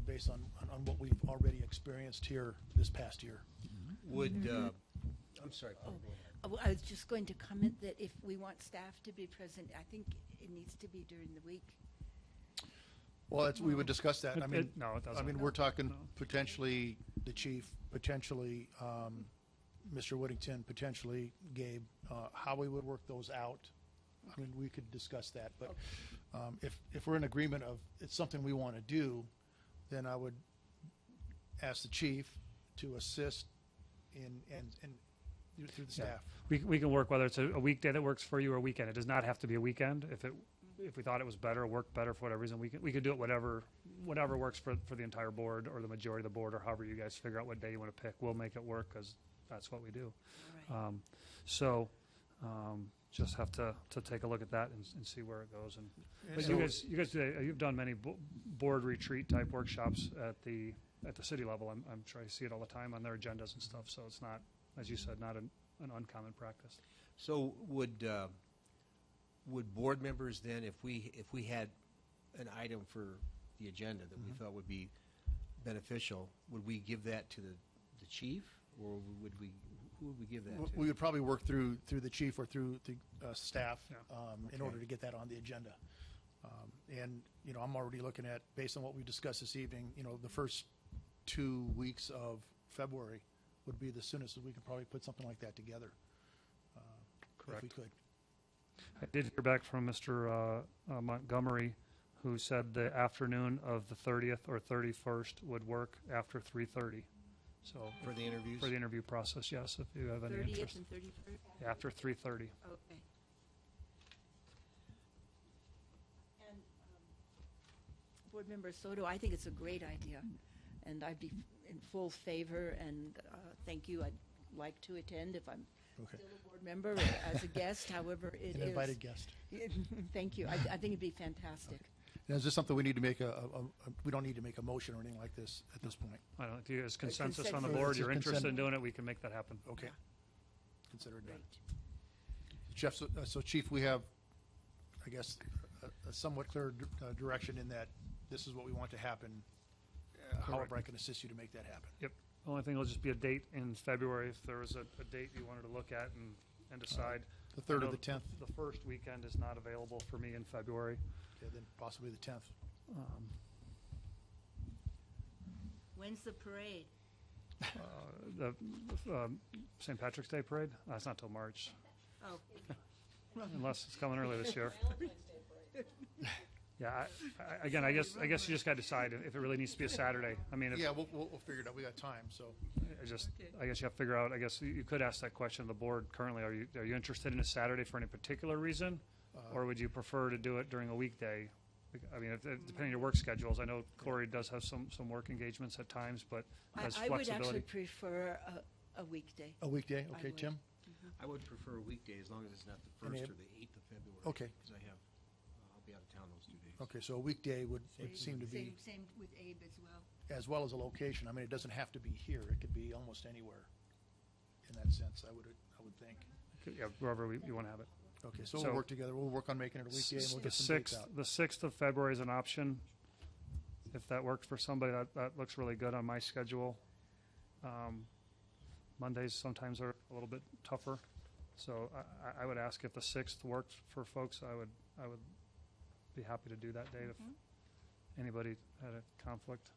based on what we've already experienced here this past year. Would, I'm sorry, Paul, go ahead. I was just going to comment that if we want staff to be present, I think it needs to be during the week. Well, we would discuss that. No, it doesn't. We're talking potentially the chief, potentially Mr. Whittington, potentially Gabe, how we would work those out. We could discuss that. But if we're in agreement of it's something we want to do, then I would ask the chief to assist in through the staff. We can work whether it's a weekday that works for you or a weekend. It does not have to be a weekend. If we thought it was better, worked better for whatever reason, we could do it whatever works for the entire board or the majority of the board, or however you guys figure out what day you want to pick. We'll make it work because that's what we do. Right. Just have to take a look at that and see where it goes. But So- you guys, you've done many board retreat type workshops at the city level. I'm sure I see it all the time on their agendas and stuff. So it's not, as you said, not an uncommon practice. So would board members then, if we had an item for the agenda that we felt would be beneficial, would we give that to the chief, or who would we give that to? We would probably work through the chief or through the staff in Okay. order to get that on the agenda. And I'm already looking at, based on what we discussed this evening, the first 2 weeks of February would be the soonest that we could probably put something like that together. If we could. I did hear back from Mr. Montgomery, who said the afternoon of the 30th or 31st would work after 3:30. So For the interviews? for the interview process, yes, if you have any 30th interest. and 31st? After 3:30. Okay. And Board Member Soto, I think it's a great idea, and I'd be in full favor, and thank you. I'd like to attend if I'm Okay. still a board member or as a guest, however it is. An invited guest. Thank you. I think it'd be fantastic. And is this something we need to make we don't need to make a motion or anything like this at this point? I don't know, if you guys consensus on the consent- board, It's a you're interested in consent- doing it, we can make that happen. Okay. Yeah. Consider it done. Great. Jeff, so Chief, we have, I guess, a somewhat clear direction in that this is what we want to happen. However, I can assist you to make that happen. Yep. The only thing will just be a date in February, if there was a date you wanted to look at and decide. The 3rd I or know the 10th? The first weekend is not available for me in February. Okay, then possibly the 10th. When's the parade? The St. Patrick's Day parade? That's not till March, Oh, unless it's coming early this year. Yeah, again, I guess you just got to decide if it really needs to be a Saturday. I mean, Yeah, we'll figure it out. We got time, so. I guess you have to figure out, I guess you could ask that question of the board currently. Are you interested in a Saturday for any particular reason? Or would you prefer to do it during a weekday? I mean, depending on your work schedules, I know Corey does have some work engagements at times, but has I would actually flexibility. prefer a weekday. A weekday, I okay, would. Tim? I would prefer a weekday as long as it's not the And 1st it- or the 8th of February. Okay. Because I'll be out of town those 2 days. Okay, so a weekday would seem to be, Same with Abe as well. as well as a location. I mean, it doesn't have to be here. It could be almost anywhere in that sense, I would think. Yeah, wherever you want to have it. Okay, so So- we'll work together. We'll work on making it a weekday and we'll The get some dates 6th, out. the 6th of February is an option. If that works for somebody, that looks really good on my schedule. Mondays sometimes are a little bit tougher. So I would ask if the 6th works for folks. I would be happy to do that date if anybody had a conflict.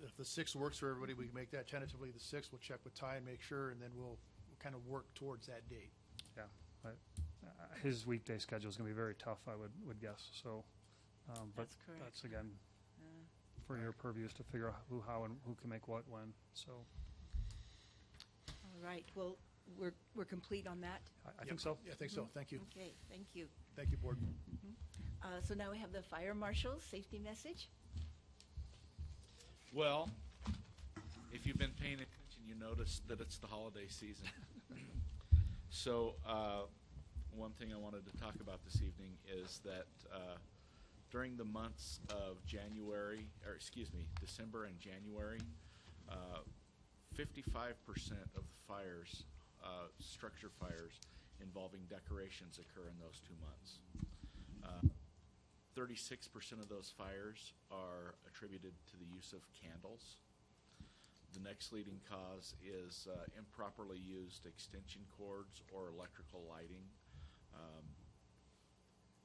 If the 6th works for everybody, we can make that tentatively the 6th. We'll check with Ty and make sure, and then we'll kind of work towards that date. Yeah. His weekday schedule is going to be very tough, I would guess. So, but That's correct. that's again for your purviews to figure out who, how, and who can make what when. So All right, well, we're complete on that. I think so. Yeah, I think so. Thank you. Okay, thank you. Thank you, Board. So now we have the fire marshal's safety message. Well, if you've been paying attention, you notice that it's the holiday season. So one thing I wanted to talk about this evening is that during the months of December and January, 55% of the fires, structure fires involving decorations occur in those 2 months. 36% of those fires are attributed to the use of candles. The next leading cause is improperly used extension cords or electrical lighting.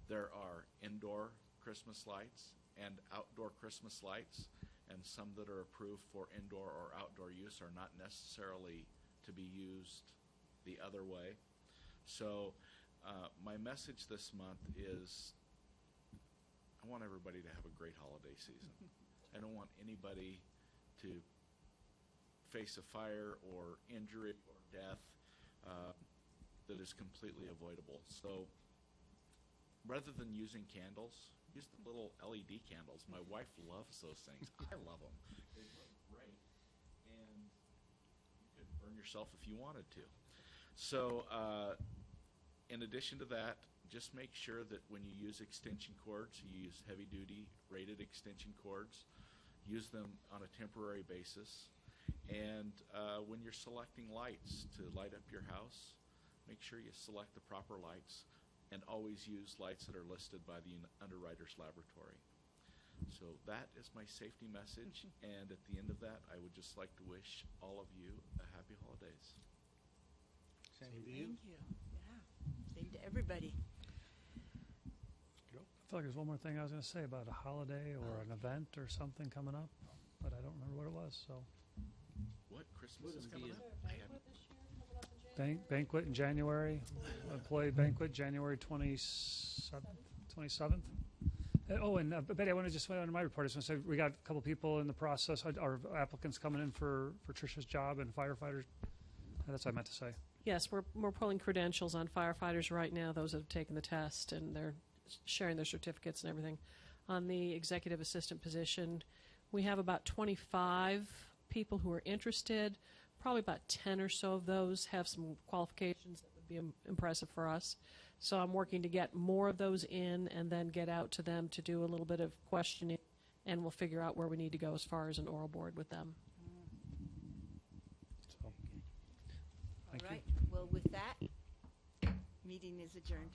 There are indoor Christmas lights and outdoor Christmas lights, and some that are approved for indoor or outdoor use are not necessarily to be used the other way. So my message this month is I want everybody to have a great holiday season. I don't want anybody to face a fire or injury or death that is completely avoidable. So rather than using candles, use the little LED candles. My wife loves those things. I love them. They look great, and you could burn yourself if you wanted to. So in addition to that, just make sure that when you use extension cords, you use heavy-duty rated extension cords. Use them on a temporary basis. And when you're selecting lights to light up your house, make sure you select the proper lights and always use lights that are listed by the Underwriters Laboratory. So that is my safety message. And at the end of that, I would just like to wish all of you a happy holidays. Same to Thank you. Yeah, same to everybody. I feel like there's one more thing I was going to say about a holiday or an event or something coming up, but I don't remember what it was. So What Christmas is coming up? banquet in January, employee banquet January 27th. Oh, and Betty, I want to just went on my report. I just want to say we got a couple people in the process. Our applicants coming in for Tricia's job and firefighters. That's what I meant to say. Yes, we're pulling credentials on firefighters right now, those that have taken the test, and they're sharing their certificates and everything. On the executive assistant position, we have about 25 people who are interested. Probably about 10 or so of those have some qualifications that would be impressive for us. So I'm working to get more of those in and then get out to them to do a little bit of questioning, and we'll figure out where we need to go as far as an oral board with them. So, All right, well, with that, meeting is adjourned.